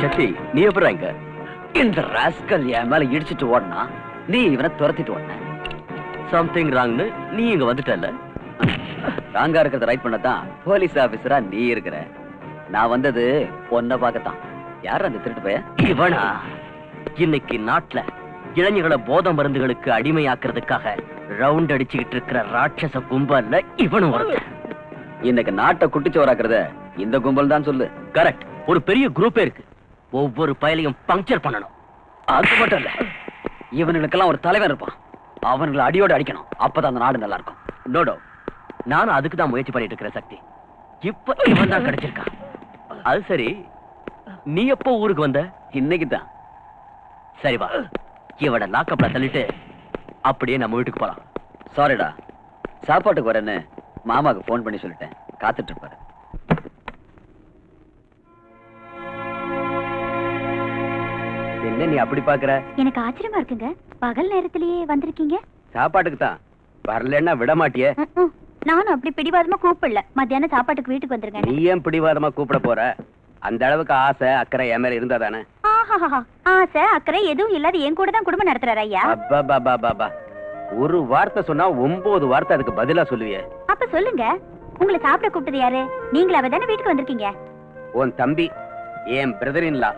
சக்தி, நீ எப்படி இங்க? இந்த ராஸ்கல் என் மேல இடிச்சிட்டு ஓடனா நீ இவனை துரத்திட்டு ஓடன. சம்திங் ராங்னு நீ இங்க வந்துட்டல. ராங்கா இருக்கிறத ரைட் பண்ணதான் போலீஸ் ஆபீசரா நீ இருக்கிற. நான் வந்தது பொண்ணை பார்க்கத்தான். யார் அந்த திருட்டு பைய? இவனா? இன்னைக்கு நாட்டுல இளைஞர்களை போதை மருந்துகளுக்கு அடிமையாக்குறதுக்காக ரவுண்ட் அடிச்சுக்கிட்டு இருக்கிற ராட்சச கும்பல்ல இவனும் வருது. இன்னைக்கு நாட்டை குட்டிச்சோராக்குறத இந்த கும்பல் தான் சொல்லு. கரெக்ட். ஒரு பெரிய குரூப்பே இருக்கு. ஒவ்வொரு பயலையும் பங்க்சர் பண்ணணும். அது மட்டும் இல்ல, இவனுக்கெல்லாம் ஒரு தலைவன் இருப்பான். அவனுங்களை அடியோடு அடிக்கணும். அப்பதான் அந்த நாடு நல்லா இருக்கும். டோடோ, நானும் அதுக்கு தான் முயற்சி பண்ணிட்டு இருக்கிற சக்தி. இப்ப இவன் தான் கிடைச்சிருக்கான். அது சரி, நீ எப்போ ஊருக்கு வந்த? இன்னைக்கு தான். சரி வா, இவட லாக்கப்ல தள்ளிட்டு அப்படியே நம்ம வீட்டுக்கு போலாம். சாரிடா, சாப்பாட்டுக்கு வரேன்னு மாமாவுக்கு போன் பண்ணி சொல்லிட்டேன். காத்துட்டு இருப்பாரு. என்ன நீ அப்படி பாக்குற? எனக்கு ஆச்சரியமா இருக்குங்க. பகல் நேரத்திலேயே வந்திருக்கீங்க. சாப்பாட்டுக்கு தான். வரலன்னா விட மாட்டியே. நானும் அப்படி பிடிவாதமா கூப்பிடல. மத்தியானம் சாப்பாட்டுக்கு வீட்டுக்கு வந்துருங்க. நீ ஏன் பிடிவாதமா கூப்பிட போற? அந்த அளவுக்கு ஆசை அக்கறை என் மேல இருந்தா தானே. ஆசை அக்கறை எதுவும் இல்லாத என் கூட தான் குடும்பம் நடத்துறாரு ஐயா. அப்பா ஒரு வார்த்தை சொன்னா 9 வார்த்தை அதுக்கு பதிலா சொல்லுவியே. அப்ப சொல்லுங்க, உங்களை சாப்பிட கூப்பிட்டது யாரு? நீங்களாவே தானே வீட்டுக்கு வந்திருக்கீங்க. உன் தம்பி, என் பிரதர் இன் லா.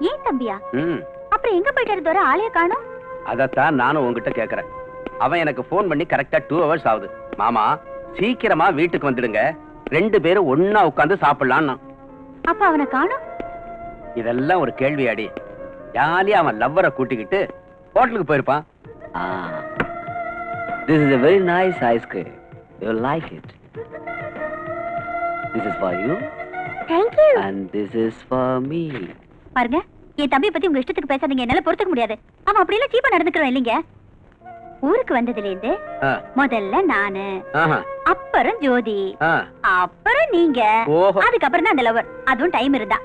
ஏன் தம்பியா? அப்புறம் எங்க போயிட்டாரு தோற? ஆளைய காணோம். அதத்தான் நானும் உங்ககிட்ட கேக்குறேன். அவன் எனக்கு போன் பண்ணி கரெக்டா 2 hours ஆகுது. மாமா சீக்கிரமா வீட்டுக்கு வந்துடுங்க, 2 பேரும் ஒன்னா உட்கார்ந்து சாப்பிடலாம். அப்ப அவனை காணோம். இதெல்லாம் ஒரு கேள்வி அடி. ஜாலியா அவன் லவ்வரை கூட்டிக்கிட்டு ஹோட்டலுக்கு போயிருப்பான். This is a very nice ice cream. You like it? This is for you. Thank you. And this is for me. பாருங்க, என் தம்பியை பத்தி உங்க இஷ்டத்துக்கு பேசாதீங்க. என்னால பொறுத்துக்க முடியாது. அவன் அப்படி எல்லாம் சீப்பா நடந்துக்கிறோம் இல்லைங்க. ஊருக்கு வந்ததுல இருந்து முதல்ல நானு, அப்புறம் ஜோதி, அப்புறம் நீங்க, அதுக்கப்புறம் தான் அந்த லவர். அதுவும் டைம் இருந்தா.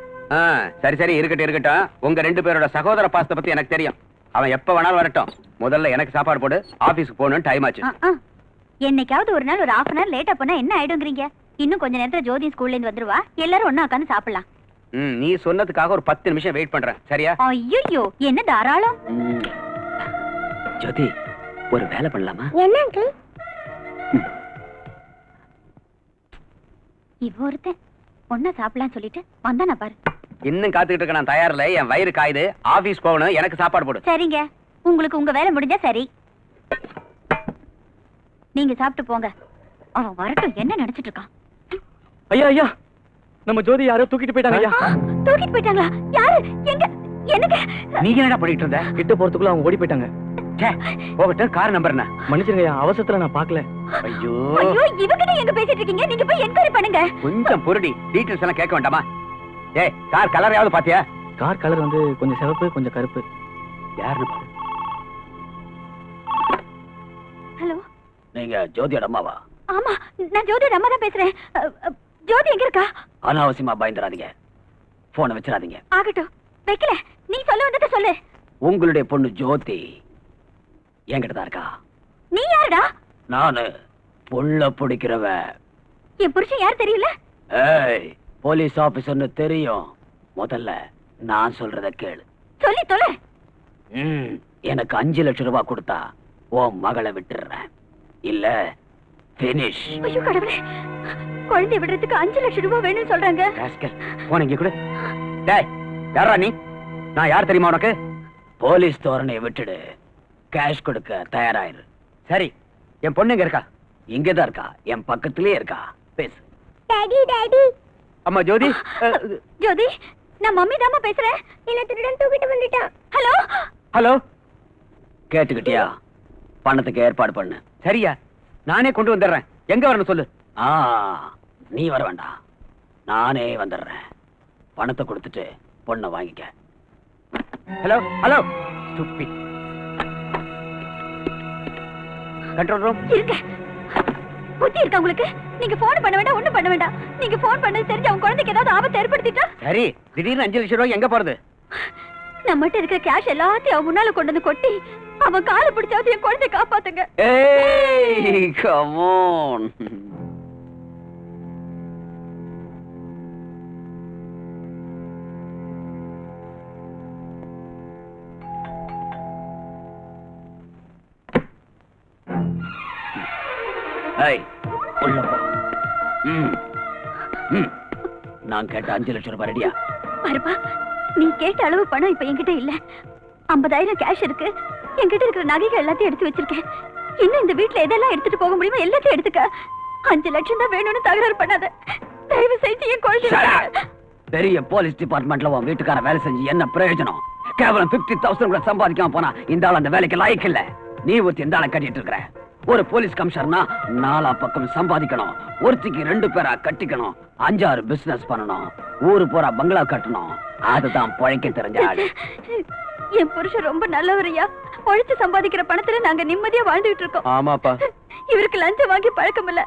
சரி சரி, இருக்கட்டும். உங்க 2 பேரோட சகோதர பாசத்தை பத்தி எனக்கு தெரியும். அவன் எப்ப வேணாலும் வரட்டும். முதல்ல எனக்கு சாப்பாடு போடு. ஆபீஸ்க்கு போகணும், டைம் ஆச்சு. என்னைக்காவது ஒரு நாள் ஒரு 1/2 hour லேட்டா போனா என்ன ஆயிடுங்கிறீங்க? இன்னும் கொஞ்ச நேரத்துல ஜோதி ஸ்கூல்ல இருந்து வந்துருவா. எல்லாரும் ஒண்ணா உட்கார்ந்து சாப்பிடலாம். நீ சொன்னதுக்காக ஒரு 10 நிமிஷம் வெயிட் பண்றேன். சரியா? ஐயோ, என்ன தாராளம். ஜோதி, ஒரு வேலை பண்ணலாமா? என்ன அங்கிள்? இவ ஒருத்தன் ஒன்னா சாப்பிடலாம் சொல்லிட்டு வந்தானா பாரு. இன்னும் காத்துக்கிட்டு இருக்க. நான் தயாரில்ல. என் வயிறு காயுது. ஆபீஸ் போகணும். எனக்கு சாப்பாடு போடு. சரிங்க, உங்களுக்கு உங்க வேலை முடிஞ்சா சரி. நீங்க சாப்பிட்டு போங்க. அவன் வரட்டும். என்ன நினைச்சிட்டு இருக்கான்? ஐயா, நம்ம ஜோதி யாரோ தூக்கிட்டு போயிட்டாங்க ஐயா. தூக்கிட்டு போயிட்டாங்களா? யாரு? எங்க? எனக்கு நீங்க என்னடா பண்ணிட்டு இருந்த? கிட்ட போறதுக்குள்ள அவங்க ஓடி போயிட்டாங்க. போகட்டும். கார் நம்பர் என்ன? மன்னிச்சிருங்க, அவசரத்துல நான் பாக்கல. ஐயோ, இவகிட்ட எங்க பேசிட்டு இருக்கீங்க? நீங்க போய் என்கொயரி பண்ணுங்க. கொஞ்சம் பொருடி. டீடைல்ஸ் எல்லாம் கேட்க வேண்டாமா? கார் கலரையாவது பாத்தியா? கார் கலர் வந்து கொஞ்சம் சிவப்பு, கொஞ்சம் கருப்பு. யாருன்னு பாரு. ஹலோ, நீங்க ஜோதியோட அம்மாவா? ஆமா, நான் ஜோதியோட அம்மா தான் பேசுறேன். ஜோதி எங்க இருக்கா? அனாவசியமா பயந்துராதீங்க. போனை வச்சிடாதீங்க. ஆகட்டும், வைக்கல. நீ சொல்ல வந்தத சொல்லு. உங்களுடைய பொண்ணு ஜோதி என்கிட்ட தான் இருக்கா. நீ யாருடா? நானு புள்ள பிடிக்கிறவ. என் புருஷன் யார் தெரியல? ஏய், போலீஸ் ஆபீசர்னு தெரியும். முதல்ல நான் சொல்றத கேளு. சொல்லி தொலை. எனக்கு 5 லட்சம் ரூபாய் கொடுத்தா உன் மகளை விட்டுறேன். இல்ல finish. ஐயோ கடவுளே, குழந்தை விடுறதுக்கு 5 லட்சம் ரூபாய் வேணும்னு சொல்றாங்க. போனீங்க கூட. டேய், யாரா நீ? நான் யார் தெரியுமா உனக்கு? போலீஸ் தோரணையை விட்டுடு. கேஷ் கொடுக்க தயாராயிரு. சரி, என் பொண்ணு எங்க இருக்கா? இங்கதான் இருக்கா. என் பக்கத்திலேயே இருக்கா. பேசு. Daddy daddy. அம்மா ஜோதி. ஜோதி, நான் மம்மி தாமா பேசுறேன். என்ன திருடன் தூக்கிட்டு வந்துட்டான். ஹலோ ஹலோ, கேட்டுக்கிட்டியா? பணத்துக்கு ஏற்பாடு பண்ணு. சரியா? நானே கொண்டு வந்துடுறேன். எங்க வரணும் சொல்லு. நீ வர வேண்டாம், நானே வந்துடுறேன். பணத்தை கொடுத்துட்டு பொண்ணை வாங்கிக்க. Hello hello, stupid. Control room இருக்க. புத்தி இருக்கா உங்களுக்கு? நீங்க போன் பண்ண வேண்டாம், ஒண்ணும் பண்ண வேண்டாம். நீங்க போன் பண்ணது தெரிஞ்சு அவன் குழந்தைக்கு ஏதாவது ஆபத்து ஏற்படுத்திட்டா? சரி, திடீர்னு 5 லட்சம் ரூபாய் எங்க போறது? நம்மகிட்ட இருக்கிற கேஷ் எல்லாத்தையும் அவன் முன்னால கொண்டு வந்து கொட்டி அவன் காலை பிடிச்சாவது என் குழந்தைய காப்பாத்துங்க. ஏய், கம் ஆன். ஏய், உள்ள போ. நான் கேட்ட 5 லட்சம் ரூபாய் ரெடியா? பாருப்பா, நீ கேட்ட அளவு பணம் இப்ப என்கிட்ட இல்ல. 50,000 கேஷ் இருக்கு. என்கிட்ட இருக்கிற நகைகள் எல்லாத்தையும் எடுத்து வச்சிருக்கேன். இன்னும் இந்த வீட்டுல எதெல்லாம் எடுத்துட்டு போக முடியுமோ எல்லாத்தையும் எடுத்துக்க. 5 லட்சம் தான் வேணும்னு தகராறு பண்ணாத. தயவு செஞ்சு என் குழந்தை. பெரிய போலீஸ் டிபார்ட்மெண்ட்ல உன் வீட்டுக்கார வேலை செஞ்சு என்ன பிரயோஜனம்? கேவலம் 50,000 கூட சம்பாதிக்காம போனா இந்த ஆள் அந்த வேலைக்கு லாய்க்கு இல்ல. நீ ஒருத்தி இந்த ஆளை கட்டிட்டு இருக்கிற. ஒரு போலீஸ் கமிஷனர்னா 4 பக்கம் சம்பாதிக்கணும், ஒருத்திக்கு 2 பேரா கட்டிக்கணும், 5-6 பிசினஸ் பண்ணணும், ஊரு போறா பங்களா கட்டணும். அதுதான் பழைக்க தெரிஞ்ச ஆளு. என் புருஷன் ரொம்ப நல்லவரையா. உழைச்சு சம்பாதிக்கிற பணத்துல நாங்க நிம்மதியா வாழ்ந்துட்டு இருக்கோம். ஆமாப்பா. இவருக்கு லஞ்சம் வாங்கி பழக்கம் இல்ல.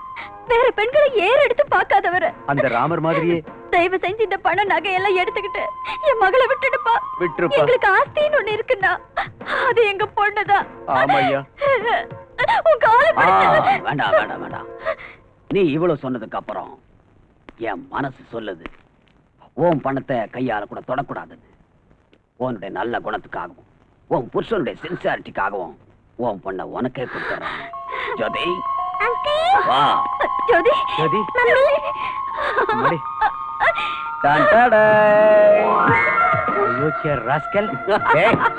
வேற பெண்களை ஏற எடுத்து பார்க்காதவர. அந்த ராமர் மாதிரியே. தயவு செஞ்சு இந்த பணம் நகையெல்லாம் எடுத்துக்கிட்டு என் மகளை விட்டுடுப்பா. விட்டுருப்பா. எங்களுக்கு ஆஸ்தின்னு ஒண்ணு இருக்குன்னா அது எங்க பொண்ணுதான். ஆமாய்யா. உன் காலை வேண்டாம் வேண்டாம் வேண்டாம். நீ இவ்வளவு சொன்னதுக்கு அப்புறம் என் மனசு சொல்லுது உன் பணத்தை கையால கூட தொடக்கூடாதுன்னு. உன்னுடைய நல்ல குணத்துக்காகவும் உன் புருஷனுடைய சின்சியாரிட்டிக்காகவும் உன் பொண்ண உனக்கே கொடுத்துறேன். ஜோதி வா. ஜோதி ஜோதி. மம்மி.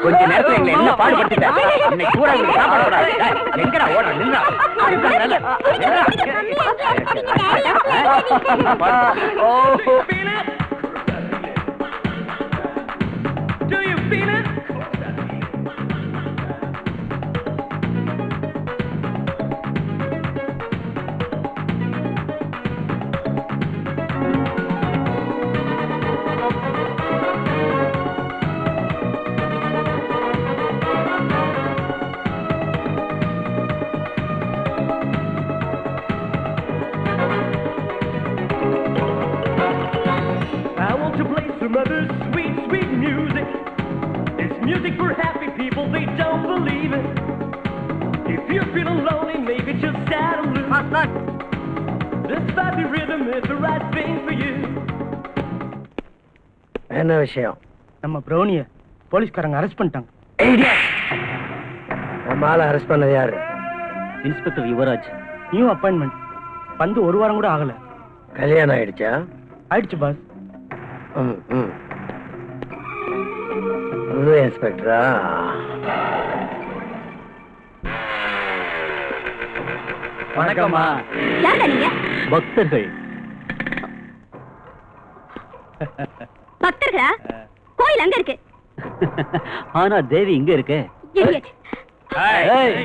கொஞ்ச நேரத்துல எங்களை என்ன பாடுபடுத்திட்ட. இன்னைக்கு பூரா உங்களுக்கு சாப்பாடு போடாது. எங்கடா ஓடுற? நின்றா. Some other sweet, sweet music. It's music for happy people, they don't believe it. If you're feeling lonely, maybe just sad and blue. This happy rhythm is the right thing for you. என்ன விஷயம்? நம்ம ப்ரௌனிய போலீஸ்காரங்க arrest பண்ணிட்டாங்க. நம்ம ஆளை arrest பண்ணது யாரு? Inspector Yuvraj. New appointment. வந்து 1 வாரம் கூட ஆகல. கல்யாணம் ஆயிடுச்சா? ஆயிடுச்சு பாஸ். புது இன்ஸ்பெக்டரா? வணக்கம்மா. யாரா நீங்க? பக்தர்கள். பக்தர்களா? கோயில் அங்க இருக்கு. ஆனா தேவி இங்க இருக்கு. Idiot. ஏய்.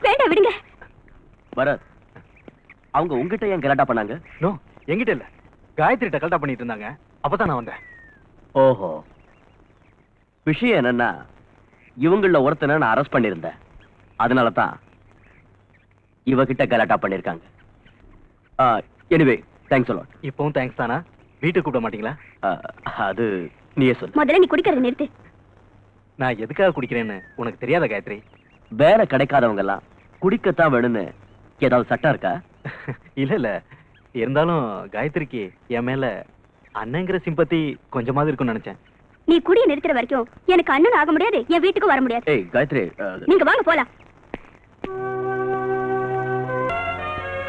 வேண்டாம் விடுங்க. பரத், அவங்க உங்ககிட்ட ஏன் கலாட்டா பண்ணாங்க? நோ, என்கிட்ட இல்ல. காயத்ரிட்ட கலாட்டா பண்ணிட்டு இருந்தாங்க. அப்பதான் நான் வந்தேன். ஓஹோ. விஷயம் என்னன்னா, இவங்கள ஒருத்தனை நான் அரெஸ்ட் பண்ணிருந்தேன். அதனால தான் இவகிட்ட கலாட்டா பண்ணிருக்காங்க. Anyway, thanks a lot. இப்பவும் தேங்க்ஸ் தானா? வீட்டுக்கு கூப்பிட மாட்டீங்களா? அது நீயே சொல்லு. முதல்ல நீ குடிக்கிறத நிறுத்து. நான் எதுக்காக குடிக்கிறேன்னு உனக்கு தெரியாத காயத்ரி? வேலை கிடைக்காதவங்க எல்லாம் குடிக்கத்தான் வேணும்னு ஏதாவது சட்டம் இருக்கா? இல்ல இல்ல, இருந்தாலும் காயத்ரிக்கு என் மேல அண்ணங்கிற சிம்பத்தி கொஞ்சமாவது இருக்கும்னு நினைச்சேன். நீ குடிய நிறுத்துற வரைக்கும் எனக்கு அண்ணன் ஆக முடியாது, என் வீட்டுக்கு வர முடியாது. ஏய் காயத்ரி, நீங்க வாங்க போலாம்.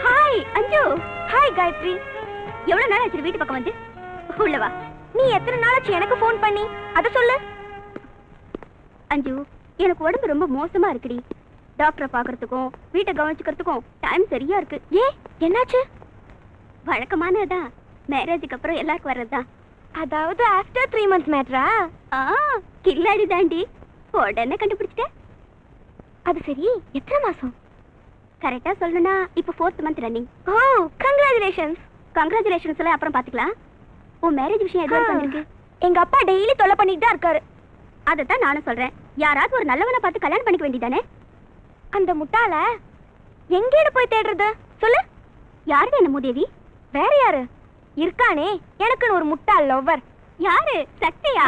ஹாய் அஞ்சு. ஹாய் காயத்ரி. எவ்வளவு நாள் ஆச்சு வீட்டு பக்கம் வந்து? உள்ள வா. நீ எத்தனை நாள் ஆச்சு எனக்கு ஃபோன் பண்ணி? அத சொல்லு. அஞ்சு, எனக்கு உடம்பு ரொம்ப மோசமா இருக்குடி. டாக்டரை பாக்குறதுக்கும் வீட்டை கவனிச்சுக்கிறதுக்கும் டைம் சரியா இருக்கு. ஏன், என்னாச்சு? வழக்கமானதான், மேரேஜுக்கு அப்புறம் எல்லாருக்கும் வர்றதுதான். அதாவது ஆஃப்டர் 3 months மேட்ரா? கில்லாடி தாண்டி. உடனே கண்டுபிடிச்சிட்டேன். அது சரி, எத்தனை மாசம்? கரெக்டா சொல்லணும்னா இப்ப 4th month ரன்னிங். ஓ, கங்க்ராச்சுலேஷன்ஸ். கங்க்ராச்சுலேஷன்ஸ் எல்லாம் அப்புறம் பாத்துக்கலாம். உன் மேரேஜ் விஷயம் எதுவும் பண்ணிருக்கு? எங்க அப்பா டெய்லி தொல்லை பண்ணிட்டு தான் இருக்காரு. அதைத்தான் நானும் சொல்றேன். யாராவது ஒரு நல்லவனை பார்த்து கல்யாணம் பண்ணிக்க வேண்டியதானே? அந்த முட்டாள எங்கேடு போய் தேடுறது சொல்லு. யாரு என்ன மூதேவி? வேற யாரு இருக்கானே எனக்குன்னு ஒரு முட்டாள் லவ்வர். யாரு சக்தியா?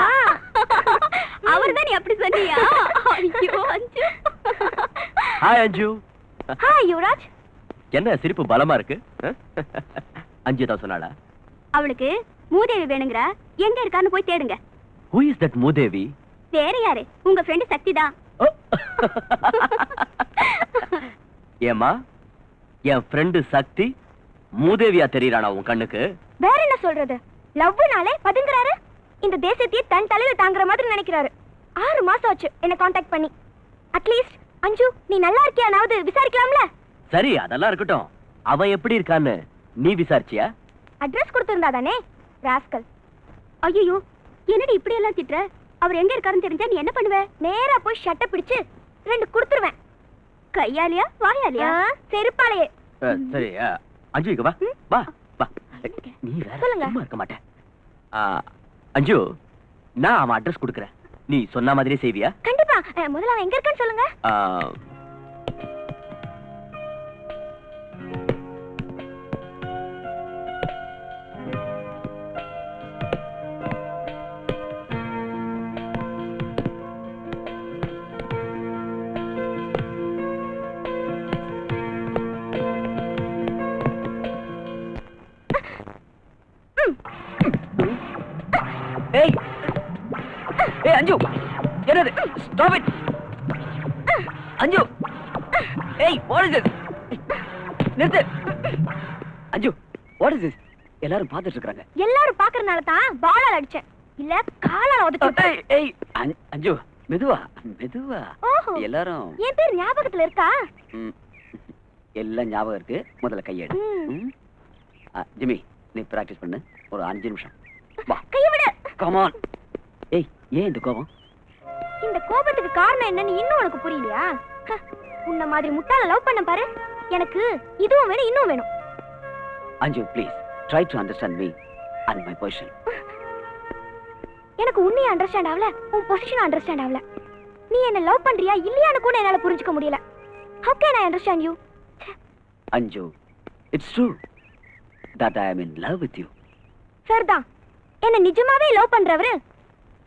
அவர்தான் நீ அப்படி சொன்னியா? ஐயோ அஞ்சு. ஹாய் அஞ்சு. ஹாய் யுவராஜ். என்ன சிரிப்பு பலமா இருக்கு? அஞ்சு தான் சொன்னாளா? அவளுக்கு மூதேவி வேணுங்கறா. எங்க இருக்கான்னு போய் தேடுங்க. Who is that மூதேவி? வேற யாரு? உங்க ஃப்ரெண்ட் சக்தி தான். ஏமா என் ஃப்ரெண்டு சக்தி மூதேவியா தெரியறானா உன் கண்ணுக்கு? வேற என்ன சொல்றது? லவ்னாலே பதுங்குறாரு. இந்த தேசத்தையே தன் தலையில தாங்குற மாதிரி நினைக்கிறாரு. 6 மாசம் ஆச்சு என்ன காண்டாக்ட் பண்ணி. அட்லீஸ்ட் அஞ்சு நீ நல்லா இருக்கியானாவது விசாரிக்கலாம்ல? சரி அதெல்லாம் இருக்கட்டும். அவன் எப்படி இருக்கான்னு நீ விசாரிச்சியா? அட்ரஸ் கொடுத்திருந்தா தானே ராஸ்கல். ஐயோ என்னடி இப்படி எல்லாம் திட்ற? அவர் எங்க இருக்காருன்னு தெரிஞ்சா நீ என்ன பண்ணுவ? நேரா போய் ஷட்ட பிடிச்சு 2 கொடுத்துருவேன். கையாலியா வாயாலியா? செருப்பாலையே. சரி அஞ்சு இங்க வா வா வா. நீ வேற சொல்லுங்க. சும்மா இருக்க மாட்டே. அஞ்சு நான் அவன் அட்ரஸ் கொடுக்குறேன். நீ சொன்ன மாதிரியே செய்வியா? கண்டிப்பா. முதல்ல அவன் எங்க இருக்கான்னு சொல்லுங்க. ஏய் ஏய் அஞ்சு என்னது? ஸ்டாப் இட் அஞ்சு. ஏய் வாட் இஸ் திஸ்? நிறுத்து அஞ்சு. What is this? எல்லாரும் பார்த்துட்டு இருக்காங்க. எல்லாரும் பாக்குறனால தான் பாலால அடிச்சேன். இல்ல காலால உதைச்சேன். ஏய் அஞ்சு மெதுவா மெதுவா. ஓஹோ எல்லாரும் என் பேர் ஞாபகத்துல இருக்கா? எல்லாம் ஞாபகம் இருக்கு. முதல்ல கையெடு. ஜிம்மி நீ பிராக்டிஸ் பண்ணு ஒரு 5 நிமிஷம். வா கைய விடு. Come on. ஏய் ஏன் இந்த கோபம்? இந்த கோபத்துக்கு காரணம் என்னன்னு இன்னும் உனக்கு புரியலையா? உன்ன மாதிரி முட்டாள லவ் பண்ண பாரு. எனக்கு இதுவும் வேணும் இன்னும் வேணும். அஞ்சு please try to understand me and my position. எனக்கு உன்னை அண்டர்ஸ்டாண்ட் ஆகல, உன் பொசிஷன் அண்டர்ஸ்டாண்ட் ஆகல. நீ என்ன லவ் பண்றியா இல்லையான்னு கூட என்னால புரிஞ்சுக்க முடியல. How can I understand you? அஞ்சு it's true that I am in love with you. சரிதான். என்ன நிஜமாவே லவ் பண்றவரு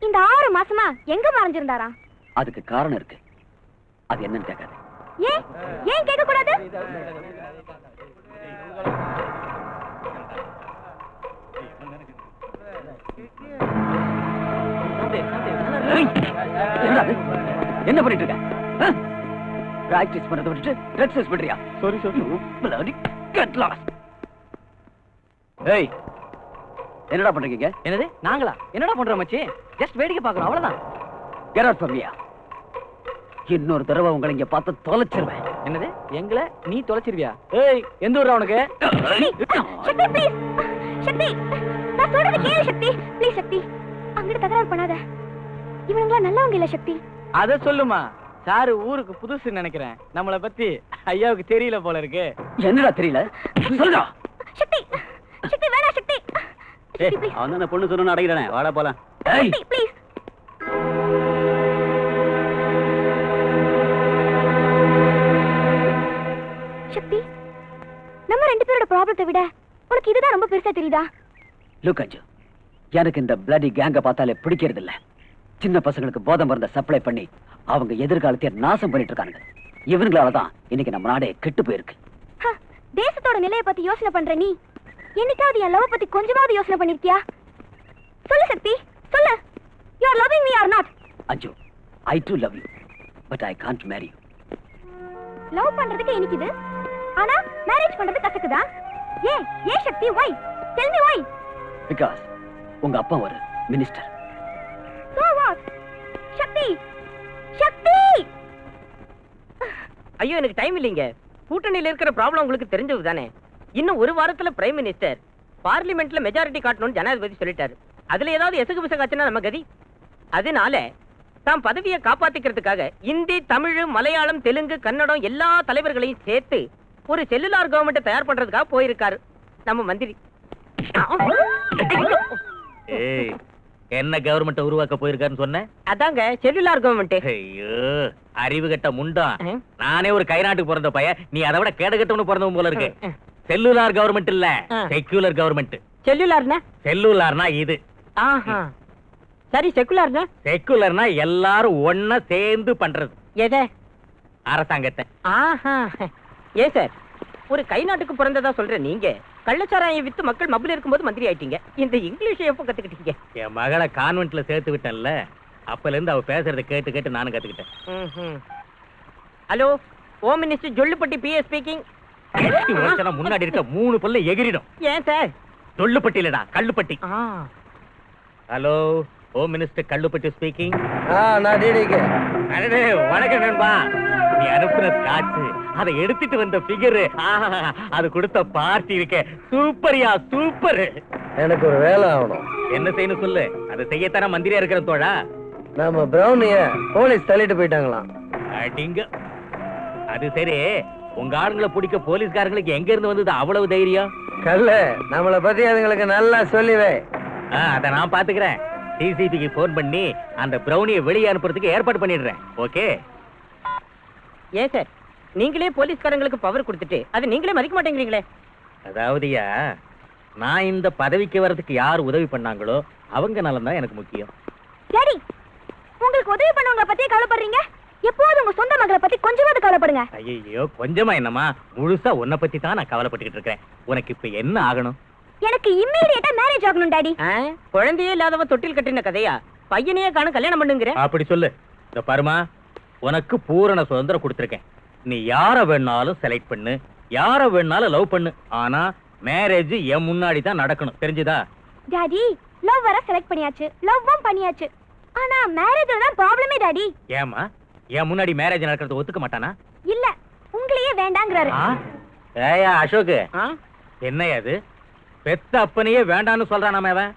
இந்த 6 மாசமா எங்க மறைஞ்சிருந்தாரா? அதுக்கு காரணம் இருக்கு. அது என்னன்னு கேட்காத. ஏன் ஏன் கேட்க கூடாது? என்ன பண்ணிட்டு இருக்க? பிராக்டிஸ் பண்றத விட்டுட்டு ட்ரக்ஸ் பண்றியா? Sorry sir. bloody get lost. ஏய் என்னடா பண்றீங்க? என்னது நாங்களா என்னடா பண்றோம் மச்சி? ஜஸ்ட் வேடிக்கை பார்க்கறோம் அவ்வளவுதான். get out from here. இன்னொரு தடவை உங்களை இங்க பார்த்து தொலைச்சிருவேன். என்னது எங்கள நீ தொலைச்சிருவியா? ஏய் எந்த ஊர்ரா உனக்கு? சக்தி ப்ளீஸ். சக்தி நான் சொல்றது கேளு சக்தி. ப்ளீஸ் சக்தி அங்கிட்டு தகராறு பண்ணாத. இவனுங்களா நல்லவங்க இல்ல சக்தி. அத சொல்லுமா. சாரு ஊருக்கு புதுசு நினைக்கிறேன். நம்மள பத்தி ஐயாவுக்கு தெரியல போல இருக்கு. என்னடா தெரியல? சொல்லுடா. சக்தி சக்தி வேணா சக்தி. சக்தி ப்ளீஸ். அவன் தான் பொண்ணு சொன்னு அடைக்கிறேன். வாடா போலாம். ஏய் சக்தி ப்ளீஸ். சக்தி நம்ம 2 பேரோட ப்ராப்ளத்தை விட உனக்கு இதுதான் ரொம்ப பெருசா தெரியுதா? லுக் அஞ்சு எனக்கு இந்த bloody கேங்க பார்த்தாலே பிடிக்கிறது இல்ல. சின்ன பசங்களுக்கு போதை மருந்த சப்ளை பண்ணி அவங்க எதிர்காலத்தை நாசம் பண்ணிட்டு இருக்காங்க. இவங்களால தான் இன்னைக்கு நம்ம நாடே கெட்டு போயிருக்கு. தேசத்தோட நிலையை பத்தி யோசனை பண்ற நீ என்னைக்காவது என் லவ் பத்தி கொஞ்சமாவது யோசனை பண்ணிருக்கியா? சொல்லு சக்தி சொல்லு. You are loving me or not? அஞ்சு I too love you but I can't marry you. Love பண்றதுக்கு இனிக்குது ஆனா மேரேஜ் பண்றது கசக்குதா? ஏன் சக்தி why? Tell me why? Because உங்க அப்பா ஒரு மினிஸ்டர். So what? சக்தி சக்தி ஐயோ எனக்கு டைம் இல்லைங்க. கூட்டணியில இருக்கிற ப்ராப்ளம் உங்களுக்கு தெரிஞ்சது தானே. இன்னும் 1 வாரத்துல பிரைம் மினிஸ்டர் பார்லிமெண்ட்ல மெஜாரிட்டி காட்டணும்னு ஜனாதிபதி சொல்லிட்டாரு. அதுல ஏதாவது எசகு பிசகாச்சுன்னா நம்ம கதி. அதனால தாம் பதவியை காப்பாத்திக்கிறதுக்காக இந்தி, தமிழ், மலையாளம், தெலுங்கு, கன்னடம் எல்லா தலைவர்களையும் சேர்த்து ஒரு செல்லுலார் கவர்மெண்ட் தயார் பண்றதுக்காக போயிருக்காரு நம்ம மந்திரி. ஏய் என்ன கவர்மெண்ட் உருவாக்க போயிருக்காருன்னு சொன்ன? அதாங்க செல்லுலார் கவர்மெண்ட். ஐயோ அறிவு கட்ட முண்டா. நானே ஒரு கை நாட்டுக்கு பிறந்த பையன். நீ அதை விட கேடகட்டவனு பிறந்தவன் போல இருக்கு. செல்லுலார் கவர்மெண்ட் இல்ல செக்யூலர் கவர்மெண்ட். செல்லுலார்னா செல்லுலார்னா இது. ஆஹா சரி செக்குலர்னா? செக்குலர்னா எல்லாரும் ஒன்னா சேர்ந்து பண்றது. எதை? அரசாங்கத்தை. ஆஹா. ஏன் சார், ஒரு கை நாட்டுக்கு பிறந்ததா சொல்ற நீங்க கள்ளச்சாராயம் வித்து மக்கள் மப்பில் இருக்கும்போது மந்திரி ஆயிட்டீங்க. இந்த இங்கிலீஷ் எப்போ கத்துக்கிட்டீங்க? என் மகளை கான்வென்ட்ல சேர்த்து விட்டேன்ல, அப்பல இருந்து அவ பேசுறத கேட்டு கேட்டு நானும் கத்துக்கிட்டேன். Hello, home minister Jollupatti PA speaking. முன்னாடி இருக்க 3 பல்ல எகிரிடும். ஏன் சார்? ஜொல்லுப்பட்டி இல்லடா, Kallupatti. Hello, home minister Kallupatti speaking. நான் டிடிக்கு. அடடே, வணக்கம் நண்பா. நீ அனுப்புன காசு, அதை எடுத்துட்டு வந்த ஃபிகர், அது கொடுத்த பார்ட்டி இருக்க சூப்பர்யா, சூப்பர். எனக்கு ஒரு வேலை ஆகணும். என்ன செய்யணும் சொல்லு, அதை செய்யத்தானே மந்திரியா இருக்கிற தோழா. நம்ம பிரௌனிய போலீஸ் தள்ளிட்டு போயிட்டாங்களாம். அடிங்க. அது சரி, உங்க ஆளுங்களை பிடிக்க போலீஸ்காரங்களுக்கு எங்க இருந்து வந்தது அவ்வளவு தைரியம்? கல்ல, நம்மளை பத்தி அதுங்களுக்கு நல்லா சொல்லிவே. அத நான் பாத்துக்கிறேன். டிசிபிக்கு போன் பண்ணி அந்த பிரௌனியை வெளியே அனுப்புறதுக்கு ஏற்பாடு பண்ணிடுறேன். ஓகே? ஏன் சார், நீங்களே போலீஸ்காரங்களுக்கு பவர் கொடுத்துட்டு அது நீங்களே மதிக்க மாட்டேங்கிறீங்களே? அதாவதுயா, நான் இந்த பதவிக்கு வர்றதுக்கு யார் உதவி பண்ணாங்களோ அவங்க நலம் தான் எனக்கு முக்கியம். சரி, உங்களுக்கு உதவி பண்ணவங்க பத்தி கவலைப்படுறீங்க? எப்போதும் உங்க சொந்த மகளை பத்தி கொஞ்சமாவது கவலைப்படுங்க. ஐயோ, கொஞ்சமா என்னமா, முழுசா உன்னை பத்தி தான் நான் கவலைப்பட்டுக்கிட்டு இருக்கேன். உனக்கு இப்ப என்ன ஆகணும்? எனக்கு இம்மீடியட்டா மேரேஜ் ஆகணும் டாடி. குழந்தையே இல்லாதவ தொட்டில் கட்டின கதையா? பையனையே காண கல்யாணம் பண்ணுங்கிற? அப்படி சொல்லு. இந்த பாருமா, உனக்கு பூரண சுதந்திரம் கொடுத்திருக்கேன். நீ யார வேணாலும் செலக்ட் பண்ணு, யார வேணாலும் லவ் பண்ணு. ஆனா மேரேஜ் என் முன்னாடி தான் நடக்கணும். தெரிஞ்சுதா? டாடி, லவ் வர செலக்ட் பண்ணியாச்சு, லவ்வும் பண்ணியாச்சு. ஆனா மேரேஜ்ல தான் ப்ராப்ளமே டாடி. ஏமா, என் முன்னாடி மேரேஜ் நடக்கிறது ஒத்துக்க மாட்டானா? இல்ல, உங்களையே வேண்டாங்கறாரு. ஏயா அசோக், என்னையா அது? பெத்த அப்பனையே வேண்டான்னு சொல்றானாமே அவன்.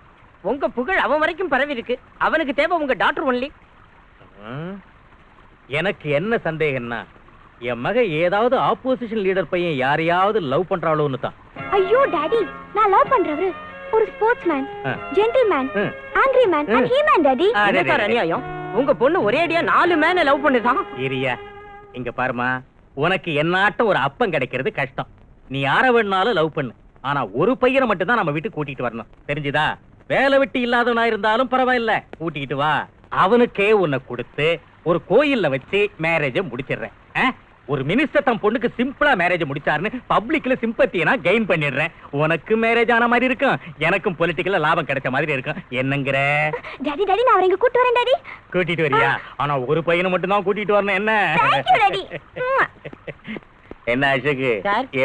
உங்க புகழ் அவன் வரைக்கும் பரவி இருக்கு. அவனுக்கு தேவை உங்க டாக்டர் ஒன்லி. எனக்கு என்ன சந்தேகம்னா, என் மக ஏதாவது ஆப்போசிஷன் லீடர் பையன் யாரையாவது லவ் பண்றாளோன்னு தான். ஐயோ டாடி, நான் லவ் பண்றவரு ஒரு sportsman, gentleman, angry man and he man daddy. என்ன அநியாயம்? உங்க பொண்ணு ஒரே அடியா 4 மேன லவ் பண்ணுதான். இரியா, இங்க பாருமா, உனக்கு என்னாட்டம் ஒரு அப்பன் கிடைக்கிறது கஷ்டம். நீ யார வேணாலும் லவ் பண்ணு. ஆனா ஒரு பையனை மட்டும் தான் நம்ம வீட்டுக்கு கூட்டிட்டு வரணும். தெரிஞ்சுதா? வேலை வெட்டி இல்லாதவனா இருந்தாலும் பரவாயில்ல, கூட்டிட்டு வா. அவனுக்கே உன்னை கொடுத்து ஒரு கோயில்ல வச்சு மேரேஜ முடிச்சிடுறேன். ஒரு மினிஸ்டர் தன் பொண்ணுக்கு சிம்பிளா மேரேஜ் முடிச்சாருன்னு பப்ளிக்ல சிம்பத்தியை நான் கெயின் பண்ணிடுறேன். உனக்கு மேரேஜ் ஆன மாதிரி இருக்கும், எனக்கும் பொலிட்டிக்கல்ல லாபம் கிடைச்ச மாதிரி இருக்கும். என்னங்கிற? டாடி டாடி, நான் அவரை இங்க கூட்டி வரேன் டாடி. கூட்டிட்டு வரியா? ஆனா ஒரு பையனை மட்டும் தான் கூட்டிட்டு வரணும். என்ன? Thank you daddy. என்ன அசோக்,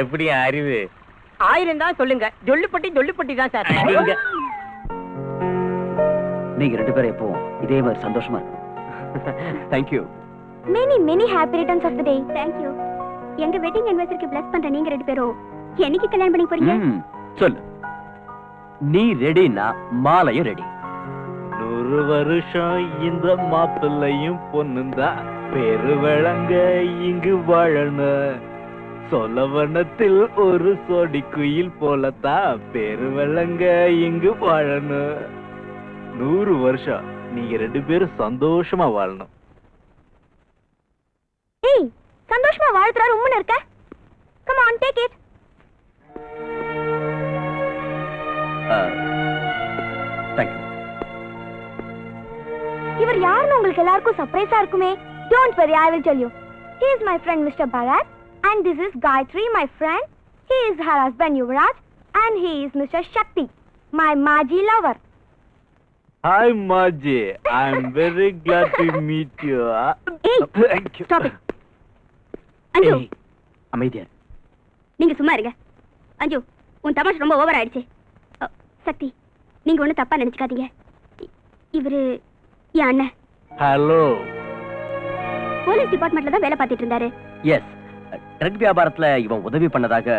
எப்படி அறிவு? 1000 தான் சொல்லுங்க. ஜொல்லுப்பட்டி தான் சார். நீங்க 2 பேரும் எப்பவும் இதே மாதிரி சந்தோஷமா இருக்கும். Thank you. Many happy returns of the day. Thank you. எங்க வெட்டிங் anniversary bless பண்ற நீங்க 2 பேரும் என்னைக்கு கல்யாணம் பண்ணி போறீங்க? சொல்லு. நீ ரெடினா மாலையும் ரெடி. 100 வருஷம் இந்த மாப்பிள்ளையும் பொண்ணுந்தா பெரு விளங்க இங்கு வாழணும். சொலவனத்தில் ஒரு சோடி குயில் போலத்தான் பெரு விளங்க இங்கு வாழணும். 100 வருஷம் நீங்க 2 பேரும் சந்தோஷமா வாழணும். ஏய், சந்தோஷமா வாழ்த்துறாரு உம்முன்னு இருக்க. Come on, take it. Thank you. இவர் யாருன்னு உங்களுக்கு எல்லாருக்கும் சர்ப்ரைஸா இருக்குமே. Don't worry, I will tell you. He is my friend Mr. Bharat and this is Gayatri, my friend. He is her husband Yuvraj and he is Mr. Shakti, my Maji lover. Hi Maji, I am very glad to meet you. Hey, Thank you. stop it. அஞ்சு, அமைதியா. நீங்க சும்மா இருங்க. அஞ்சு, உன் தமாஷ் ரொம்ப over ஆயிடுச்சு. சக்தி, நீங்க ஒண்ணு தப்பா நினைச்சுக்காதீங்க. இவரு என் அண்ணன். ஹலோ. போலீஸ் டிபார்ட்மெண்ட்ல தான் வேலை பார்த்துட்டு இருந்தாரு. எஸ், ட்ரக் வியாபாரத்துல இவன் உதவி பண்ணதாக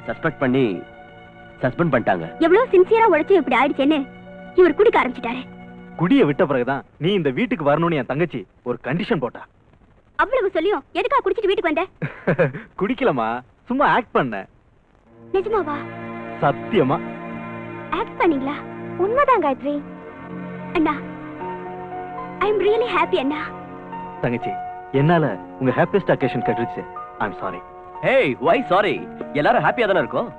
சஸ்பெக்ட் பண்ணி சஸ்பெண்ட் பண்ணிட்டாங்க. எவ்வளவு சின்சியரா உழைச்சு இப்படி ஆயிடுச்சேன்னு இவர் குடிக்க ஆரம்பிச்சிட்டாரு. குடிய விட்ட பிறகுதான் நீ இந்த வீட்டுக்கு வரணும்னு என் தங்கச்சி ஒரு கண்டிஷன் போட்டா. அவ்வளவு சொல்லியும் எதுக்கா குடிச்சிட்டு வீட்டுக்கு வந்த? குடிக்கலமா, சும்மா ஆக்ட் பண்ண. நிஜமாவா? சத்தியமா ஆக்ட் பண்ணீங்களா? உண்மைதான் காயத்ரி. அண்ணா, ஐ அம் ரியலி ஹாப்பி அண்ணா. தங்கச்சி, என்னால உங்க ஹாப்பியஸ்ட் அக்கேஷன் கட்டிருச்சு. I am sorry. Hey, why sorry? எல்லாரும் ஹாப்பியா தான இருக்கோம்.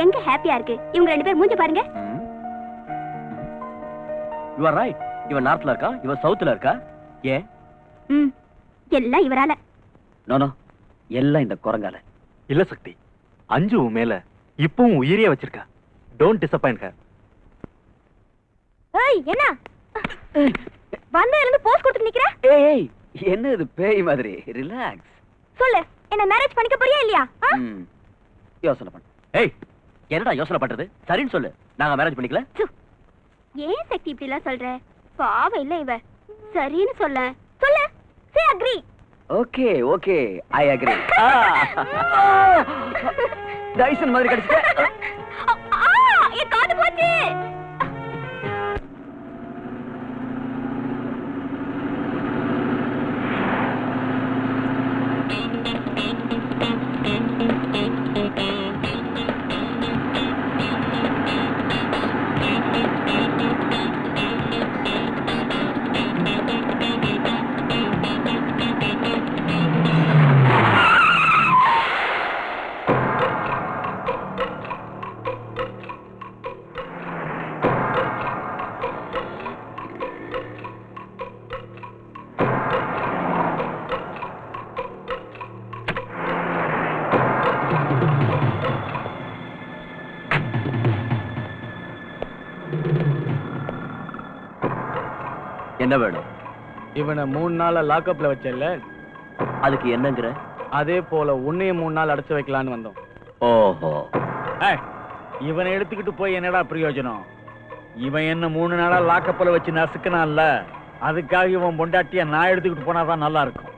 எங்க ஹாப்பியா இருக்கு? இவங்க 2 பேர் மூஞ்ச பாருங்க. You are right. இவன் நார்த்ல இருக்கா, இவன் சவுத்ல இருக்கா. ஏன்? எல்லாம் இவரால. நோ, எல்லாம் இந்த குரங்கால. இல்ல சக்தி, அஞ்சு உன் மேல இப்பவும் உயிரியா வச்சிருக்கா. Don't disappoint her. ஏய் என்ன வந்த இருந்து போஸ் கொடுத்து நிக்கிற? ஏய் என்ன இது பேய் மாதிரி? ரிலாக்ஸ். சொல்லு, என்ன மேரேஜ் பண்ணிக்க போறியா இல்லையா? யோசனை பண்ணு. ஏய் என்னடா யோசனை பண்றது? சரின்னு சொல்லு, நாங்க மேரேஜ் பண்ணிக்கல. ஏன் சக்தி இப்படி எல்லாம் சொல்ற? பாவம் இல்ல இவ. சரின்னு சொல்ல. சொல்லு, say agree. Okay I agree. Tyson மாதிரி கடிச்சிட்ட. என் காது போச்சு. என்ன வேணும்? இவனை 3 நாளா லாக்அப்ல வச்சல, அதுக்கு என்னங்கற? அதே போல உன்னையும் 3 நாள் அடைச்சு வைக்கலான்னு வந்தோம். ஓஹோ. இவனை எடுத்துக்கிட்டு போய் என்னடா பிரயோஜனம்? இவன் என்ன 3 நாளா லாக்கப்ல வச்சு நசுக்கனான்ல, அதுக்காக இவன் பொண்டாட்டிய நான் எடுத்துக்கிட்டு போனாதான் நல்லா இருக்கும்.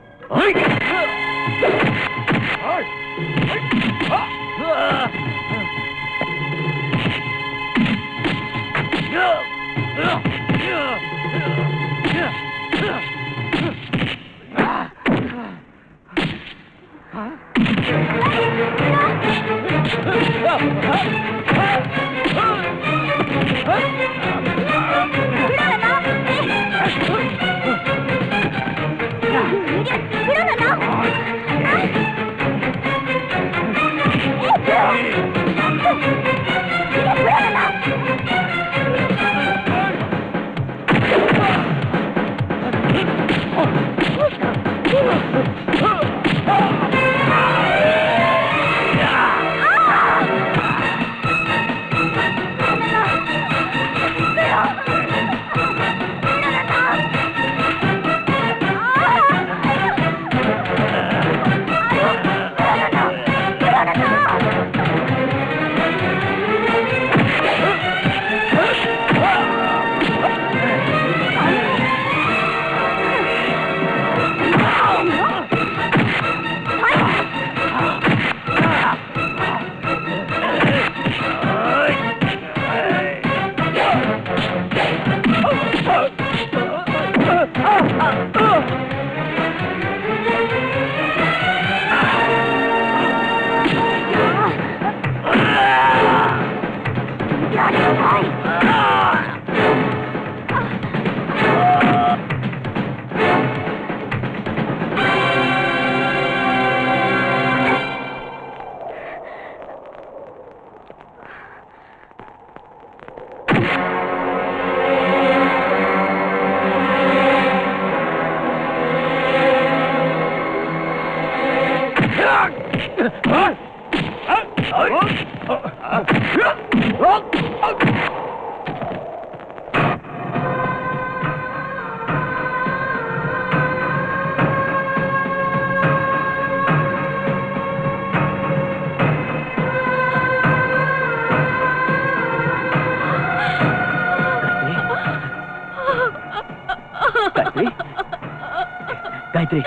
காயத்ரி,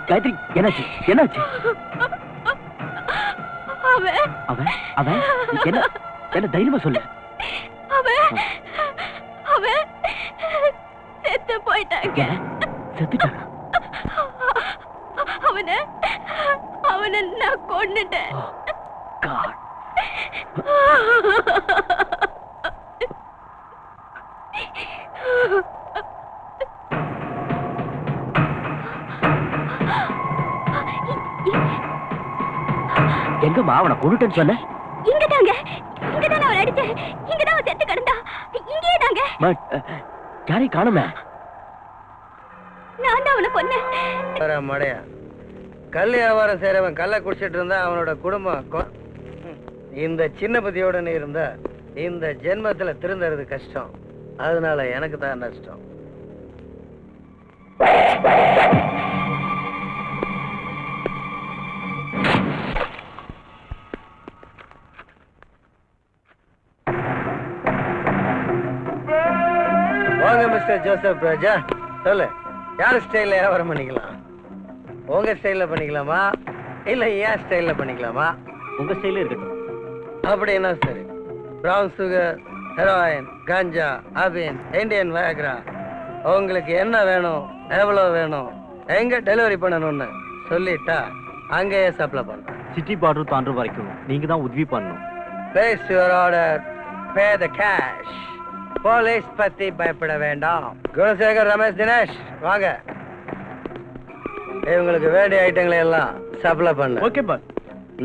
காயத்ரி, என்னாச்சு? என்னாச்சு? அவன் அவன் என்ன என்ன தைரியமா சொல்லு. அவன் செத்து போயிட்டாங்க. செத்துட்டானா? அவனை நான் கொன்னுட்டேன். எங்கம்மா அவனை கொன்னுட்டேன்னு சொன்ன? இங்கதாங்க, இங்கதான் அவன் அடிச்சேன். இங்கதான் அவன் செத்து கிடந்தா. இங்கேயே தாங்க. பட் யாரையும் காணுமே. உன்னை கொன்னேன். மடையா கல் வியாபாரம் செய்யறவன் கல்லை குடிச்சிட்டு இருந்தா அவனோட குடும்பம் இந்த சின்ன புத்தியோட நீ இருந்தா இந்த ஜென்மத்துல திருந்தறது கஷ்டம். அதனால எனக்கு தான் நஷ்டம். வாங்க மிஸ்டர் ஜோசப் ராஜா, சொல்லு யார் ஸ்டைல்ல வியாபாரம் பண்ணிக்கலாம்? உங்க ஸ்டைல்ல பண்ணிக்கலாமா இல்ல ஏன் ஸ்டைல்ல பண்ணிக்கலாமா? உங்க ஸ்டைலே இருக்கட்டும். அப்படின்னா சரி. பிரவுன் சுகர், ஹெரோயின், காஞ்சா, அபின், இந்தியன் வயக்ரா, உங்களுக்கு என்ன வேணும், எவ்வளவு வேணும், எங்க டெலிவரி பண்ணணும்னு சொல்லிட்டா அங்கேயே சப்ளை பண்றேன். சிட்டி பார்டர் தாண்டுற வரைக்கும் நீங்க தான் உதவி பண்ணணும். Place your order, pay the cash. Police பத்தி பயப்பட வேண்டாம். குணசேகர், ரமேஷ், தினேஷ் வாங்க. இவங்களுக்கு வேண்டிய ஐட்டங்களை எல்லாம் சப்ளை பண்ணு. Okay boss.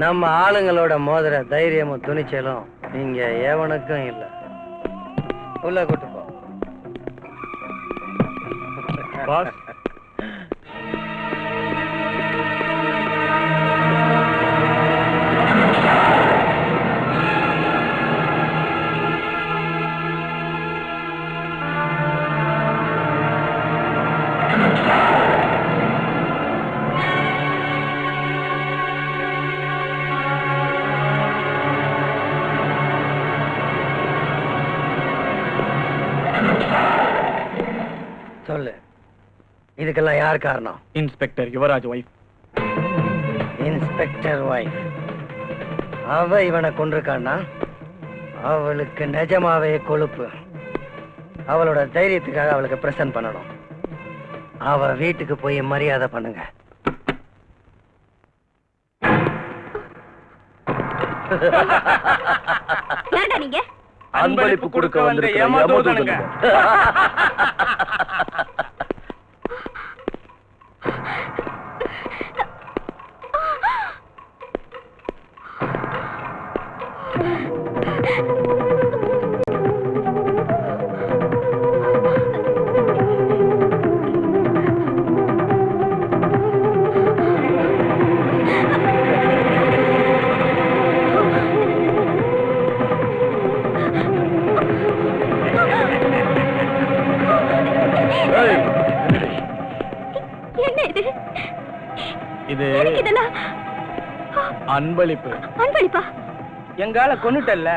நம்ம ஆளுங்களோட மோதிர தைரியமும் துணிச்சலும் இங்க எவனுக்கும் இல்ல. உள்ள கூட்டு போ. பாஸ் சொல்லு, இதுக்கெல்லாம் யார் காரணம்? Inspector Yuvraj wife. Inspector wife. அவ இவனை கொண்டிருக்கான்னா அவளுக்கு நிஜமாவே கொழுப்பு. அவளோட தைரியத்துக்காக அவளுக்கு பிரசன்ட் பண்ணணும். அவ வீட்டுக்கு போய் மரியாதை பண்ணுங்க. ஏன்டா நீங்க அன்பளிப்பு கொடுக்க வந்த ஏமாத்துவதானுங்க. என்ன இது? இது எதுக்கு இதெல்லாம்? அன்பளிப்பு. அன்பளிப்பா? எங்கால கொன்னுட்டல்ல,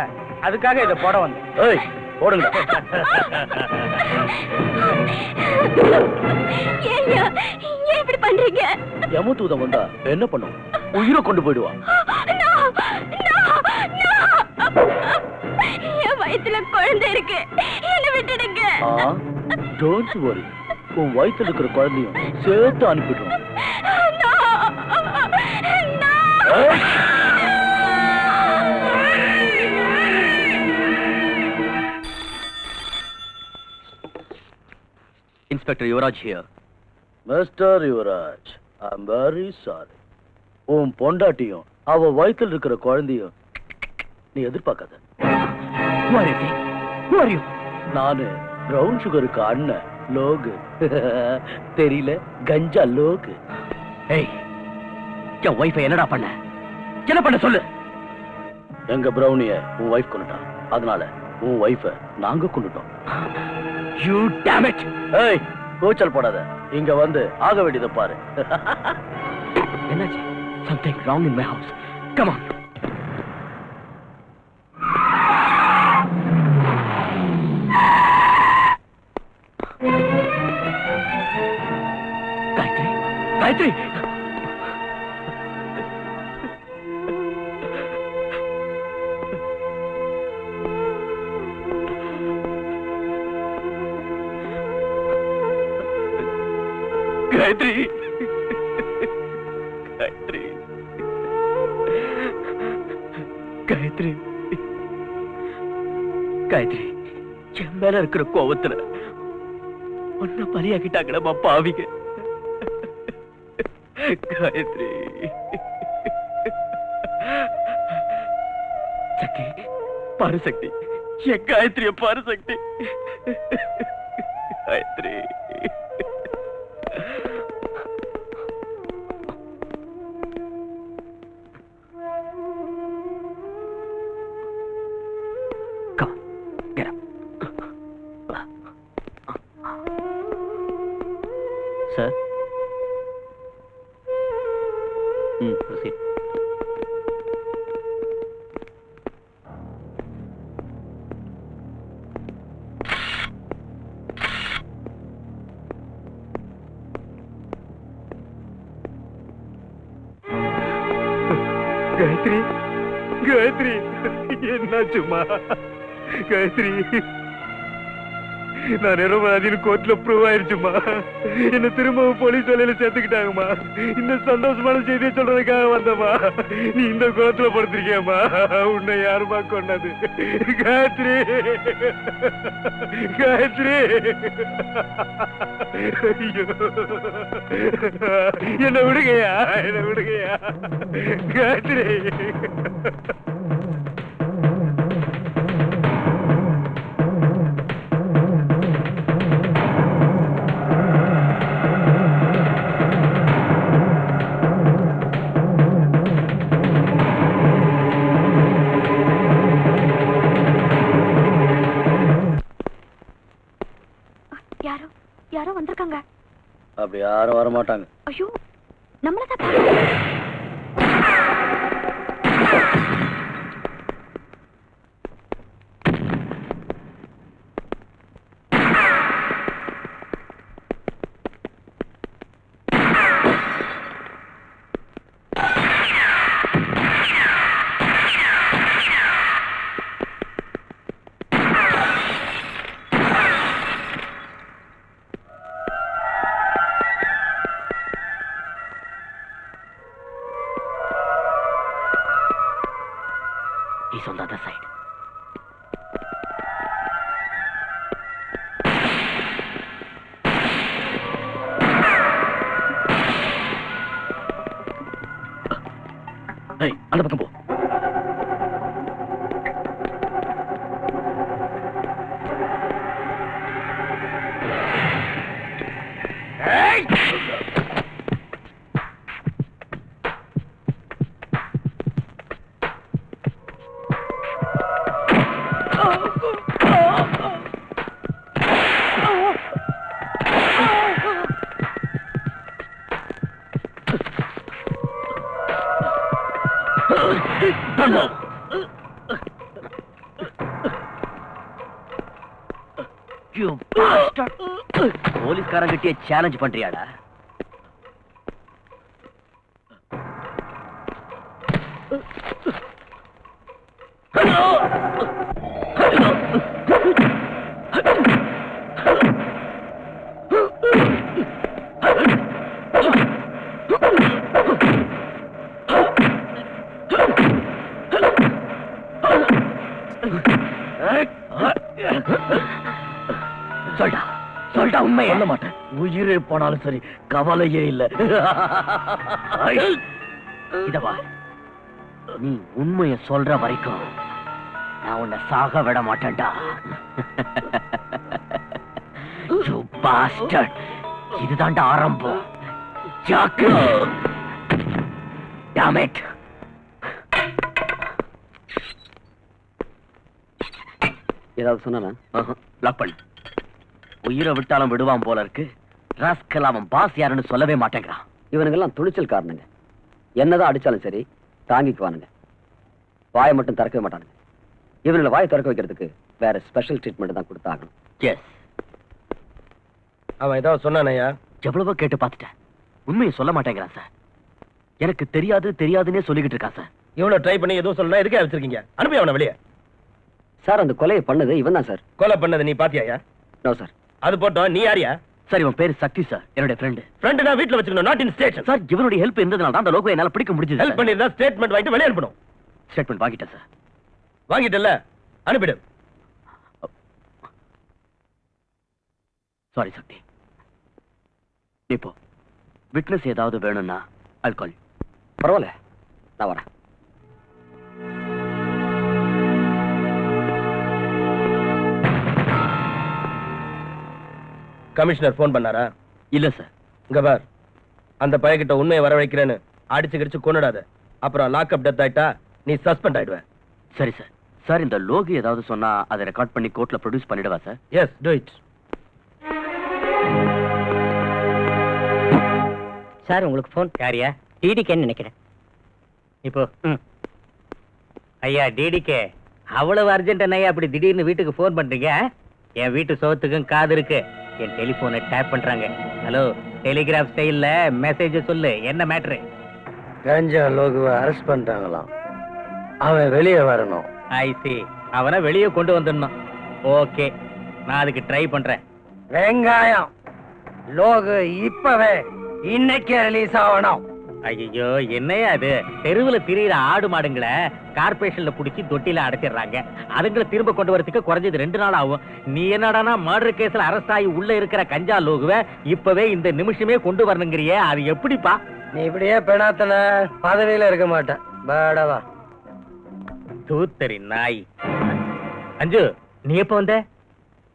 அதுக்காக இத போட வந்தேன். ஏய், போடுங்க. ஏய்யா, ஏன் இப்படி பண்றீங்க? யமதூதம் வந்தா என்ன பண்ணும்? உயிரை கொண்டு போயிடுவான். No, no, no. என் வயித்துல குழந்தை இருக்கு, என்ன விட்டுடுங்க. டோன்ட் வரி, உன் வயித்துல இருக்கிற குழந்தையும் சேர்த்து அனுப்பிடுறோம். No, no. Inspector Yuvraj here. Mister Yuvraj, I am very sorry. உன் பொண்டாட்டியும் அவ வயித்துல இருக்கிற குழந்தையும் நீ எதிர்பார்க்காத. நானு பிரவுன் சுகருக்கு அண்ணன் லோகு. தெரியல, கஞ்சா லோகு. ஏய், என் வைஃபை என்னடா பண்ண? என்ன பண்ண சொல்லு. எங்க பிரவுனிய உன் வைஃப் கொண்டுட்டான். அதனால உன் வைஃப நாங்க கொண்டுட்டோம். You dam it. ஏய், கூச்சல் போடாத. இங்க வந்து ஆக வேண்டியதை பாரு. என்னாச்சு? Something wrong in my house. Come on. Gayatri, Gayatri. Gayatri. Gayatri. Gayatri. Gayatri. என் மேல இருக்கிற கோவத்துல உன்னை பலியாக்கிட்டாங்கடா பாவிங்க. காயத்ரி. சக்தி, பாரு சக்தி, என் காயத்ரிய பாரு சக்தி. காயத்ரி. Sir proceed. காயத்ரி, காயத்ரி, என்னாச்சுமா? காயத்ரி, நான் நிரபராதின்னு கோர்ட்ல ப்ரூவ் ஆயிருச்சுமா. என்ன திரும்பவும் போலீஸ் வேலையில சேர்த்துக்கிட்டாங்கம்மா. இந்த சந்தோஷமான செய்தியை சொல்றதுக்காக வந்தம்மா. நீ இந்த கோர்ட்ல படுத்திருக்கியம்மா. உன்னை யாருமா கொண்டது? காயத்ரி, காயத்ரி, ஐயோ, என்ன விடுங்கயா, என்ன விடுங்கயா. காயத்ரி, யாரோ வந்திருக்காங்க. அப்படி யாரும் வர மாட்டாங்க. ஐயோ, நம்மளதான். He's on the other side. Hey, அந்த பக்கம் போ. போலீஸ்காரங்கிட்டே சேலஞ்ச் பண்றியாடா? சொல்டா, சொல்டா, உண்மை சொல்ல மாட்டேன். உயிரே போனாலும் சரி, கவலையே இல்ல. இதவா, நீ உண்மைய சொல்ற வரைக்கும் நான் உன்னை சாக விட மாட்டேன்டா. You bastard. இதுதான்டா ஆரம்பம். ஜாக்கு. Damn it. ஏதாவது சொன்னா லாக் பண்ணு. உயிரை விட்டாலும் விடுவான் போல இருக்கு. ராஸ்கல் அவன் பாஸ் யாருன்னு சொல்லவே மாட்டேங்கிறான். இவனுங்கெல்லாம் துணிச்சல் காரணங்க. என்னதான் அடிச்சாலும் சரி தாங்கிக்குவானுங்க. வாயை மட்டும் திறக்கவே மாட்டானுங்க. இவனுங்களை வாயை திறக்க வைக்கிறதுக்கு வேற ஸ்பெஷல் ட்ரீட்மெண்ட் தான் கொடுத்தாகணும். எஸ். அவன் ஏதாவது சொன்னானயா? எவ்வளவோ கேட்டு பார்த்துட்டேன். உண்மையை சொல்ல மாட்டேங்கிறான் சார். எனக்கு தெரியாது தெரியாதுன்னே சொல்லிக்கிட்டு இருக்கான் சார். இவ்வளவு ட்ரை பண்ணி எதுவும் சொல்லலாம், எதுக்கே வச்சிருக்கீங்க? அனுப்பி அவனை வெளியே. சார், அந்த கொலையை பண்ணது இவன் தான் சார். கொலை பண்ணது நீ பாத்தியாயா? No sir. அது போட்டோம், நீ யாரியா? சார், இவன் பேரு சக்தி சார், என்னுடைய ஃப்ரெண்ட். ஃப்ரெண்ட் நான் வீட்ல வச்சுக்கணும், நாட் இன் ஸ்டேஷன். சார், இவனுடைய ஹெல்ப் இருந்ததனால தான் அந்த லோகோ என்னால பிடிக்க முடிஞ்சது. ஹெல்ப் பண்ணிருந்தா ஸ்டேட்மெண்ட் வாங்கிட்டு வெளியே அனுப்பணும். ஸ்டேட்மெண்ட் வாங்கிட்டேன் சார். வாங்கிட்டல, அனுப்பிடு. சாரி சக்தி. நீ போ. விட்னஸ் ஏதாவது வேணும்னா I'll call you. பரவாயில்ல, நான் வரேன். கமிஷனர் போன் பண்ணாரா? இல்ல சார். இங்க பார், அந்த பையன்கிட்ட உண்மையை வர வைக்கிறேன்னு அடிச்சு கிடிச்சு கொன்னுடாத. அப்புறம் லாக்அப் டெத் ஆயிட்டா நீ சஸ்பெண்ட் ஆயிடுவ. சரி சார். சார், இந்த லோகி ஏதாவது சொன்னா அதை ரெக்கார்ட் பண்ணி கோர்ட்ல ப்ரொடியூஸ் பண்ணிடுவா sir? Yes, do it. Sir உங்களுக்கு ஃபோன். யாரியா? டிடிகேன்னு நினைக்கிறேன். இப்போ ஐயா டிடிகே, அவ்வளவு அர்ஜென்ட் என்னையா அப்படி திடீர்னு வீட்டுக்கு போன் பண்றீங்க? என் வீட்டு சோத்துக்கும் காது இருக்கு. என் டெலிபோனை டேப் பண்றாங்க. ஹலோ, டெலிகிராஃப் ஸ்டைல்ல மெசேஜ் சொல்லு, என்ன மேட்ரு? கஞ்சா லோகுவை அரெஸ்ட் பண்ணிட்டாங்களாம். அவன் வெளியே வரணும். ஐ சி, அவனை வெளியே கொண்டு வந்துடணும். ஓகே, நான் அதுக்கு ட்ரை பண்றேன். வெங்காயம் லோகு இப்பவே இன்னைக்கே ரிலீஸ் ஆகணும். ஐயோ, என்னையா அது? தெருவுல திரியிற ஆடு மாடுங்களை கார்பரேஷன்ல புடிச்சு தொட்டில அடைச்சிடுறாங்க. அதுங்களை திரும்ப கொண்டு வரதுக்கு குறைஞ்சது 2 நாள் ஆகும். நீ என்னடானா மர்டர் கேஸ்ல அரெஸ்ட் ஆகி உள்ள இருக்கிற கஞ்சா லோகுவை இப்பவே இந்த நிமிஷமே கொண்டு வரணுங்கிறியே, அது எப்படிப்பா? நீ இப்படியே பெணாத்தன பதவியில இருக்க மாட்டேன். பாடவா தூத்தரி நாய். அஞ்சு, நீ எப்ப வந்த?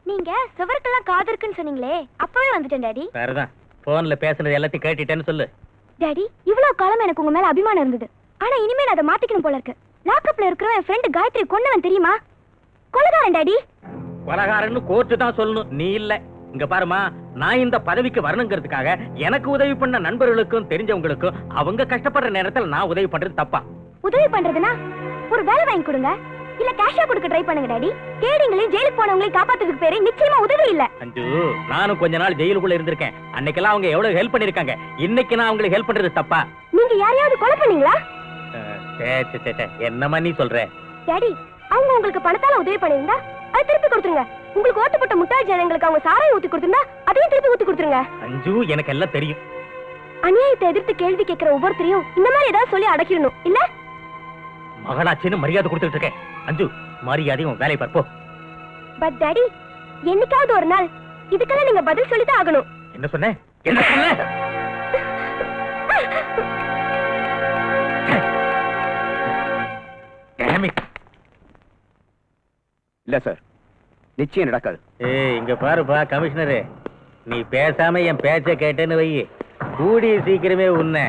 நீங்க சுவருக்கெல்லாம் காது இருக்குன்னு சொன்னீங்களே, அப்பவே வந்துட்டேன் டாடி. வேறதான், போன்ல பேசுனது எல்லாத்தையும் கேட்டுட்டேன்னு சொல்லு. டாடி, இவ்வளவு காலம் எனக்கு உங்க மேல அபிமானம் இருந்தது. ஆனா இனிமே நான் அதை மாத்திக்கணும் போல இருக்கு. லாக்அப்ல இருக்கிற என் ஃப்ரெண்ட் காயத்ரி கொன்னவன் தெரியுமா? கொலைகாரன் டாடி. கொலைகாரன்னு கோர்ட்டு தான் சொல்லணும், நீ இல்ல. இங்க பாருமா, நான் இந்த பதவிக்கு வரணுங்கிறதுக்காக எனக்கு உதவி பண்ண நண்பர்களுக்கும் தெரிஞ்சவங்களுக்கும் அவங்க கஷ்டப்படுற நேரத்துல நான் உதவி பண்றது தப்பா? உதவி பண்றதுனா ஒரு வேலை வாங்கி கொடுங்க, இல்ல கேஷா கொடுக்க ட்ரை பண்ணுங்க டாடி. கேடிங்களையும் ஜெயிலுக்கு போனவங்களையும் காப்பாத்துறதுக்கு பேரு நிச்சயமா உதவி இல்ல. அஞ்சு, நானும் கொஞ்ச நாள் ஜெயிலுக்குள்ள இருந்திருக்கேன். அன்னைக்கெல்லாம் அவங்க எவ்வளவு ஹெல்ப் பண்ணிருக்காங்க. இன்னைக்கு நான் அவங்களுக்கு ஹெல்ப் பண்றது தப்பா? நீங்க யாரையாவது கொலை பண்ணீங்களா? என்னமா நீ சொல்ற? டாடி, அவங்க உங்களுக்கு பணத்தால உதவி பண்ணிருந்தா அதை திருப்பி கொடுத்துருங்க. உங்களுக்கு ஓட்டு போட்ட முட்டாள் ஜனங்களுக்கு அவங்க சாராயம் ஊத்தி கொடுத்திருந்தா அதையும் திருப்பி ஊத்தி கொடுத்துருங்க. அஞ்சு, எனக்கு எல்லாம் தெரியும். அநியாயத்தை எதிர்த்து கேள்வி கேட்கிற ஒவ்வொருத்தரையும் இந்த மாதிரி ஏதாவது சொல்லி அடக்கிடணும் இல்ல? மகளாச்சின்னு மரியாதை கொடுத்துட்டு இருக்கேன். அஞ்சு, மரியாதையும் வேலை பார்ப்போம். பட் டாடி, என்னைக்காவது ஒரு நாள் இதுக்கெல்லாம் நீங்க பதில் சொல்லிதான் ஆகணும். என்ன சொன்ன? என்ன சொன்ன? இல்ல சார், நிச்சயம் நடக்காது. ஏய், இங்க பாருப்பா கமிஷனரு, நீ பேசாம என் பேச்ச கேட்டேன்னு வை, கூடிய சீக்கிரமே உன்னை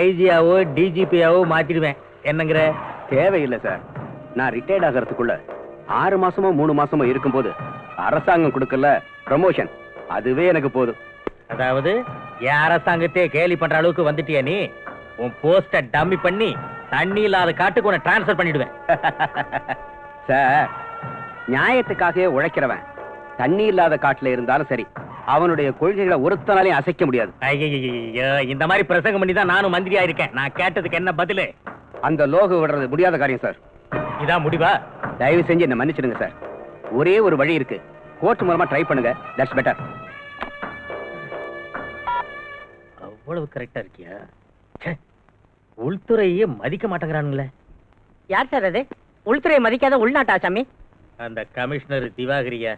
ஐஜியாவோ டிஜிபியாவோ மாத்திடுவேன். என்னங்கிற? தேவையில்லை சார். நான் ரிட்டையர்ட் ஆகிறதுக்குள்ள 6 மாசமோ 3 மாசமோ இருக்கும்போது அரசாங்கம் கொடுக்கல ப்ரமோஷன், அதுவே எனக்கு போதும். அதாவது என் அரசாங்கத்தையே கேலி பண்ற அளவுக்கு வந்துட்டியா நீ? உன் போஸ்ட டம்மி பண்ணி தண்ணி இல்லாத காட்டுக்கு உன்னை டிரான்ஸ்பர் பண்ணிடுவேன். சார், நியாயத்துக்காகவே உழைக்கிறவன் தண்ணி இல்லாத காட்டுல இருந்தாலும் சரி, அவனுடைய கொள்கைகளை ஒருத்தனாலையும் அசைக்க முடியாது. ஐயோ, இந்த மாதிரி பிரசங்கம் பண்ணி தான் நானும் மந்திரியா இருக்கேன். நான் கேட்டதுக்கு என்ன பதிலு? அந்த லோகு விடுறது முடியாத காரியம் சார். இதான் முடிவா? தயவு செஞ்சு என்ன மன்னிச்சிடுங்க சார். ஒரே ஒரு வழி இருக்கு, கோர்ட் மூலமா ட்ரை பண்ணுங்க. That's better. அவ்வளவு கரெக்டா இருக்கியா? உள்துறையே மதிக்க மாட்டேங்கிறானுங்களே. யார் சார் அது? உள்துறையை மதிக்காத உள்நாட்டு ஆசாமி? அந்த கமிஷனர் திவாகரியா?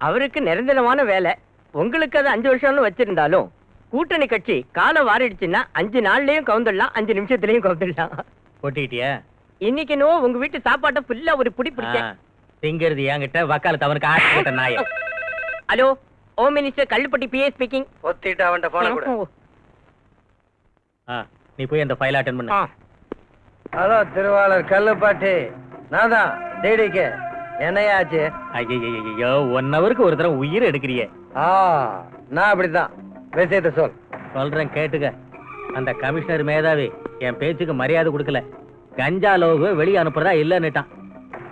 அவருக்கு நிரந்தரமான வேலை. உங்களுக்கு அது 5 வருஷம்னு வச்சிருந்தாலும் கூட்டணி கட்சி காலம் வாரிடுச்சுன்னா 5 நாள்லயும் கவுந்துடலாம், 5 நிமிஷத்துலயும் கவுந்துடலாம். போட்டிட்டியா? இன்னைக்கு நோ உங்க வீட்டு சாப்பாட்டை ஃபுல்லா ஒரு புடி பிடிச்சேன். திங்கிறது என்கிட்ட, வக்காலத்து அவனுக்கு ஆட்சி போட்ட நாய. Hello, home minister Kallupatti PA speaking. ஒத்திட்டு அவன்கிட்ட போன கூட. நீ போய் அந்த ஃபைல் அட்டெண்ட் பண்ணு. ஹலோ திருவாளர் கல்லுப்பாட்டி, நான் தான் டிடிகே. என்னையாச்சு? ஐயோ, 1 ஹவருக்கு ஒரு தடவை உயிர் எடுக்கிறியே. நான் அப்படித்தான். விஷயத்தை சொல். சொல்றேன் கேட்டுக்க. அந்த கமிஷனர் மேதாவி என் பேச்சுக்கு மரியாதை கொடுக்கல. கஞ்சா லோகு வெளியே அனுப்புறதா இல்லன்னுட்டான்.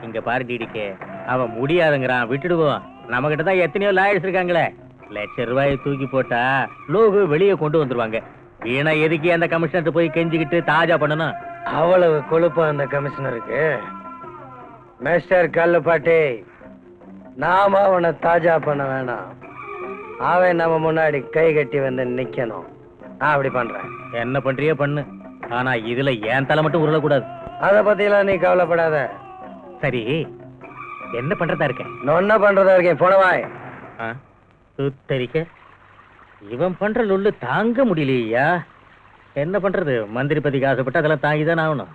இங்க பாரு டிடிகே, அவன் முடியாதுங்கிறான், விட்டுடுவோம். நம்ம கிட்ட தான் எத்தனையோ லாயர்ஸ் இருக்காங்களே. ₹1,00,000 தூக்கி போட்டா லோகு வெளியே கொண்டு வந்துருவாங்க. வீணா எதுக்கு அந்த கமிஷனர் போய் கெஞ்சிக்கிட்டு தாஜா பண்ணணும்? அவ்வளவு கொழுப்பா அந்த கமிஷனருக்கு? மிஸ்டர் கல்லுப்பாட்டி, நாம அவனை தாஜா பண்ண வேணாம். அவன் நம்ம முன்னாடி கை கட்டி வந்து நிக்கணும். நான் அப்படி பண்றேன். என்ன பண்றியோ பண்ணு, ஆனா இதுல ஏன் தலை மட்டும் உருளக்கூடாது. அத பத்திலாம் நீ கவலைப்படாத. சரி, என்ன பண்றதா இருக்க? என்ன பண்றதா இருக்கேன்? போனவாய். சுத்தரிக்க இவன் பண்ற லொல்லு தாங்க முடியலையா? என்ன பண்றது? மந்திரி பதிக்கு ஆசைப்பட்டு அதெல்லாம் தாங்கிதான் ஆகணும்.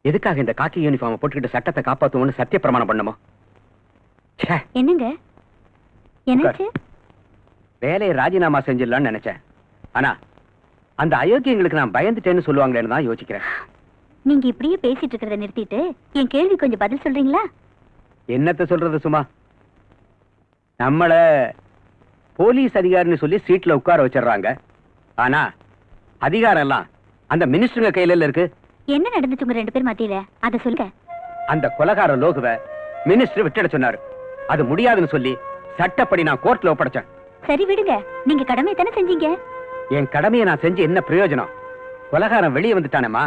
எதுக்காக இந்த காக்கி யூனிஃபார்ம் போட்டுக்கிட்டு சட்டத்தை காப்பாத்துவோம்னு சத்திய பிரமாணம் பண்ணமோ? என்னங்க என்னாச்சு? வேலையை ராஜினாமா செஞ்சிடலாம்னு நினைச்சேன். ஆனா அந்த அயோக்கியங்களுக்கு நான் பயந்துட்டேன்னு சொல்லுவாங்களேன்னு தான் யோசிக்கிறேன். நீங்க இப்படியே பேசிட்டு இருக்கிறத நிறுத்திட்டு என் கேள்வி கொஞ்சம் பதில் சொல்றீங்களா? என்னத்த சொல்றது சும்மா? நம்மள போலீஸ் அதிகாரின்னு சொல்லி சீட்ல உட்கார வச்சிடுறாங்க. ஆனா அதிகாரம் எல்லாம் அந்த மினிஸ்டருங்க கையில இருக்கு. என்ன நடந்துச்சு உங்க 2 பேர் மத்தியில? அத சொல்லுங்க. அந்த கொலைகார லோகுவை மினிஸ்டர் விட்டுட சொன்னாரு. அது முடியாதுன்னு சொல்லி சட்டப்படி நான் கோர்ட்ல ஒப்படைச்சேன். சரி விடுங்க, நீங்க கடமையை தானே செஞ்சீங்க. என் கடமையை நான் செஞ்சு என்ன பிரயோஜனம்? கொலைகாரன் வெளியே வந்துட்டானேமா,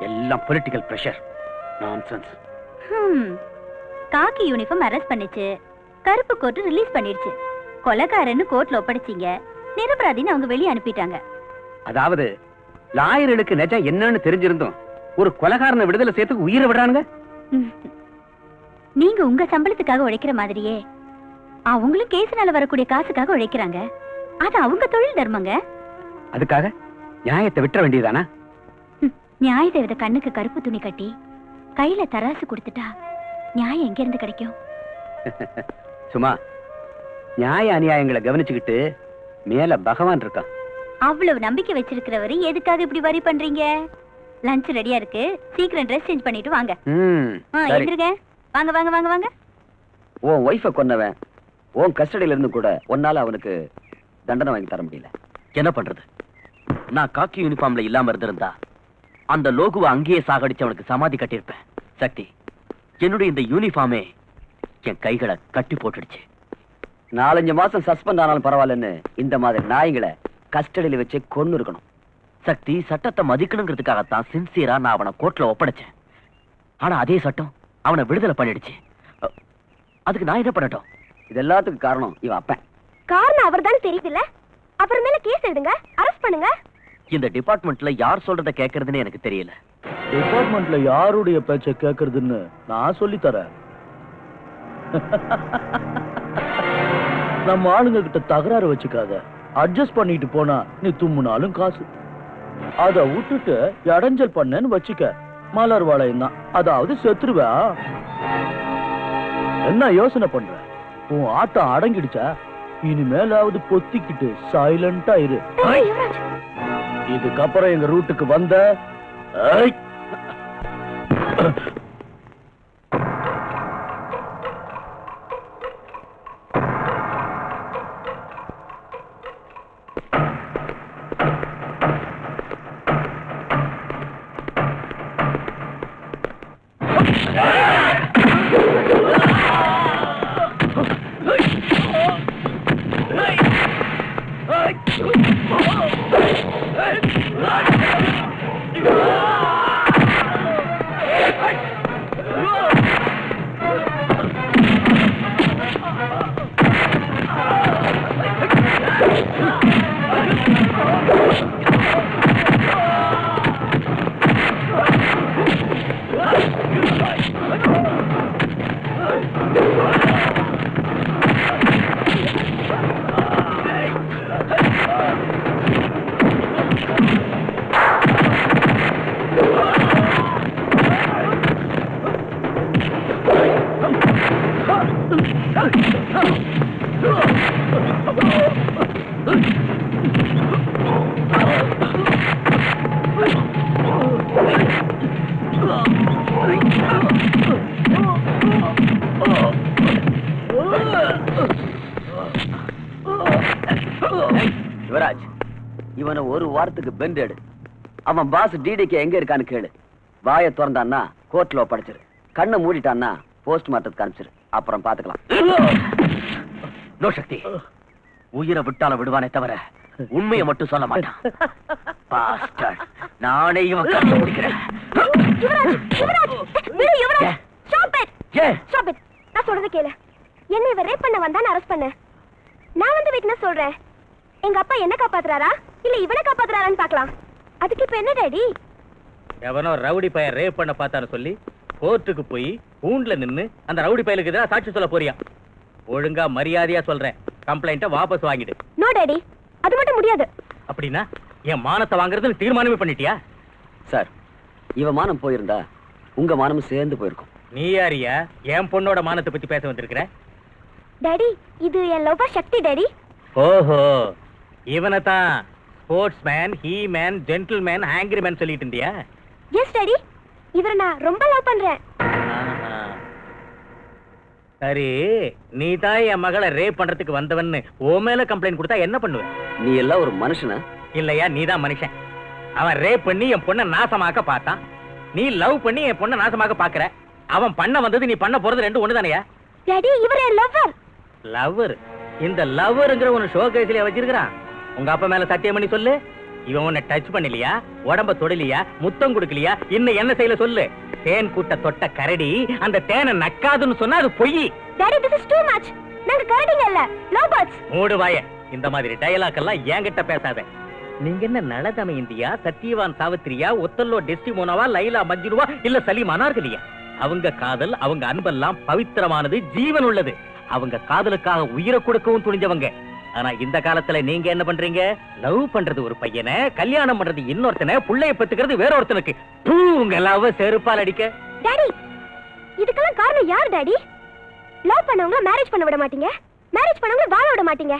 எல்லாம் பொலிட்டிக்கல் பிரஷர். நான்சென்ஸ். காக்கி யூனிஃபார்ம் அரெஸ்ட் பண்ணிச்சு, கருப்பு கோட் ரிலீஸ் பண்ணிடுச்சு. கொலைகாரன்னு கோர்ட்ல ஒப்படைச்சீங்க, நிரபராதின்னு அவங்க வெளியே அனுப்பிட்டாங்க. அதாவது லாயர்களுக்கு நிஜம் என்னன்னு தெரிஞ்சிருந்தோம் ஒரு கொலைகாரனை விடுதலை சேர்த்துக்கு உயிரை விடுறானுங்க. நீங்க உங்க சம்பளத்துக்காக உழைக்கிற மாதிரியே அவங்களும் கேஸ்னால வரக்கூடிய காசுக்காக உழைக்கிறாங்க. அது அவங்க தொழில் தர்மங்க. அதுக்காக நியாயத்தை விட்டுற வேண்டியதானா? நியாயத்தை வித கண்ணுக்கு கருப்பு துணி கட்டி கையில தராசு கொடுத்துட்டா நியாயம் எங்க இருந்து கிடைக்கும்? சும்மா நியாய அநியாயங்களை கவனிச்சுக்கிட்டு மேல பகவான் இருக்கான். அவ்வளவு நம்பிக்கை வச்சிருக்கிறவரு எதுக்காக இப்படி வரி பண்றீங்க? லஞ்ச் ரெடியா இருக்கு, சீக்கிரம் ட்ரெஸ் சேஞ்ச் பண்ணிட்டு வாங்க. எந்திருங்க, வாங்க வாங்க வாங்க வாங்க. உன் ஒய்ஃபை கொன்னவன் உன் கஸ்டடியில இருந்து கூட உன்னால அவனுக்கு தண்டனை வாங்கி தர முடியல. என்ன பண்றது? நான் காக்கி யூனிஃபார்ம்ல இல்லாம இருந்திருந்தா அந்த லோகுவை அங்கேயே சாகடிச்சு அவனுக்கு சமாதி கட்டியிருப்பேன். சக்தி, என்னுடைய இந்த யூனிஃபார்மே என் கைகளை கட்டி போட்டுடுச்சு. 4-5 மாசம் சஸ்பெண்ட் ஆனாலும் பரவாயில்லன்னு இந்த மாதிரி நாய்களை கஸ்டடியில வச்சு கொன்னு இருக்கணும். சக்தி, சட்டத்தை மதிக்கணுங்கிறதுக்காகத்தான் சின்சியரா நான் அவனை கோர்ட்ல ஒப்படைச்சேன். ஆனா அதே சட்டம் அவனை விடுதலை பண்ணிடுச்சு. அதுக்கு நான் என்ன பண்ணட்டும்? இது எல்லாத்துக்கும் காரணம் இவன் அப்பன். காரணம் அவர் தானே தெரியுதுல்ல? அப்புறம் மேல கேஸ் எழுதுங்க, அரெஸ்ட் பண்ணுங்க. இந்த டிபார்ட்மெண்ட்ல யார் சொல்றத கேக்குறதுன்னு எனக்கு தெரியல. டிபார்ட்மெண்ட்ல யாருடைய பேச்ச கேக்குறதுன்னு நான் சொல்லி தரேன். நம்ம ஆளுங்க கிட்ட தகராறு வச்சுக்காத. அட்ஜஸ்ட் பண்ணிட்டு போனா நீ தும்முனாலும் காசு. அத விட்டுட்டு இடைஞ்சல் பண்ணேன்னு வச்சுக்க, மலர் வளையம் தான், அதாவது செத்துருவா. என்ன யோசனை பண்ற? உன் ஆட்டம் அடங்கிடுச்சா? இனிமேலாவது பொத்திக்கிட்டு சைலண்டா இரு. இதுக்கப்புறம் எங்க ரூட்டுக்கு வந்த யுவராஜ், இவனை ஒரு வாரத்துக்கு பெண்ட் எடு. அவன் பாஸ் டிடிக்கு எங்க இருக்கான்னு கேளு. வாயை திறந்தான்னா கோர்ட்ல ஒப்படைச்சிரு, கண்ணை மூடிட்டான்னா போஸ்ட்மார்ட்டத்துக்கு அனுப்பிச்சிரு. அப்புறம் பாத்துக்கலாம். நோ சக்தி, உயிரை விட்டால விடுவானே தவிர உண்மையை மட்டும் சொல்ல மாட்டான். பாஸ்டர், நானே இவன் கண்ணை முடிக்கிறேன். நான் சொல்றது கேளு. என்ன இவன் ரேப் பண்ண வந்தான்னு அரெஸ்ட் பண்ண. நான் வந்து விட்னஸ் சொல்றேன். எங்க அப்பா என்ன காப்பாத்துறாரா இல்ல இவனை காப்பாத்துறாரான்னு பாக்கலாம். அதுக்கு இப்ப என்ன டாடி? எவனோ ரவுடி பையன் ரேப் பண்ண பார்த்தான்னு சொல்லி கோர்ட்டுக்கு போய் கூண்டுல நின்னு அந்த ரவுடி பையலுக்கு எதிராக சாட்சி சொல்ல போறியா? ஒழுங்கா மரியாதையா சொல்றேன், கம்ப்ளைண்ட்டை வாபஸ் வாங்கிடு. நோ டாடி, அது மட்டும் முடியாது. அப்படின்னா என் மானத்தை வாங்குறதுன்னு தீர்மானமே பண்ணிட்டியா? சார், இவன் மானம் போயிருந்தா உங்க மானமும் சேர்ந்து போயிருக்கும். நீ யாரியா என் பொண்ணோட மானத்தை பத்தி பேச வந்திருக்கிற? டாடி, இது என் லவ்வர் சக்தி டாடி. ஓஹோ, இவனை தான் sports man, he man, gentle man, angry man சொல்லிட்டு இருந்தியா? எஸ் டாடி, இவரை நான் ரொம்ப லவ் பண்றேன். ஆஹா. சரி, நீ தான் என் மகளை ரேப் பண்றதுக்கு வந்தவன்னு ஓ மேல கம்ப்ளைண்ட் கொடுத்தா என்ன பண்ணுவ? நீ எல்லாம் ஒரு மனுஷனா? இல்லையா, நீ தான் மனுஷன். அவன் ரேப் பண்ணி என் பொண்ணை நாசமாக்க பார்த்தான். நீ லவ் பண்ணி என் பொண்ணை நாசமாக்க பாக்குற. அவன் பண்ண வந்தது நீ பண்ண போறது ரெண்டு ஒண்ணு தானையா? டாடி, இவரே லவ்வர். லவ்வர்? இந்த லவ்வர்ங்கிற ஒரு ஷோ கேஸ்ல வச்சிருக்கான். உங்க அப்பா மேல சத்தியம் பண்ணி சொல்லு. இவன் உன்னை டச் பண்ணலையா, உடம்ப தொடலையா, முத்தம் கொடுக்கலையா, இன்னும் என்ன செய்யல சொல்லு. தேன் கூட்ட தொட்ட கரடி அந்த தேனை நக்காதுன்னு சொன்னா அது பொய். Daddy, this is too much. நாங்க கரடிங்க இல்ல, லவ் பேர்ட்ஸ். மூடு வாய. இந்த மாதிரி டயலாக் எல்லாம் என்கிட்ட பேசாத. நீங்க என்ன நலதம இந்தியா, சத்தியவான் சாவித்திரியா, ஒத்தல்லோ டெஸ்டிமோனாவா, லைலா மஜ்னுவா, இல்ல சலீம் அனார்கலியா? அவங்க காதல், அவங்க அன்பெல்லாம் பவித்திரமானது, ஜீவன் உள்ளது. அவங்க காதலுக்காக உயிரை கொடுக்கவும் துணிஞ்சவங்க. ஆனா இந்த காலத்துல நீங்க என்ன பண்றீங்க? லவ் பண்றது ஒரு பையனை, கல்யாணம் பண்றது இன்னொருத்தனை, புள்ளைய பெத்துக்கிறது வேற ஒருத்தனுக்கு. உங்க லவ் செருப்பால் அடிக்க. டாடி, இதுக்கெல்லாம் காரணம் யார் டாடி? லவ் பண்ணவங்கள மேரேஜ் பண்ண விட மாட்டீங்க, மேரேஜ் பண்ணவங்கள வாழ விட மாட்டீங்க,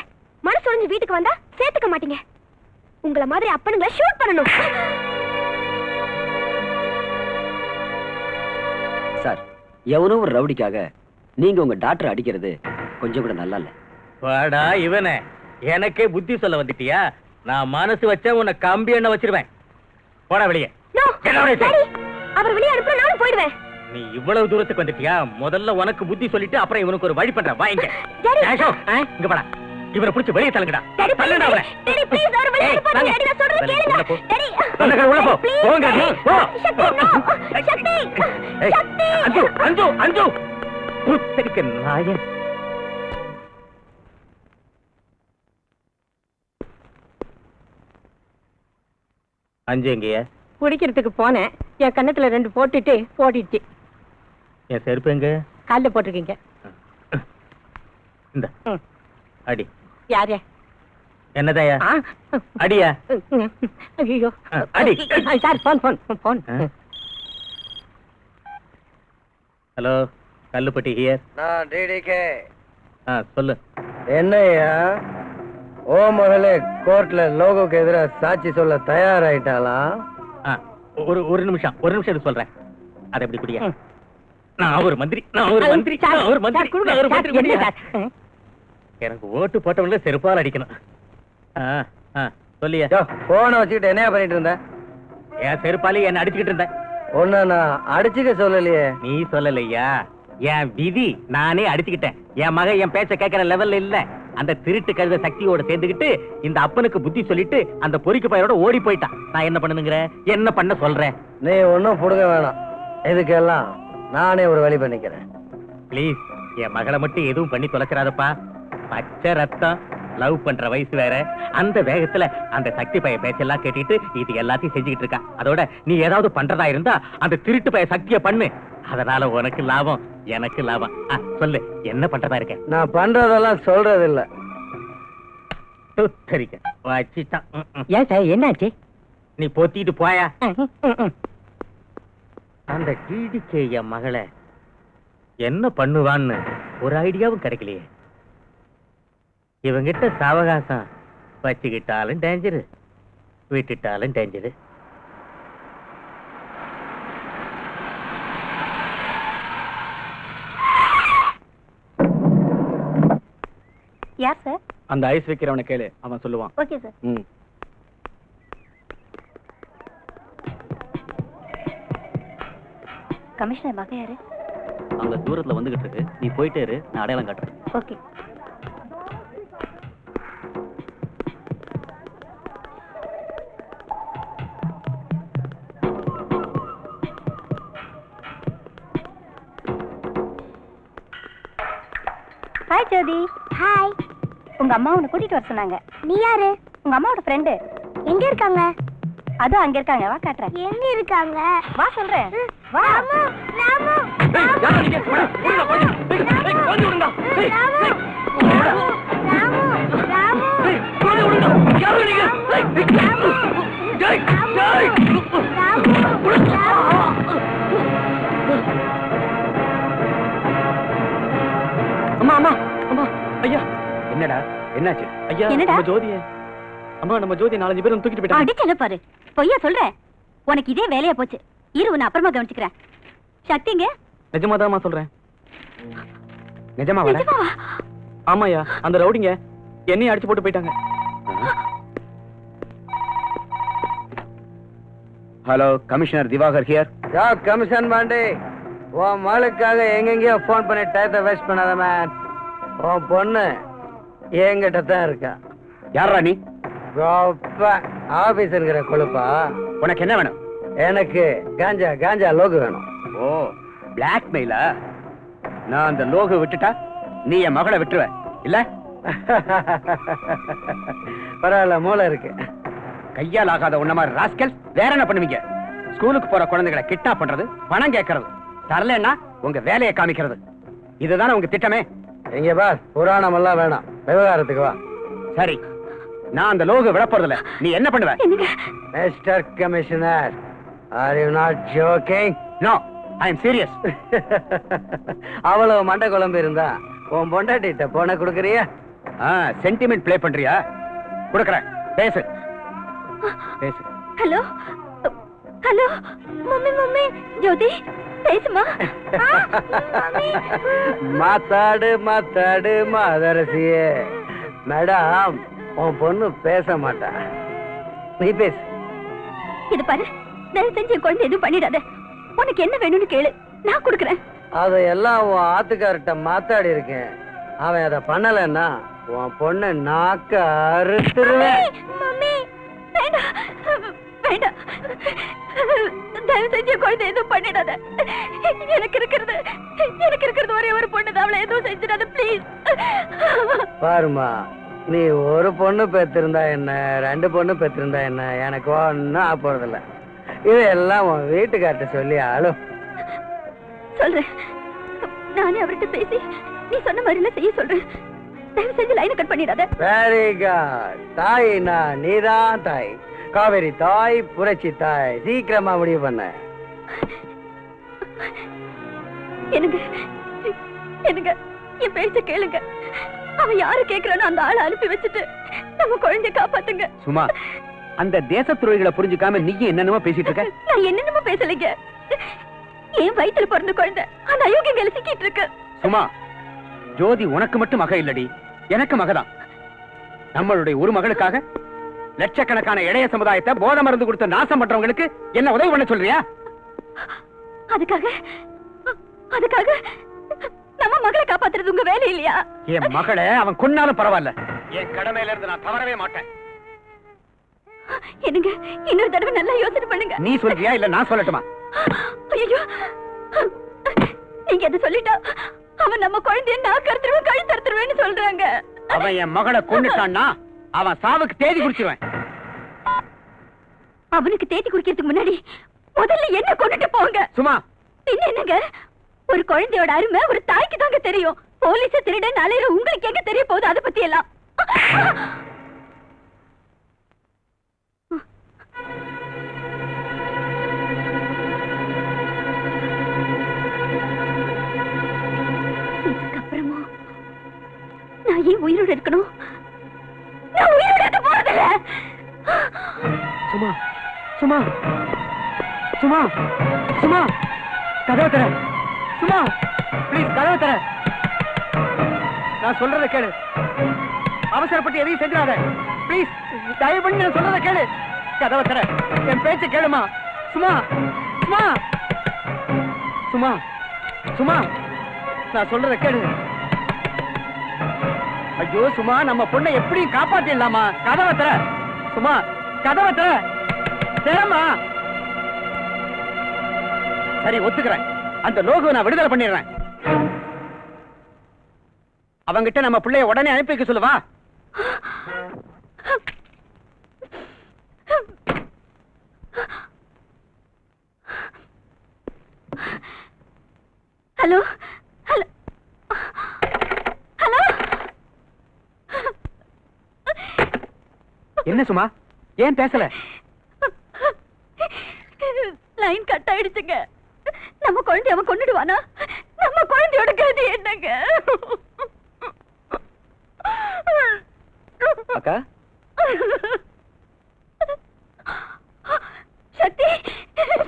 மனசு உடைஞ்சு வீட்டுக்கு வந்தா சேர்த்துக்க மாட்டீங்க. உங்கள மாதிரி அப்பனுங்களை ஷூட் பண்ணணும். சார், எவனோ ஒரு ரவுடிக்காக நீங்க உங்க டாக்டர் அடிக்கிறது கொஞ்சம் கூட நல்லா இல்ல. வாடா இவனே, எனக்கே புத்தி சொல்ல வந்துட்டியா? நான் மனசு வச்ச உன்னை கம்பி எண்ண வச்சிருவேன். போடா வெளியே. No, டாடி, அவர் வெளியே அனுப்புற நானும் போயிடுவேன். நீ இவ்வளவு தூரத்துக்கு வந்துட்டியா? முதல்ல உனக்கு புத்தி சொல்லிட்டு அப்புறம் இவனுக்கு ஒரு வழி பண்றேன். வாங்க. இங்க போடா. இவரை புடிச்சு வெளியே தள்ளுங்கடா. தள்ளுடா அவரை. டாடி, ப்ளீஸ் அவர் வெளியே அனுப்பாதீங்க. டாடி, நான் சொல்றத கேளுங்க. டாடி, உள்ள போ. போங்க நீ. போ. சக்தி, சக்தி. அஞ்சு, அஞ்சு, அஞ்சு. புத்தரிக்க நாயன். அஞ்சு எங்கயா? குடிக்கிறதுக்கு போனேன். என் கண்ணத்துல 2 போட்டுட்டு ஓடிடுச்சு. என் செருப்பு எங்க? கால்ல போட்டிருக்கீங்க. இந்த அடி. யாரே? என்னதாயா? அடியா? ஐயோ, அடி. Sir, phone. Hello, Kalluppatti here. நான் டிடிகே. சொல்லு. என்னையா ஓ மகளே கோர்ட்ல லோகோக்கு எதிராக சாட்சி சொல்ல தயாராயிட்டாளா? ஒரு நிமிஷம் இது சொல்றேன். அதை எப்படி குடியா? நான் ஒரு மந்திரி. எனக்கு ஓட்டு போட்டவங்கள செருப்பால் அடிக்கணும். சொல்லியா? போனை வச்சுக்கிட்டு என்ன பண்ணிட்டு இருந்த? என் செருப்பாலே என்ன அடிச்சுக்கிட்டு இருந்தேன். ஒன்னு நான் அடிச்சுக்க சொல்லலையே. நீ சொல்லலையா? என் விதி நானே அடிச்சுக்கிட்டேன். என் மகன் என் பேச்ச கேட்கிற லெவல்ல இல்ல. அந்த திருட்டு கழுத சக்தியோட சேர்ந்துக்கிட்டு இந்த அப்பனுக்கு புத்தி சொல்லிட்டு அந்த பொறிக்கு பையனோட ஓடி போயிட்டான். நான் என்ன பண்ணுங்கிற? என்ன பண்ண சொல்றேன்? நீ ஒன்னும் புடுங்க வேணாம். இதுக்கெல்லாம் நானே ஒரு வழி பண்ணிக்கிறேன். ப்ளீஸ், என் மகளை மட்டும் எதுவும் பண்ணி தொலைச்சிடாதப்பா. பச்சை ரத்தம், லவ் பண்ற வயசு வேற. அந்த வேகத்துல அந்த சக்தி பைய பேச்செல்லாம் கேட்டுட்டு இது எல்லாத்தையும் செஞ்சுக்கிட்டு இருக்கா. அதோட நீ ஏதாவது பண்றதா இருந்தா அந்த திருட்டு பைய சக்திய பண்ணு. அதனால உனக்கு லாபம், எனக்கு லாபம். சொல்லு, என்ன பண்றதா இருக்க? நான் பண்றதெல்லாம் சொல்றது இல்ல. வச்சிட்டான். ஏன் சார், என்னாச்சு? நீ பொத்திட்டு போயா. அந்த டிடிகே என் மகளை என்ன பண்ணுவான்னு ஒரு ஐடியாவும் கிடைக்கலையே. இவங்கிட்ட சாவகாசம் வச்சுக்கிட்டாலும் டேஞ்சரு, விட்டுட்டாலும் டேஞ்சரு. யார் சார்? அந்த ஐஸ் வைக்கிறவனை கேளு, அவன் சொல்லுவான். Okay sir. கமிஷனர் மகன் யாரு? அங்க தூரத்துல வந்துகிட்டு இருக்கு. நீ போயிட்டே இரு, நான் அடையாளம் காட்டுறேன். ஓகே. ஹாய் ஜோதி. ஹாய். உங்க அம்மா உன்னை கூட்டிட்டு வர சொன்னாங்க. நீ யாரு? உங்க அம்மாவோட ஃப்ரெண்டு. எங்க இருக்காங்க? அதோ அங்க இருக்காங்க, வா காட்டுறேன். எங்க இருக்காங்க? வா சொல்றேன். வா. ராமு, அம்மா அம்மா அம்மா, ஐயா, என்னடா என்னாச்சு? ஐயா என்னடா? நம்ம ஜோதிய அம்மா நம்ம ஜோதி 4 பேரும் தூக்கிட்டு போயிட்டாங்க. அடிச்சல பாரு, பொய்யா சொல்ற? உனக்கு இதே வேலையா போச்சு. இரு, உன்னை அப்புறமா கவனிச்சுக்கிறேன். சக்திங்க? நிஜமாதாம்மா சொல்றேன். நிஜமாவா? நிஜமாவா? ஆமாயா, அந்த ரவுடிங்க என்னையும் அடிச்சு போட்டு போயிட்டாங்க. Hello, commissioner Diwakar here. Yeah commission Pandi, உன் மகளுக்காக எங்கெங்கயோ ஃபோன் பண்ணி டயத்தை வேஸ்ட் பண்ணாத மேன். உன் பொண்ணு என்கிட்ட தான் இருக்கா. யாரா நீ? ஆபீஸ்ங்கிற கொழுப்பா. உனக்கு என்ன வேணும்? எனக்கு காஞ்சா காஞ்சா லோகு வேணும். ஓ, பிளாக்மெயிலா? நான் அந்த லோகு விட்டுட்டா நீ என் மகளை விட்டுருவ இல்ல? பரவாயில்ல, மூளை இருக்கு. கையால் ஆகாத உன்ன மாதிரி ராஸ்கல் வேற என்ன பண்ணுவீங்க? ஸ்கூலுக்கு போற குழந்தைகளை கிட்னாப் பண்றது, பணம் கேட்கறது, தரலன்னா உங்க வேலையை காமிக்கிறது. இதுதானே உங்க திட்டமே? எங்க பாஸ், புராணம் எல்லாம் வேணாம், விவகாரத்துக்கு வா. சரி, நான் அந்த லோகு விட போறதில்ல. நீ என்ன பண்ணுவ? Mister commissioner, are you not joking? No, I am serious. அவ்வளவு மண்டை குழம்பு இருந்தா உன் பொண்டாட்டிட்ட போன கொடுக்கறியா? சென்டிமெண்ட் ப்ளே பண்றியா? கொடுக்கறேன், பேசு பேசு. ஹலோ ஹலோ, மம்மி மம்மி, ஜோதி பேசுமா? மம்மி. மாத்தாடு மாத்தாடு மாதரசியே. மேடம், உன் பொண்ணு பேச மாட்டா, நீ பேசு. இது பாரு, தயவு செஞ்சு என் குழந்தை எதுவும் பண்ணிடாத. உனக்கு என்ன வேணும்னு கேளு, நான் கொடுக்குறேன். அதையெல்லாம் உன் ஆத்துக்கார்ட்ட மாத்தாடி இருக்கேன். அவன் அதை பண்ணலன்னா உன் பொண்ணு நாக்க அறுத்துருவேன். மம்மி, வேண்டாம் வேண்டாம், தயவு செஞ்சு குழந்தை எதுவும் பண்ணிடாத. எனக்கு இருக்கிறது ஒரே ஒரு பொண்ணு தான், அவளை எதுவும் செஞ்சிடாத ப்ளீஸ். பாருமா, நீ ஒரு பொண்ணு பெற்றிருந்தா என்ன, 2 பொண்ணு பெற்றிருந்தா என்ன, எனக்கு ஒன்னும் ஆக போறதில்ல. இதெல்லாம் உன் வீட்டுக்கார்ட்ட சொல்லி ஆளும். சொல்றேன், நானே அவர்கிட்ட பேசி நீ சொன்ன மாதிரிலாம் செய்ய சொல்றேன். தயவு செஞ்சு லைனை கட் பண்ணிடாத. Very good. தாய்னா நீதான் தாய், காவேரி தாய், புரட்சி தாய். சீக்கிரமா முடிவு பண்ண. எனக்கு என் பேச்ச கேளுங்க. அவன் யாரு கேக்குறானோ அந்த ஆளை அனுப்பி வச்சுட்டு நம்ம குழந்தைய காப்பாத்துங்க. சும்மா, அந்த தேச துரோகிகளை புரிஞ்சுக்காம நீ என்னென்னமோ பேசிட்டு இருக்க. நான் என்னென்னமோ பேசலைங்க. என் வயித்துல பிறந்த குழந்தை அந்த அயோக்கியங்களை சிக்கிட்டு இருக்கு. சும்மா, ஜோதி உனக்கு மட்டும் மக இல்லடி, எனக்கு மகதான். நம்மளுடைய ஒரு மகளுக்காக லட்சக்கணக்கான இளைய சமுதாயத்தை போதை மருந்து கொடுத்த நாசம் பண்றவங்களுக்கு என்ன உதவி பண்ண சொல்றியா? அதுக்காக நம்ம மகளை காப்பாத்துறது உங்க வேலை இல்லையா? என் மகளை அவன் கொன்னாலும் பரவாயில்ல, என் கடமையில இருந்து நான் தவறவே மாட்டேன். என்னங்க, இன்னொரு தடவை நல்லா யோசனை பண்ணுங்க. நீ சொல்றியா இல்ல நான் சொல்லட்டுமா? ஐயோ, நீங்க எதை சொல்லிட்டா அவன் நம்ம குழந்தைய நான் கருத்துருவேன் கழுத்தறுத்துருவேன்னு சொல்றாங்க. அவன் என் மகளை கொன்னுட்டான்னா அவன் சாவுக்கு தேதி குறிச்சிருவேன். அவனுக்கு தேதி குறிக்கிறதுக்கு முன்னாடி முதல்ல என்ன கொண்டுட்டு போங்க. சும்மா, பின்ன என்னங்க, ஒரு குழந்தையோட அருமை ஒரு தாய்க்கு தாங்க தெரியும். போலீஸ திருடன் அலையிற உங்களுக்கு எங்க தெரிய போகுது அதை பத்தி எல்லாம்? இதுக்கப்புறமா நான் ஏன் உயிரோட இருக்கணும்? நான் உயிரோட இருக்க போறதில்ல. சும்மா சும்மா சும்மா சும்மா, கதவை தர. சும்மா ப்ளீஸ், கதவை தர. நான் சொல்றத கேளு, அவசரப்பட்டு எதையும் செஞ்சிடாத. ப்ளீஸ், தயவு பண்ணி நான் சொல்றத கேளு. கதவை தர, என் பேச்ச கேளுமா. சும்மா சும்மா சும்மா சும்மா, நான் சொல்றத கேளு. ஐயோ சும்மா, நம்ம பொண்ணை எப்படியும் காப்பாத்திடலாமா? கதவை தர. சும்மா, கதவை தர. தேமா. சரி, ஒத்துக்கிறேன். அந்த லோகுவை நான் விடுதலை பண்ணிடுறேன். அவங்கிட்ட நம்ம பிள்ளைய உடனே அனுப்பி வைக்க சொல்லுவா. Hello hello hello. என்ன சும்மா, ஏன் பேசல? லைன் கட் ஆயிடுச்சுங்க. நம்ம குழந்தை அவன் கொண்டுடுவானா? நம்ம குழந்தையோட கதி என்னங்க? அக்கா சக்தி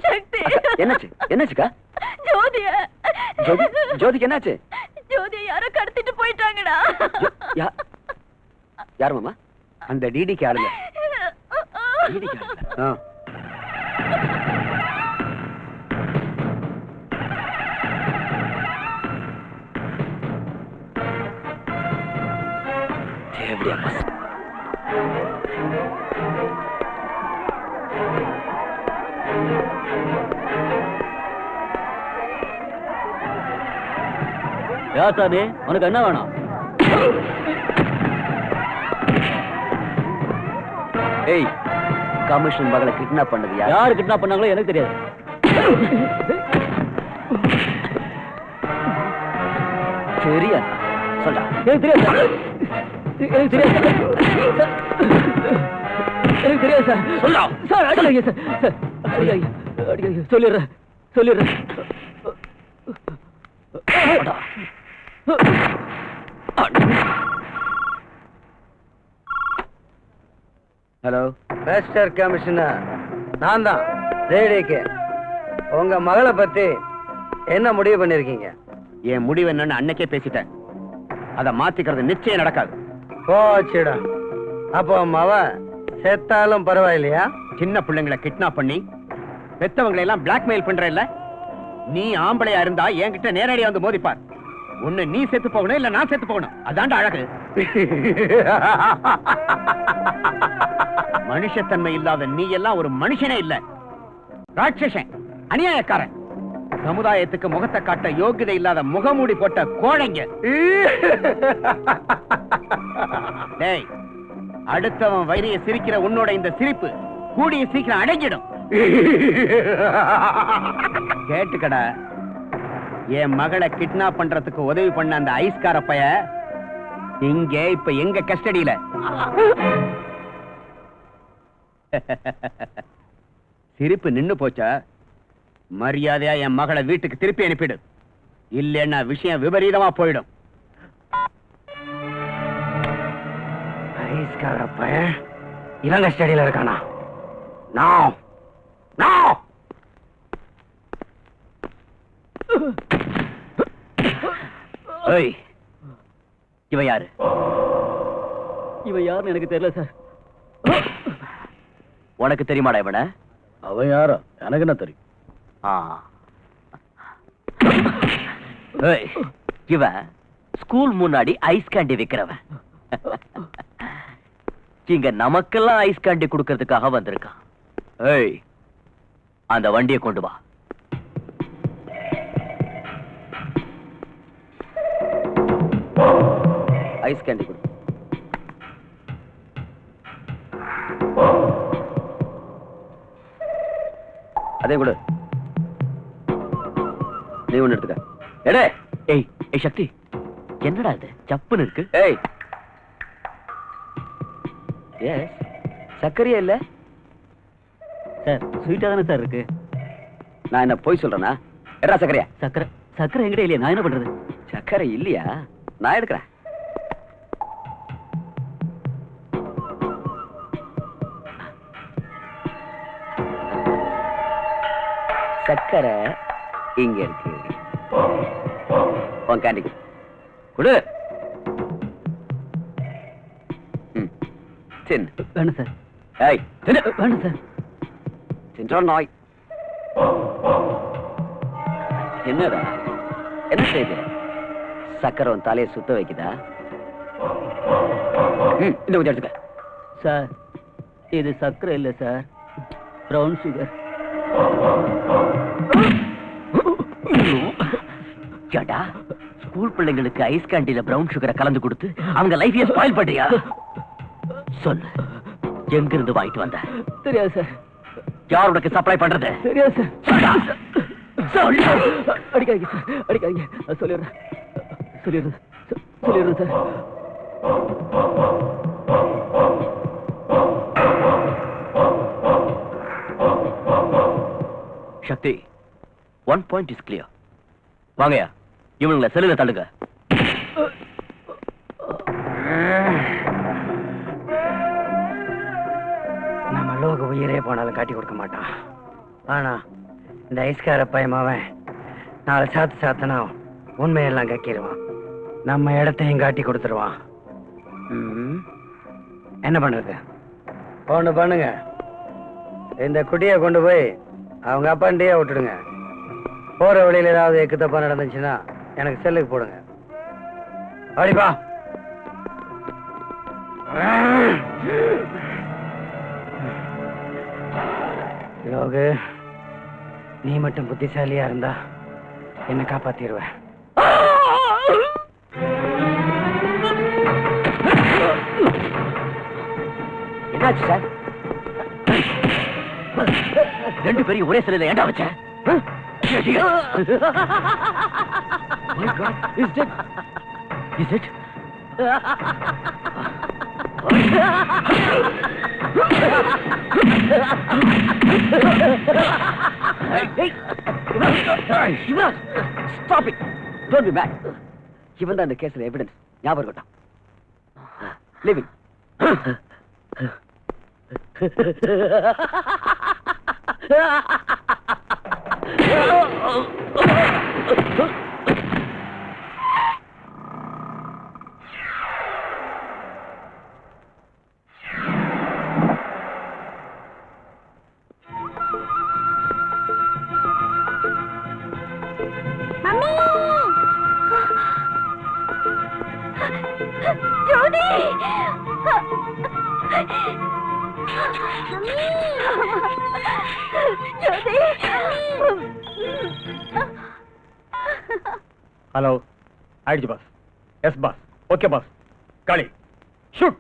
சக்தி என்னாச்சு என்னாச்சுக்கா ஜோதிய ஜோதிக்கு என்னாச்சு ஜோதிய யாரோ கடத்திட்டு போயிட்டாங்கடா யார் மாமா அந்த டிடிக்கு ஆளுங்க டிடிக்கு ஆளுங்க தேவடியா பஸ் யாசாமி உனக்கு என்ன வேணும் ஏய் கமிஷன் மகளை கிட்னாப் பண்ணது யாரு கிட்னாப் பண்ணாங்களோ எனக்கு தெரியாது சரியா சொல்ல எனக்கு தெரியாது எனக்கு தெரியாது எனக்கு தெரியாது சார் சொல்ல சார் அடிக்காதீங்க சார் அடிக்காதீங்க சொல்லிடுறேன் சொல்லிடுறேன் ஹலோ மிஸ்டர் கமிஷனர், நான் தான் ரேடிக்கு. உங்க மகளை பத்தி என்ன முடிவு பண்ணிருக்கீங்க? என் முடிவு என்னன்னு அன்னைக்கே பேசிட்டேன். அதை மாத்திக்கிறது நிச்சயம் நடக்காது. போச்சுடா. அப்போ மவ செத்தாலும் பரவாயில்லையா? சின்ன பிள்ளைங்களை கிட்னாப் பண்ணி பெத்தவங்களை எல்லாம் பிளாக்மெயில் பண்ற இல்ல, நீ ஆம்பளையா இருந்தா என்கிட்ட நேரடியா வந்து மோதிப்பார். ஒண்ணு நீ செத்து போகணும் இல்ல நான் செத்து போகணும். அதான்டா அழகு. மனுஷத்தன்மை இல்லாத நீ எல்லாம் ஒரு மனுஷனே இல்ல, ராட்சசன், அநியாயக்காரன், சமுதாயத்துக்கு முகத்தை காட்ட யோகிதை இல்லாத முகமூடி போட்ட கோழைங்க. டேய், அடுத்தவன் வயிறைய சிரிக்கிற உன்னோட இந்த சிரிப்பு கூடிய சீக்கிரம் அடங்கிடும். கேட்டுக்கடா, என் மகளை கிட்னாப் பண்றதுக்கு உதவி பண்ண அந்த ஐஸ்கார பைய இங்க இப்ப எங்க கஸ்டடியில. சிரிப்பு நின்னு போச்சா? மரியாதையா என் மகளை வீட்டுக்கு திருப்பி அனுப்பிடு, இல்லைன்னா விஷயம் விபரீதமா போயிடும். ஐஸ்கார பைய இவங்க கஸ்டடியில இருக்கானா? நான் நான் ஏய், இவ யாரு? இவன் யாருன்னு எனக்கு தெரியல சார். உனக்கு தெரியுமாடா இவன? அவன் யாரோ எனக்கு என்ன தெரியும். ஏய், இவன் ஸ்கூல் முன்னாடி ஐஸ் கேண்டி விக்கிறவன். இங்க நமக்கெல்லாம் ஐஸ் கேண்டி கொடுக்கறதுக்காக வந்திருக்கான். ஏய், அந்த வண்டியை கொண்டு வா. ஐஸ் கேண்டி கொடு. அதே கொடு. நீ ஒண்ணு எடுத்துக்க. எடே. ஏய் ஏய் சக்தி, என்னடா இது சப்புன்னு இருக்கு? ஏய், எஸ், சர்க்கரையா இல்ல சார்? ஸ்வீட்டா தானே சார் இருக்கு. நான் என்ன போய் சொல்றேனா? எடா சர்க்கரையா? சக்கரை சக்கரை எங்கிட்ட இல்லையா? நான் என்ன பண்றது? சர்க்கரை இல்லையா? நான் எடுக்கிறேன். சர்க்கரை இங்க இருக்கு. உன் கேண்டி கொடு. தின்னு. வேணும் சார். ஏய், தின்னு. வேணும் சார். தின்றால் நாய். என்னடா என்ன செய்து? சக்கரை உன் தலையை சுத்த வைக்குதா? இந்த கொஞ்சம் எடுத்துக்க. சார், இது சக்கரை இல்ல சார், பிரவுன் சுகர். கேட்டா, ஸ்கூல் பிள்ளைங்களுக்கு ஐஸ் கேண்டில பிரவுன் சுகரை கலந்து கொடுத்து அவங்க லைஃபையே ஸ்பாயில் பண்றியா? சொல்லு, எங்க இருந்து வாங்கிட்டு வந்த? தெரியாது சார். யார் உனக்கு சப்ளை பண்றது? தெரியாது சார். அடிக்காதீங்க சார், அடிக்காதீங்க. சொல்லிடுறேன் சொல்லிடுறேன் சொல்லிடுறேன் sir. Sakthi, one point is clear. வாங்கயா, இவனுங்களை செல்லுல தள்ளுங்க. லோக உயிரே போனாலும் காட்டி கொடுக்க மாட்டான். ஆனா இந்த ஐஸ்கார பயமாவன் 4 சாத்து சாத்தனா உண்மையெல்லாம் கக்கிடுவான். நம்ம இடத்தையும் காட்டி கொடுத்துருவான். என்ன பண்றது? ஒண்ணு பண்ணுங்க, இந்த குட்டியை கொண்டு போய் அவங்க அப்பாண்டியே விட்டுடுங்க. போற வழியில ஏதாவது எக்கு தப்பா நடந்துச்சுன்னா எனக்கு செல்லுக்கு போடுங்க. அடிப்பா. லோகு, நீ மட்டும் புத்திசாலியா இருந்தா என்ன காப்பாத்திடுவ. என்னாச்சு சார்? 2 பேரையும் ஒரே சிலையில ஏண்டா வச்ச? Is it? Stop it! Don't be mad. இவன் தான் இந்த கேஸ்ல எவிடன்ஸ். ஞாபகம் இருக்கட்டும். Leave it. Mummy! Jyothi! Hello, ஆயிடுச்சு boss. Yes boss. Okay boss. Kali shoot.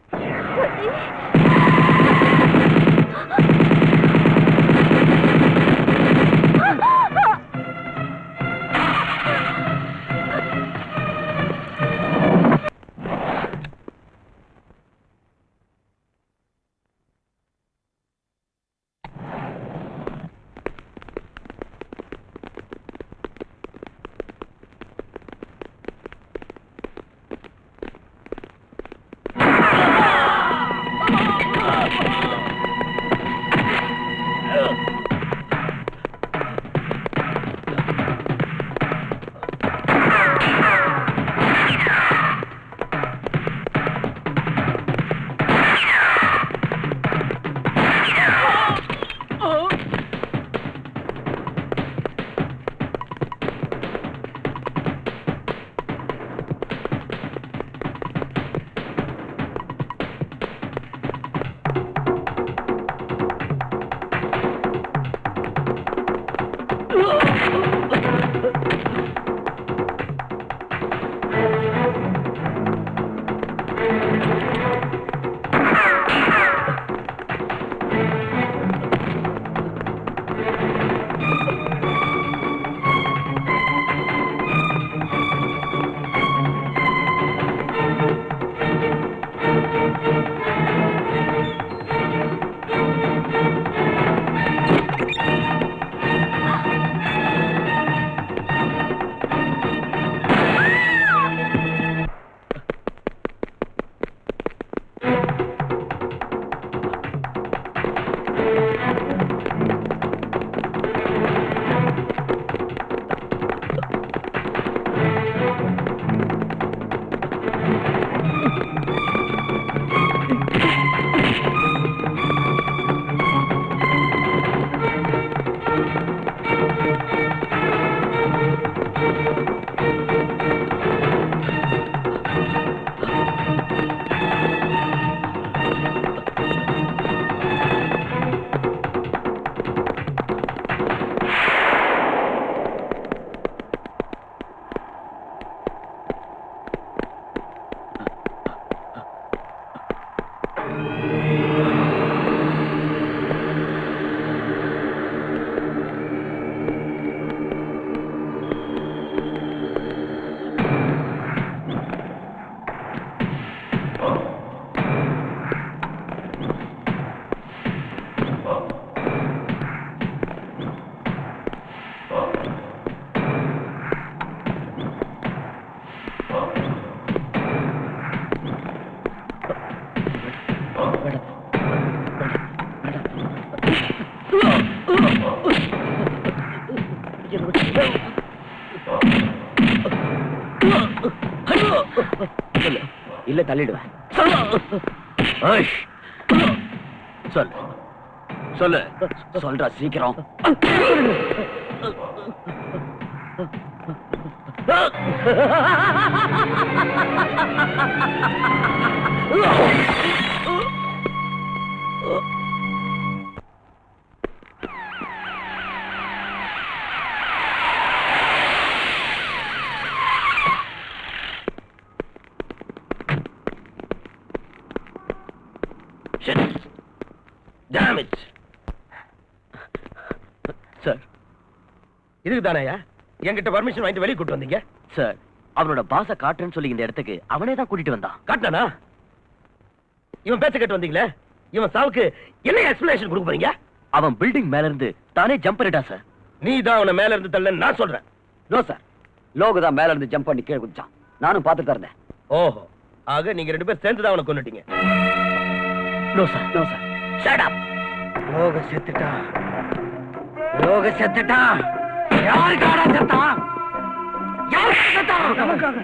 இல்ல தள்ளிடுவேன். சொல்லு சொல்லு சொல்றா சீக்கிரம். சார் இதுக்கு தானயா என்கிட்ட பர்மிஷன் வாங்கிட்டு வெளியே கூட்டு வந்தீங்க? சார் அவனோட பாச காட்டுறேன்னு சொல்லி இந்த இடத்துக்கு அவனே தான் கூட்டிட்டு வந்தான். காட்டானா? இவன் பேச்ச கேட்டு வந்தீங்களே, இவன் சாவுக்கு என்ன எக்ஸ்பிளனேஷன் கொடுக்க போறீங்க? அவன் பில்டிங் மேல இருந்து தானே ஜம்ப் பண்ணிட்டான் சார். நீ தான் அவனை மேல இருந்து தள்ளன்னு நான் சொல்றேன். நோ சார், லோகு தான் மேல இருந்து ஜம்ப் பண்ணி கீழே குதிச்சான். நானும் பார்த்துட்டு தான் இருந்தேன். ஓஹோ, ஆக நீங்க ரெண்டு பேரும் சேர்ந்து தான் அவனை கொன்னுட்டீங்க. No sir, no sir. Shut up. லோக செத்துட்டான், லோக செத்துட்டான். யாருக்காக செத்தான்? யாருக்காக செத்தான்? நமக்காக.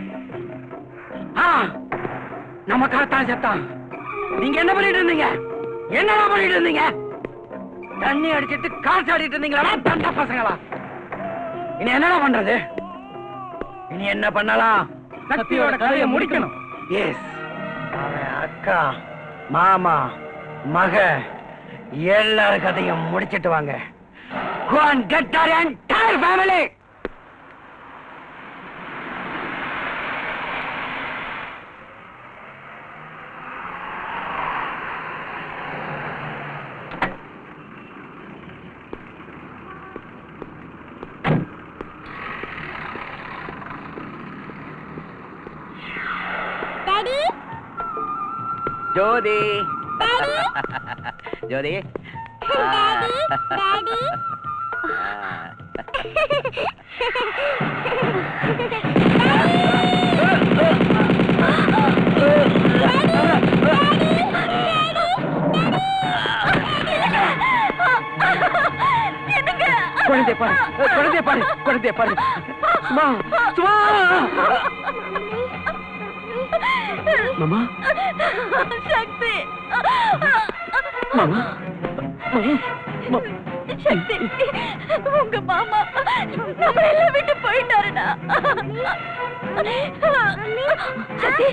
நமக்காகத்தான் செத்தான். நீங்க என்ன பண்ணிட்டு இருந்தீங்க? என்னடா பண்ணிட்டு இருந்தீங்க? தண்ணி அடிச்சிட்டு காசு ஆடிட்டு இருந்தீங்களா தண்ட பசங்களா? இனி என்னடா பண்றது? இனி என்ன பண்ணலாம்? சக்தியோட கதையை முடிக்கணும். எஸ், அவன் அக்கா, மாமா, மக எல்லார் கதையும் முடிச்சிட்டு வாங்க. Go and get our entire family. Daddy, Jyothi, daddy, Jyothi, daddy, daddy. குழந்தை பாரு, குழந்தை பாரு, குழந்தை பாரு. சும்மா, சும்மா. மாமா, சக்தி, மாமா, சக்தி, உங்க மாமா நம்மள எல்லாம் விட்டு போயிட்டாருடா. சக்தி,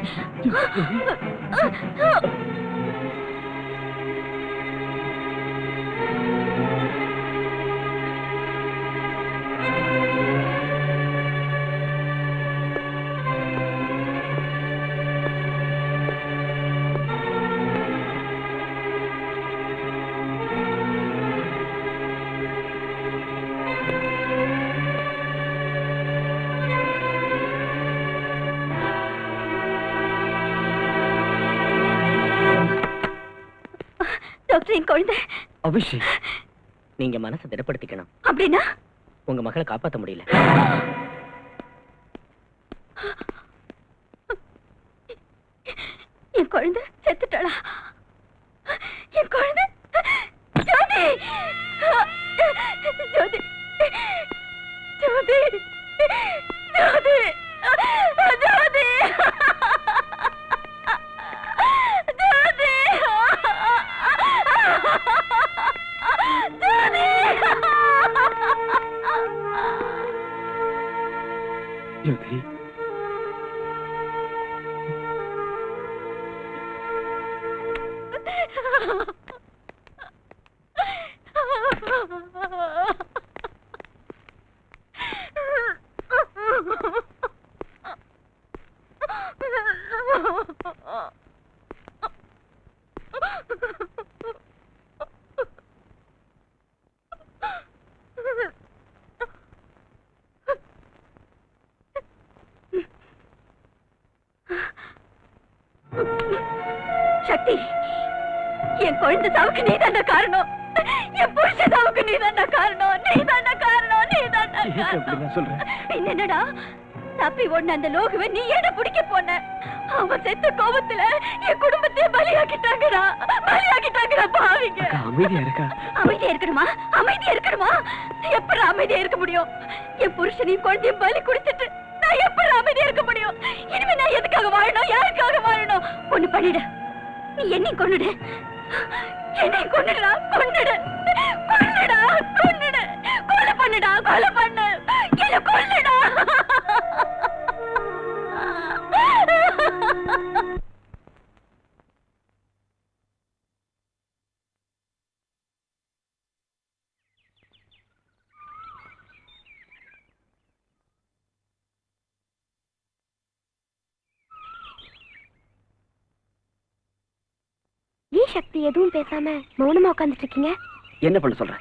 டாக்டர், என் குழந்தை. அபிஷேக், நீங்க மனசை திடப்படுத்திக்கணும். அப்படின்னா உங்க மகளை காப்பாத்த முடியல. என் குழந்தை செத்துட்டாளா? என் குழந்தை ஜோதி, ஜோதி, ஜோதி, ஜோதி, ஜோதி, ஜோதி, சக்தி, என் குழந்தை சாவுக்கு நீதான காரணம். என் புருஷ சாவுக்கு நீதான காரணம். நீதான காரணம். நீதான காரணம். சொல்றேன். என்னடா தப்பி ஓடுன அந்த லோகுவை நீ ஏட பிடிக்க போன? அவன் செத்த கோபத்துல என் குடும்பத்தையே பலியாக்கிட்டாங்கடா பாவிங்க. அமைதியா இருக்கா? அமைதியா இருக்கணுமா? எப்படி அமைதியா இருக்க முடியும்? என் புருஷனையும் குழந்தையும் பலி குடிச்சிட்டு நான் எப்படி அமைதியா இருக்க முடியும்? இனிமே நான் எதுக்காக வாழணும்? யாருக்காக வாழணும்? ஒண்ணு பண்ணிடு, நீ என்னையும் கொன்னுடு. கொலை பண்ணுடா, கொலை பண்ணு, என்ன கொல்லுடா. ஏன் சக்தி எதுவும் பேசாம மௌனமா உட்கார்ந்துட்டு இருக்கீங்க? என்ன பண்ண சொல்ற?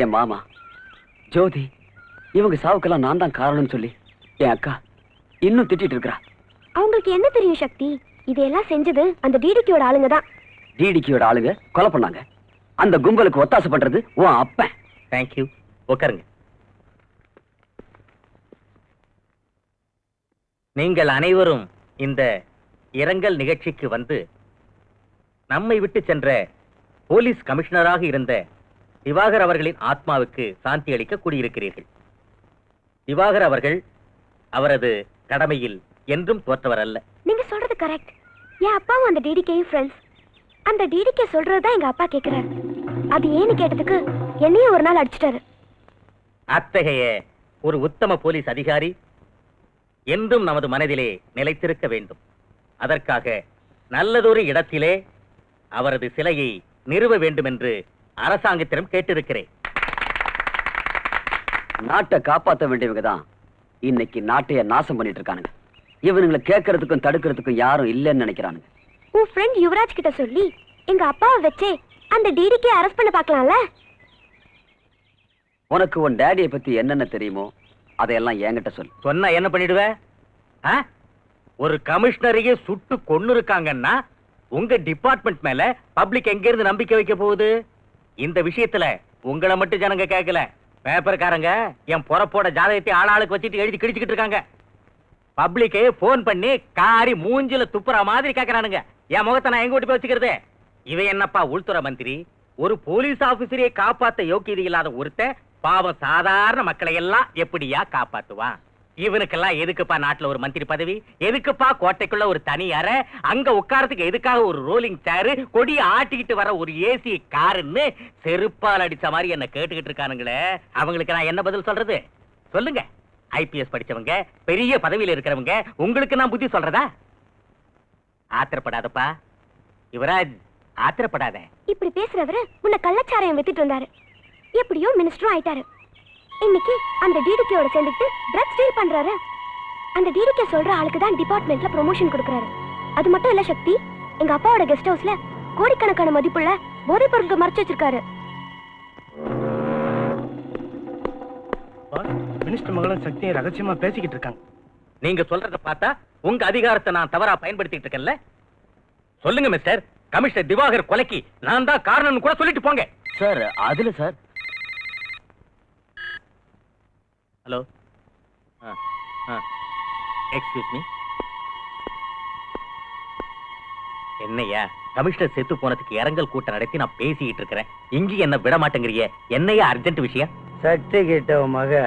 என் மாமா ஜோதி இவங்க சாவுக்கெல்லாம் நான் தான் காரணம்னு சொல்லி என் அக்கா இன்னும் திட்டிட்டு இருக்கா. அவங்களுக்கு என்ன தெரியும் சக்தி? இதெல்லாம் செஞ்சது அந்த டிடிக்கியோட ஆளுங்க தான். டிடிக்கியோட ஆளுங்க கொலை பண்ணாங்க. அந்த கும்பலுக்கு ஒத்தாசை பண்றது உன் அப்பன். தேங்க்யூ. உட்காருங்க. நீங்கள் அனைவரும் இந்த இரங்கல் நிகழ்ச்சிக்கு வந்து நம்மை விட்டு சென்ற போலீஸ் கமிஷனராக இருந்த திவாகர் அவர்களின் ஆத்மாவுக்கு சாந்தி அளிக்க கூடியிருக்கிறீர்கள். திவாகர் அவர்கள் அவரது கடமையில் என்றும் தோற்றவர் அல்ல. நீங்க சொல்றது கரெக்ட். என் அப்பாவும் அந்த டிடிகேயும் ஃப்ரெண்ட்ஸ். அந்த டிடிகே சொல்றதுதான் எங்க அப்பா கேக்குறாரு. அது ஏன்னு கேட்டதுக்கு என்னையும் ஒரு நாள் அடிச்சிட்டாரு. அத்தகைய ஒரு உத்தம போலீஸ் அதிகாரி என்றும் நமது மனதிலே நிலைத்திருக்க வேண்டும். அதற்காக நல்லதொரு இடத்திலே அவரது சிலையை நிறுவ வேண்டும் என்று அரசாங்கத்திடம் கேட்டிருக்கிறேன். நாட்டை காப்பாற்ற வேண்டியவங்க தான் இன்னைக்கு நாட்டைய நாசம் பண்ணிட்டு இருக்கானுங்க. இவனுங்களை கேட்கறதுக்கும் தடுக்கிறதுக்கும் யாரும் இல்லைன்னு நினைக்கிறானுங்க. உன் ஃப்ரெண்ட் யுவராஜ் கிட்ட சொல்லி எங்க அப்பாவை வச்சே அந்த டிடிகே அரெஸ்ட் பண்ண பார்க்கலாம்ல? உனக்கு உன் டேடியை பத்தி என்னென்ன தெரியுமோ அதையெல்லாம் என்கிட்ட சொல்லு. சொன்னா என்ன பண்ணிடுவ? ஒரு கமிஷனரையே சுட்டு கொன்னு இருக்காங்கன்னா உங்க டிபார்ட்மெண்ட் மேல பப்ளிக் எங்க இருந்து நம்பிக்கை வைக்க போகுது? இந்த விஷயத்துல உங்களை மட்டும் ஜனங்க கேட்கல, பேப்பர்காரங்க என் பொறப்போட ஜாதகத்தை ஆளாளுக்கு வச்சுட்டு எழுதி கிழிச்சுக்கிட்டு இருக்காங்க. பப்ளிக்கே போன் பண்ணி காரி மூஞ்சில துப்புற மாதிரி கேட்கறானுங்க. என் முகத்தை நான் எங்க ஓட்டி போய் வச்சுக்கிறது? இவன் என்னப்பா உள்துறை மந்திரி? ஒரு போலீஸ் ஆபீசரையே காப்பாத்த யோக்கியதை இல்லாத ஒருத்தன் பாவம் சாதாரண மக்களை எல்லாம் எப்படியா காப்பாத்துவான்? இவனுக்கெல்லாம் எதுக்குப்பா நாட்டுல ஒரு மந்திரி பதவி? எதுக்குப்பா கோட்டைக்குள்ள ஒரு தனி அறை? அங்க உட்காரத்துக்கு எதுக்காக ஒரு ரோலிங் சேரு, கொடி ஆட்டிக்கிட்டு வர ஒரு ஏசி காருன்னு செருப்பால் அடிச்ச மாதிரி என்ன கேட்டுக்கிட்டு இருக்கானுங்களே. அவங்களுக்கு நான் என்ன பதில் சொல்றது? சொல்லுங்க. ஐபிஎஸ் படிச்சவங்க, பெரிய பதவியில இருக்கிறவங்க, உங்களுக்கு நான் புத்தி சொல்றதா? ஆத்திரப்படாதப்பா யுவராஜ், ஆத்திரப்படாத. இப்படி பேசுறவரு முன்ன கள்ளச்சாராயம் வித்துட்டு இருந்தாரு. எப்படியோ மினிஸ்டரும் ஆயிட்டாரு. இன்னைக்கு அந்த டிடிகேயோட சேர்ந்துட்டு ட்ரக் ஸ்டீல் பண்றாரு. அந்த டிடிகே சொல்ற ஆளுக்கு தான் டிபார்ட்மெண்ட்ல ப்ரமோஷன் கொடுக்கறாரு. அது மட்டும் இல்ல சக்தி, எங்க அப்பாவோட கெஸ்ட் ஹவுஸ்ல கோடிக்கணக்கான மதிப்புள்ள போதைப் பொருட்கள் மறைச்சு வச்சிருக்காரு. மினிஸ்டர் மகளும் சக்தியை ரகசியமா பேசிக்கிட்டு இருக்காங்க. நீங்க சொல்றத பார்த்தா உங்க அதிகாரத்தை நான் தவறா பயன்படுத்திட்டு இருக்கேன்ல? சொல்லுங்க மிஸ்டர், கமிஷனர் திவாகர் கொலைக்கு நான் தான் காரணம்னு கூட சொல்லிட்டு போங்க. சார் அதுல சார். Hello, excuse me. என்னையா கமிஷனர் செத்து போனதுக்கு இரங்கல் கூட்டம் நடத்தி நான் பேசிக்கிட்டு இருக்கிறேன். இங்கேயும் என்ன விட மாட்டேங்கிறிய? என்னையா அர்ஜென்ட் விஷயம்? சக்தி கிட்ட உன் மக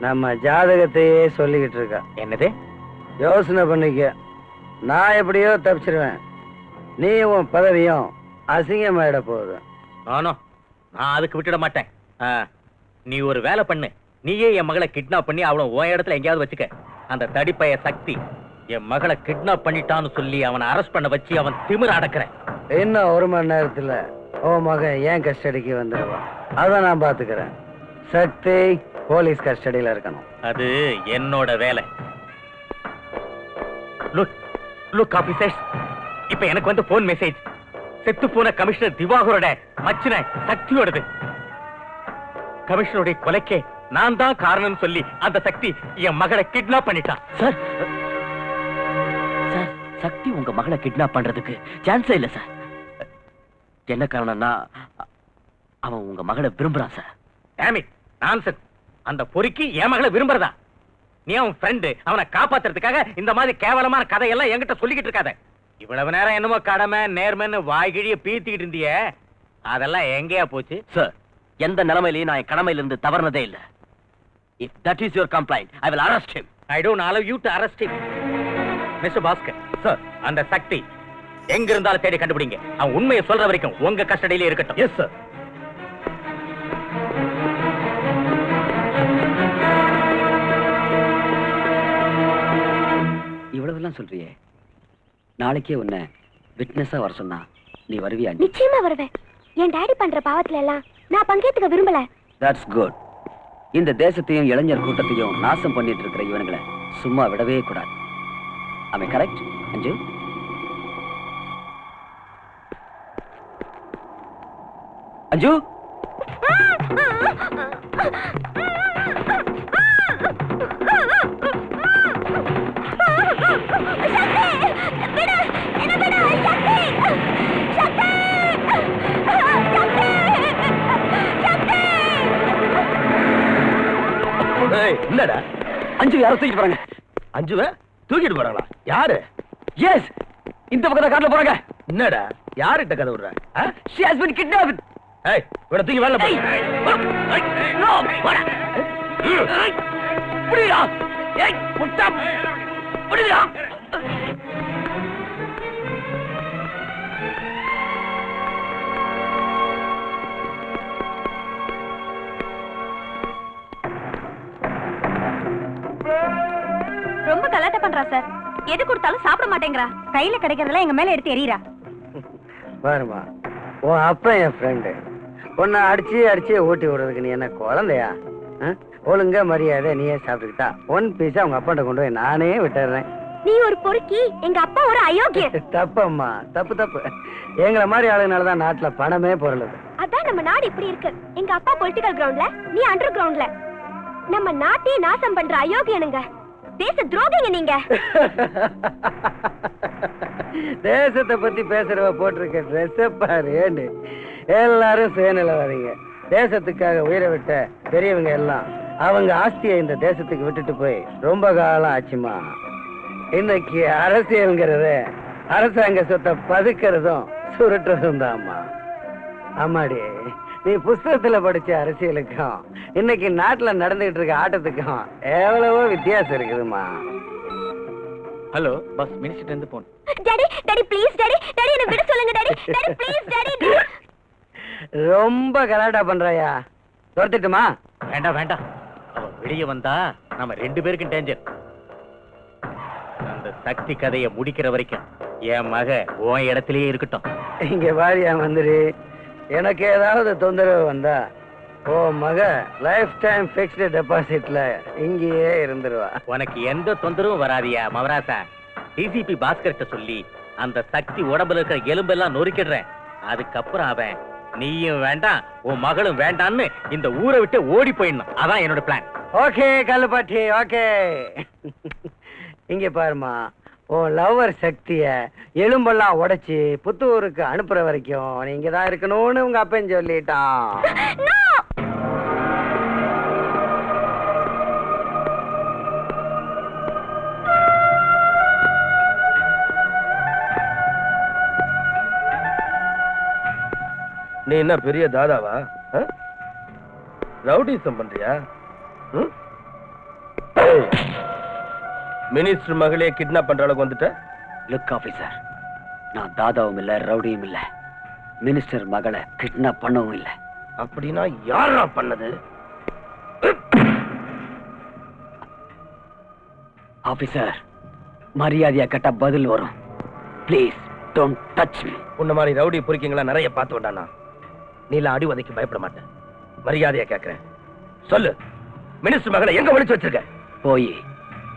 நம்ம ஜாதகத்தையே சொல்லிக்கிட்டு இருக்கா. என்னது? யோசனை பண்ணிக்க. நான் எப்படியோ தப்பிச்சிருவேன், நீ உன் பதவியும் அசிங்கமாயிட போகுது. நான் அதுக்கு விட்டுட மாட்டேன். நீ ஒரு வேலை பண்ணு, நீயே என் மகளை கிட்னாப் பண்ணி அவளை உன் இடத்துல எங்கேயாவது வச்சுக்க. அந்த தடிப்பைய சக்தி என் மகளை கிட்னாப் பண்ணிட்டான்னு சொல்லி அவனை அரெஸ்ட் பண்ண வச்சு அவன் திமிர அடக்குறேன். இன்னும் 1 மணி நேரத்துல உன் மகன் ஏன் கஸ்டடிக்கு வந்துடுவான். அதை நான் பாத்துக்கிறேன். சக்தி போலீஸ் கஸ்டடியில இருக்கணும். அது என்னோட வேலை. லுக் ஆபீசர்ஸ், இப்ப எனக்கு வந்து போன் மெசேஜ். செத்து போன கமிஷனர் திவாகரோட மச்சின சக்தியோடது. கமிஷனருடைய கொலைக்கே நான் தான் காரணம் சொல்லி அந்த சக்தி என் மகளை கிட்னாப் பண்ணிட்டான். சார் சார், சக்தி உங்க மகளை கிட்னாப் பண்றதுக்கு சான்ஸே இல்ல சார். என்ன காரணம்னா அவன் உங்க மகளை விரும்புறான் சார். Dam it, nonsense. அந்த பொறுக்கி என் மகளை விரும்புறதா? நீ அவன் ஃப்ரெண்டு, அவனை காப்பாத்துறதுக்காக இந்த மாதிரி கேவலமான கதையெல்லாம் என்கிட்ட சொல்லிக்கிட்டு இருக்காத. இவ்வளவு நேரம் என்னமோ கடமை நேர்மைன்னு வாய்கிழிய பீத்திக்கிட்டு இருந்தியே, அதெல்லாம் எங்கேயா போச்சு? சார், எந்த நிலைமையிலையும் நான் என் கடமையில இருந்து தவறுனதே இல்ல. If that is your complaint, I will arrest him. I don't allow you to arrest him. Mr. Bhaskar sir, அந்த சக்தி எங்க இருந்தாலும் தேடி கண்டுபிடிங்க. அவன் உண்மையை சொல்ற வரைக்கும் உங்க கஸ்டடியிலே இருக்கட்டும். Yes sir. இவ்வளவுலாம் சொல்றியே, நாளைக்கே உன்னை விட்னஸா வர சொன்னா நீ வருவியா? நிச்சயமா வருவேன். என் டாடி பண்ற பாவத்துல எல்லாம் நான் பங்கேத்துக்க விரும்பல. That's good. இந்த தேசத்தையும் இளைஞர் கூட்டத்தையும் நாசம் பண்ணிட்டு இருக்கிற இவனுங்களை சும்மா விடவே கூடாது. Am I correct, அஞ்சு? அஞ்சு, என்னடா அஞ்சு யாரை தூக்கிட்டு போறாங்க? அஞ்சுவ தூக்கிட்டு போறாங்களா? யாரு? எஸ், இந்த பக்கத்துல காட்டுல போறாங்க. என்னடா யாருகிட்ட கதை விடுற? She has been kidnapped. ஏய், இவனை தூக்கி வேலை போடு. No, போடா. புடிடா. ஏய், முட்டா. புடிடா. ரொம்ப கலாட்டா பண்றா சார். எது கொடுத்தாலும் சாப்பிட மாட்டேங்கிறா. கையில கிடைக்கிறதெல்லாம் எங்க மேல எடுத்து எறியறா. பாருமா, உன் அப்பா என் ஃப்ரெண்டு. உன்னை அடிச்சு ஊட்டி விடுறதுக்கு நீ என்ன குழந்தையா? ஒழுங்கா மரியாதை நீயே சாப்பிட்டுக்கிட்டா ஒன் பீஸா அவங்க அப்பாட்ட கொண்டு போய் நானே விட்டுறேன். நீ ஒரு பொறுக்கி, எங்க அப்பா ஒரு அயோக்கிய. தப்பம்மா, தப்பு. எங்களை மாதிரி ஆளுங்கனாலதான் நாட்டுல பணமே பொருளுது. அதான் நம்ம நாடு இப்படி இருக்கு. எங்க அப்பா பொலிட்டிக்கல் கிரவுண்ட்ல, நீ அண்டர் கிரவுண்ட்ல. நம்ம நாட்டையே நாசம் பண்ற அயோக்கியனுங்க. தேச துரோகிங்க நீங்க. தேசத்தை பத்தி பேசுறவ போட்டிருக்க ட்ரெஸ் பாரு. எல்லாரும் சுயநிலவாதீங்க. தேசத்துக்காக உயிரை விட்ட பெரியவங்க எல்லாம் அவங்க ஆஸ்தியை இந்த தேசத்துக்கு விட்டுட்டு போய் ரொம்ப காலம் ஆச்சுமா. இன்னைக்கு அரசியல்ங்கிறது அரசாங்க சொத்தை பதுக்கிறதும் சுருட்டுறதும் தான்மா. ஆமாடி, நீ புஸ்தகத்துல படிச்ச அரசியலுக்கும் இன்னைக்கு நாட்டுல நடந்துகிட்டு இருக்க ஆட்டத்துக்கும் எவ்வளவோ வித்தியாசம் இருக்குதுமா. ஹலோ பஸ், மினிஸ்டர் இருந்து போன். டாடி ப்ளீஸ் டாடி என்ன விட சொல்லுங்க டாடி ப்ளீஸ் டாடி. ரொம்ப கலாட்டா பண்றாயா? துரத்திட்டுமா? வேண்டாம். அவ வெளியே வந்தா நம்ம 2 பேருக்கும் டேஞ்சர். அந்த சக்தி கதையை முடிக்கிற வரைக்கும் என் மக உன் இடத்திலேயே இருக்கட்டும். இங்க வாரியா வந்துரு. எனக்கு ஏதாவது தொந்தரவு வந்தா ஓ மக லைஃப் டைம் பிக்ஸ்டு டெபாசிட்ல இங்கேயே இருந்துருவா. உனக்கு எந்த தொந்தரவும் வராதியா மவராசா. டிசிபி பாஸ்கர்ட்ட சொல்லி அந்த சக்தி உடம்புல இருக்கிற எலும்பெல்லாம் நொறுக்கிடுறேன். அதுக்கப்புறம் அவன் நீயும் வேண்டாம் உன் மகளும் வேண்டான்னு இந்த ஊரை விட்டு ஓடி போயிடணும். அதான் என்னோட பிளான். Okay கல்லுப்பாட்டி, okay. இங்க பாருமா, உன் லவ்வர் சக்திய எலும்பெல்லாம் உடைச்சு புத்தூருக்கு அனுப்புற வரைக்கும் நீங்க தான் இருக்கணும்னு உங்க அப்பன் சொல்லிட்டான். நீ என்ன பெரிய தாதாவா? ரவுடிசம் பண்றியா? மினிஸ்டர் மகளே கிட்னாப் பண்ற அளவுக்கு வந்துட்ட? லுக் ஆபீசர், நான் தாதாவும் இல்ல ரவுடியும் இல்ல. மினிஸ்டர் மகளை கிட்னாப் பண்ணவும் இல்ல. அப்படின்னா யாரா பண்ணது? ஆபீசர், மரியாதையா கேட்டா பதில் வரும். Please don't touch me. உன்ன மாதிரி ரவுடி பொறுக்கிங்களா நிறைய பார்த்து விட்டானா? நீலாம் அடி உதைக்கு பயப்பட மாட்டேன். மரியாதையா கேட்கிறேன், சொல்லு, மினிஸ்டர் மகளை எங்க ஒளிச்சு வச்சிருக்க? போய்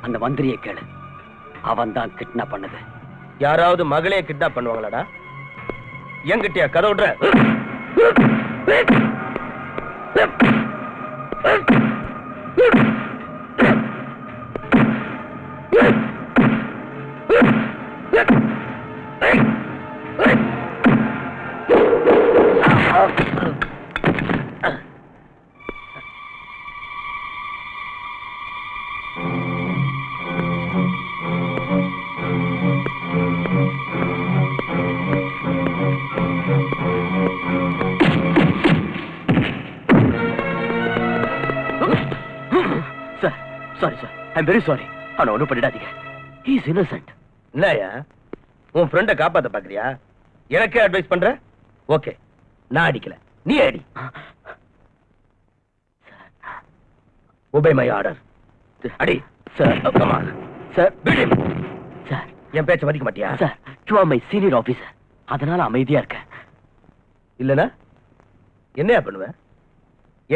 அந்த மந்திரியை கேளு. அவன் தான் கிட்னாப் பண்ணது. யாராவது மகளே கிட்னாப் பண்ணுவாங்களாடா? என்கிட்டயா கதை விடுற? Sorry sir, I am very sorry. அவனை ஒன்றும் பண்ணிடாதீங்க. He is Innocent. என்னயா உன் ஃப்ரெண்டை காப்பாத்த பாக்குறியா? எனக்கே அட்வைஸ் பண்ற? ஓகே, நான் அடிக்கல, நீ அடி. Obey my order. அடி sir. Come on sir. Beat him. Sir, என் பேச்ச மதிக்க மாட்டியா? Sir, you are my senior officer. அதனால அமைதியா இருக்கேன். இல்லனா என்னையா பண்ணுவ?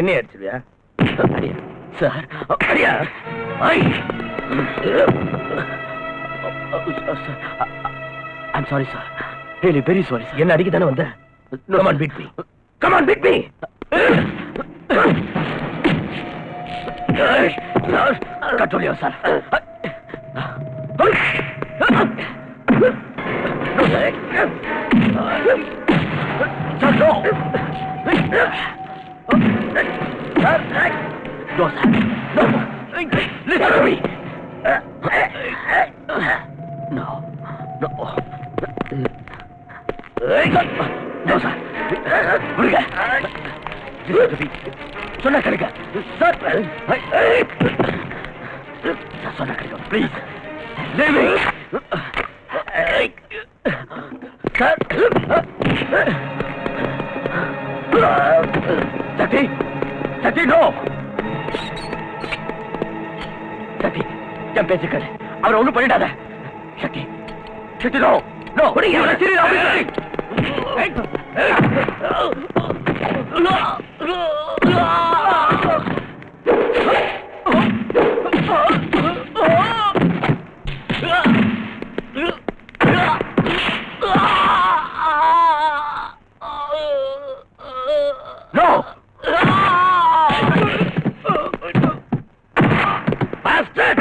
என்னைய அடிச்சிருவியா? அடியா சார். அடியா. ஐ I'm sorry sir. Really very sorry sir. என்ன அடிக்க தானே வந்த? Come on beat me. Come on beat me. Control yourself. Sir, no. No, sir. No. Listen to me. No. No. No, sir. விடுங்க. Listen to me. சொன்னா கேளுங்க. Sir. சொன்னா கேளுங்க. Please. Leave me. Sir. Sakthi. Sakthi, no. Sakthi, என் பேச்சு கேளு. அவரை ஒண்ணும் பண்ணிடாத. சக்தி. Sakthi, no. No. No. Bastard.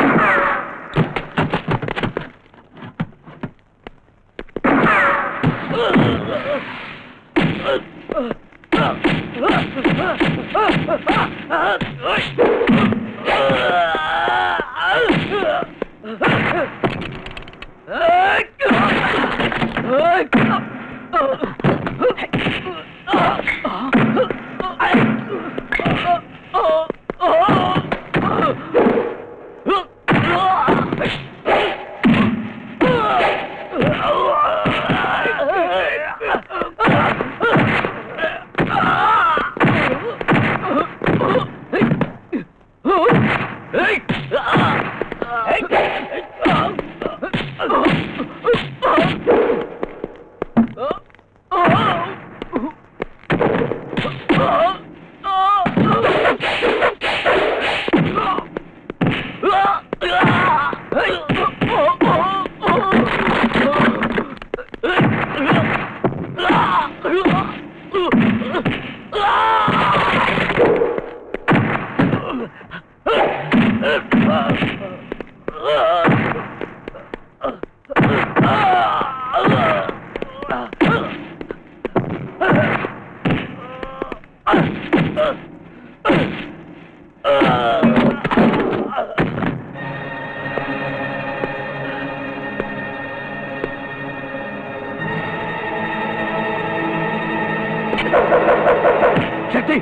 சக்தி.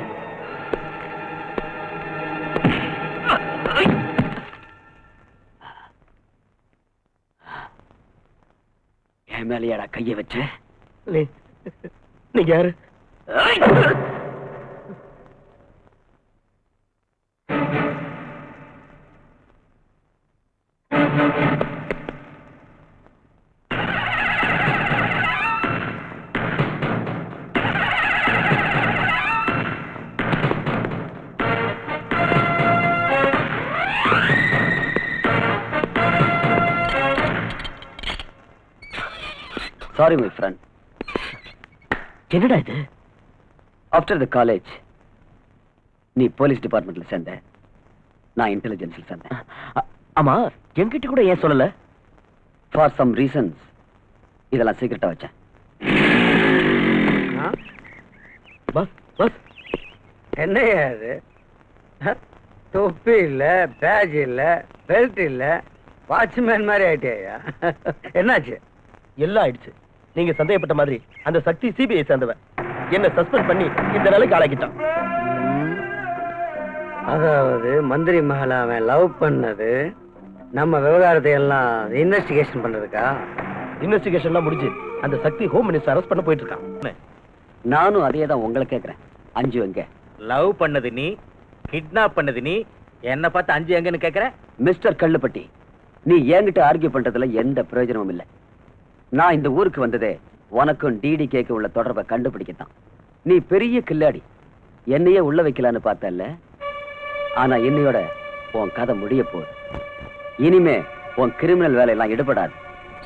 என் மேலையாடா கைய வச்சு? நீங்க யாரு? Sorry, my friend. என்னடா இது? After the college, நீ போலீஸ் டிபார்ட்மெண்ட்ல சேர்ந்த, நான் இன்டெலிஜென்ஸ்ல சேர்ந்தேன். ஆமா, என்கிட்ட கூட ஏன் சொல்லல? For some reasons, இதெல்லாம் சீக்கிரட்டா வச்சேன். பஸ் பஸ் என்னையா அது? தொப்பி இல்ல, பேட்ச் இல்ல, பெல்ட் இல்ல, வாட்ச்மேன் மாதிரி ஆயிட்டியா? என்னாச்சு? எல்லாம் ஆயிடுச்சு. நீங்க சந்தேகப்பட்ட மாதிரி அந்த சக்தி சிபிஐ சேர்ந்தவன். என்ன சஸ்பெண்ட் பண்ணி இந்த நிலைக்கு ஆளாக்கிட்டான். அதாவது மந்திரி மகளை அவன் லவ் பண்ணது நம்ம விவகாரத்தை எல்லாம் இன்வெஸ்டிகேஷன் பண்றதுக்கா? இன்வெஸ்டிகேஷன்லாம் முடிஞ்சு அந்த சக்தி ஹோம் மினிஸ்டர் அரெஸ்ட் பண்ண போயிட்டு இருக்கான். நானும் அதே தான் உங்களை கேட்கிறேன். அஞ்சு எங்க? லவ் பண்ணது நீ, கிட்னாப் பண்ணது நீ, என்ன பார்த்து அஞ்சு எங்கன்னு கேக்குற? மிஸ்டர் கள்ளுப்பட்டி, நீ என்கிட்ட ஆர்கியூ பண்றதுல எந்த பிரயோஜனமும் இல்லை. நான் இந்த ஊருக்கு வந்ததே உனக்கும் டிடிகேக்கு உள்ள தொடர்பை கண்டுபிடிக்கத்தான். நீ பெரிய கில்லாடி, என்னையே உள்ள வைக்கலான்னு பார்த்தல்ல. ஆனா என்னையோட உன் கதை முடிய போகுது. இனிமே உன் கிரிமினல் வேலையெல்லாம் ஈடுபடாது.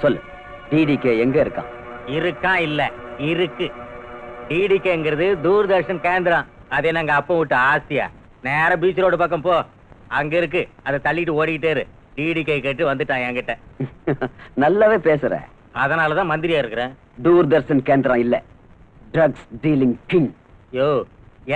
சொல்லு, டிடிகே எங்க இருக்கான்? இருக்கான் இல்ல, இருக்கு. டிடிகேங்கிறது தூர்தர்ஷன் கேந்திரம். அது நாங்க அப்ப விட்டு ஆசையா நேர பீச் ரோடு பக்கம் போ, அங்க இருக்கு. அதை தள்ளிட்டு ஓடிக்கிட்டே இரு. டிடிகே கேட்டு வந்துட்டான் என்கிட்ட. நல்லாவே பேசுற. அதனாலதான் மந்திரியா இருக்கிறேன். தூர்தர்ஷன் கேந்திரம் இல்ல, ட்ரக்ஸ் டீலிங் கிங். யோ,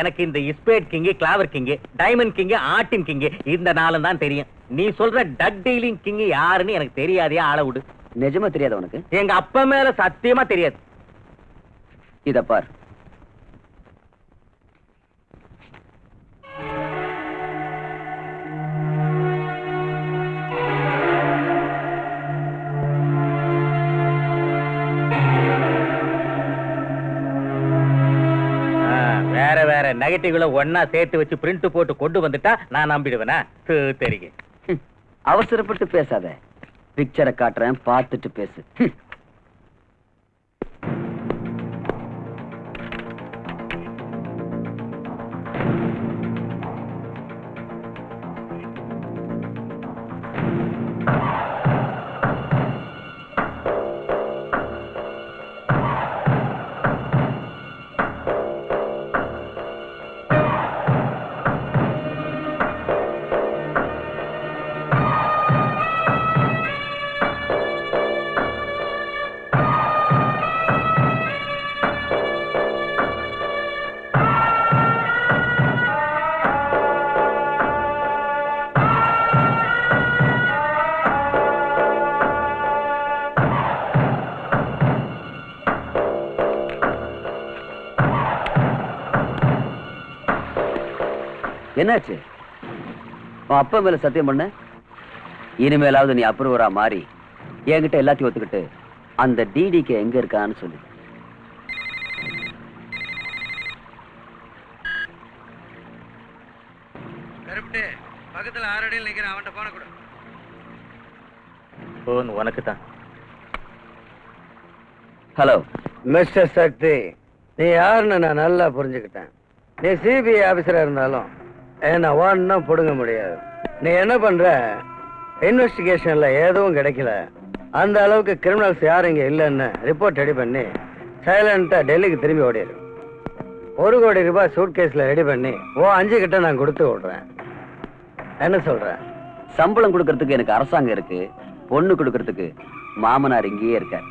எனக்கு இந்த spade king, clover king, diamond king, ஆட்டின் கிங் இந்த நாளும் தான் தெரியும். நீ சொல்ற டக் டீலிங் கிங் யாருன்னு எனக்கு தெரியாதே. ஆள விடு. நிஜமா தெரியாது உனக்கு? எங்க அப்பா மேல சத்தியமா தெரியாது. இத பார், வேற வேற நெகட்டிவ்ல ஒன்னா சேர்த்து வச்சு பிரிண்ட் போட்டு கொண்டு வந்துட்டா நான் நம்பிடுவேனா? தெரியும். அவசரப்பட்டு பேசாத. பிக்சரை காட்டுறேன், பார்த்துட்டு பேசு. என்னாச்சு? உன் அப்பா மேல சத்தியம் பண்ண? இனிமேலாவது நீ அப்ரூவரா மாறி என்கிட்ட எல்லாத்தையும் ஒத்துக்கிட்டு அந்த டிடிக்கு எங்க இருக்கான்னு சொல்லு. கருப்பிட்டு பக்கத்துல 6 அடியில் நிக்கிறேன், அவன்கிட்ட போன கூட. போன் உனக்கு தான். ஹலோ மிஸ்டர் சக்தி, நீ யாருன்னு நான் நல்லா புரிஞ்சுக்கிட்டேன். நீ சிபிஐ ஆபீசரா இருந்தாலும் என்ன ஒன்னும் புடுங்க முடியாது. நீ என்ன பண்ற? இன்வெஸ்டிகேஷன்ல எதுவும் கிடைக்கல, அந்த அளவுக்கு கிரிமினல்ஸ் யாரும் இங்க இல்லைன்னு ரிப்போர்ட் ரெடி பண்ணி சைலண்டா டெல்லிக்கு திரும்பி ஓடிடு. 1 கோடி ரூபாய் சூட் கேஸ்ல ரெடி பண்ணி 5 கிட்ட நான் கொடுத்து விடுறேன். என்ன சொல்ற? சம்பளம் கொடுக்கறதுக்கு எனக்கு அரசாங்கம் இருக்கு, பொண்ணு கொடுக்கறதுக்கு மாமனார் இங்கேயே இருக்கார்.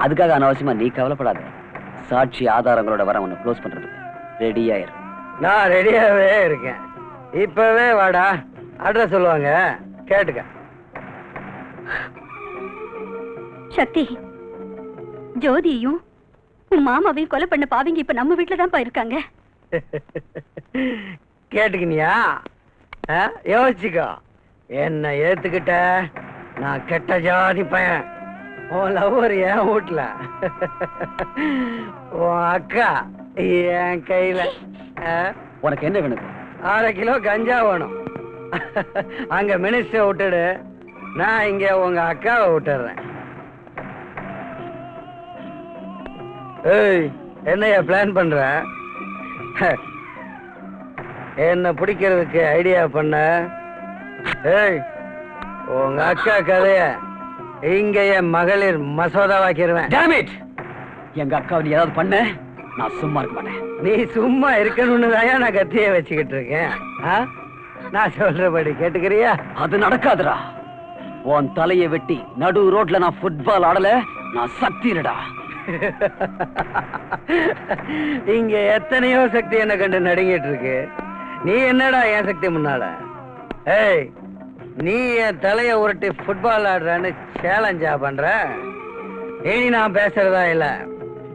அதுக்காக அனாவசியமா நீ கவலைப்படாத. சாட்சி ஆதாரங்களோட வர உன்னை க்ளோஸ் பண்றதுக்கு ரெடியாயிரு. நான் ரெடியாவே இருக்கேன். இப்பவே வாடா, அட்ரஸ் சொல்லுவாங்க, கேட்டுக்க. சக்தி, ஜோதியும் உன் மாமாவையும் கொலை பண்ண பாவிங்க இப்ப நம்ம வீட்டுல தான் போயிருக்காங்க. கேட்டுக்கினியா? யோசிச்சுக்கோ. என்ன ஏத்துக்கிட்ட? நான் கெட்ட ஜாதி பையன். உன் லவ்வர் என் வீட்டுல, உன் அக்கா என் கையில. உனக்கு என்ன வேணும்? 1/2 கிலோ கஞ்சா வேணும். அங்க மினிஸ்டர் விட்டுடு, நான் இங்க உங்க அக்காவை விட்டுறேன். ஏய், என்னையா பிளான் பண்ற? என்ன பிடிக்கிறதுக்கு ஐடியா பண்ண? ஏய், உங்க அக்கா கதைய இங்க என் மகளிர் மசோதாவாக்கிடுவேன். Damn it! எங்க அக்காவை நீ ஏதாவது பண்ண நான் சும்மா இருக்க மாட்டேன். நீ சும்மா இருக்கணும்னு தான் நான் கத்திய வச்சுக்கிட்டு இருக்கேன். நான் சொல்றபடி கேட்டுக்கிறியா? அது நடக்காதுடா. உன் தலையை வெட்டி நடு ரோட்ல நான் ஃபுட்பால் ஆடல, நான் சக்திடா. இங்க எத்தனையோ சக்தி என்ன கண்டு நடுங்கிட்டு இருக்கு. நீ என்னடா என் சக்தி முன்னால? ஏய், நீ என் தலைய உருட்டி ஃபுட்பால் ஆடுறான்னு சேலஞ்சா பண்ற? இனி நான் பேசுறதா இல்ல,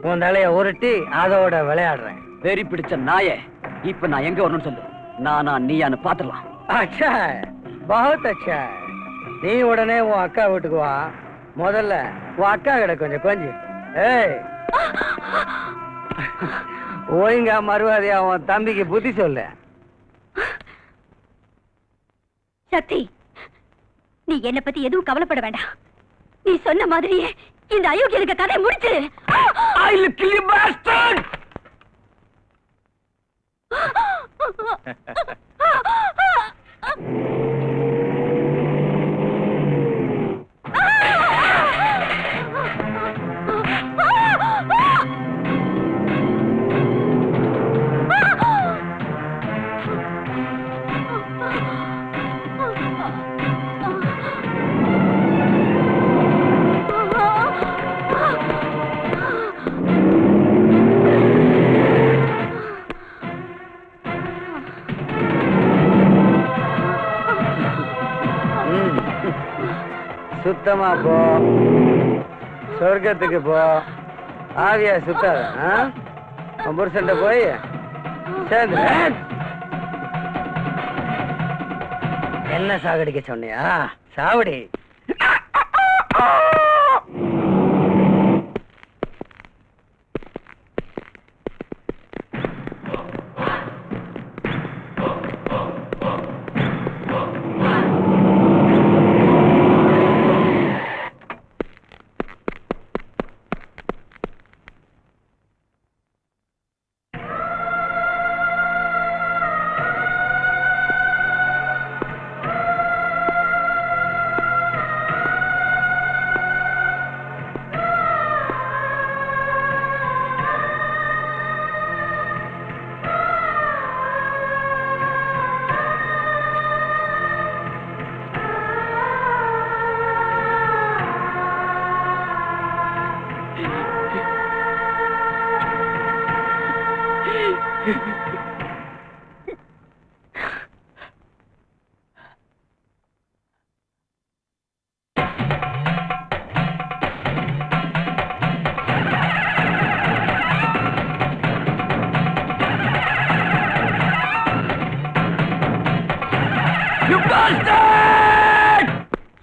உன் தலைய உருட்டி அதோட விளையாடுறேன். வெறி பிடிச்ச நாயே, இப்ப நான் எங்க வரணும்னு சொல்லு. நானா நீயான்னு பாத்துடலாம். அச்சா பகுத் அச்சா. நீ உடனே உன் அக்கா வீட்டுக்கு வா. முதல்ல உன் அக்கா கிட்ட கொஞ்சம் ஏய் ஒழுங்கா மறுவாதியா உன் தம்பிக்கு புத்தி சொல்லு. சக்தி, நீ என்ன பத்தி எதுவும் கவலைப்பட வேண்டாம். நீ சொன்ன மாதிரியே இந்த அயோக்கியனுக்கு கதை முடிச்சு. I will kill you bastard! சுத்தமா போ, சொர்க்கத்துக்கு போ. ஆவியா சுத்தாத. புருஷன்ட்ட போய் சேர்ந்து என்ன சாகடிக்க சொன்னியா? சாவடி.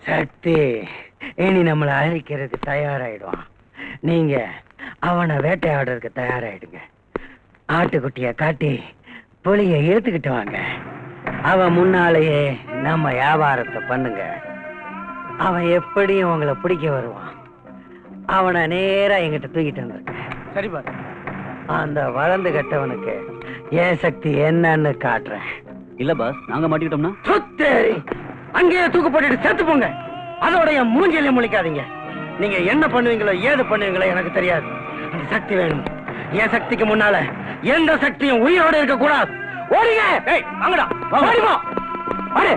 சக்தி இனி நம்மளை அழிக்கிறதுக்கு தயாராயிடுவான். நீங்க அவனை வேட்டையாடுறதுக்கு தயாராயிடுங்க. ஆட்டுக்குட்டிய காட்டி புலிய இழுத்துக்கிட்டு வாங்க. அவன் முன்னாலேயே நம்ம வியாபாரத்தை பண்ணுங்க. அவன் எப்படியும் உங்களை பிடிக்க வருவான். அவனை நேரா எங்கிட்ட தூக்கிட்டு வந்திருக்க. சரி பாரு. அந்த வளர்ந்து கட்டவனுக்கு என் சக்தி என்னன்னு காட்டுறேன். இல்ல பாஸ், நாங்க மாட்டிக்கிட்டோம்னா சுத்தேரி அங்கேயே தூக்கு போட்டுட்டு செத்து போங்க. அதோட என் மூஞ்சிலே முழிக்காதீங்க. நீங்க என்ன பண்ணுவீங்களோ ஏது பண்ணுவீங்களோ எனக்கு தெரியாது. அந்த சக்தி வேணும். என் சக்திக்கு முன்னால எந்த சக்தியும் உயிரோட இருக்க கூடாது. ஓடிங்க. ஏய் வாங்கடா, ஓடிமா வாடு.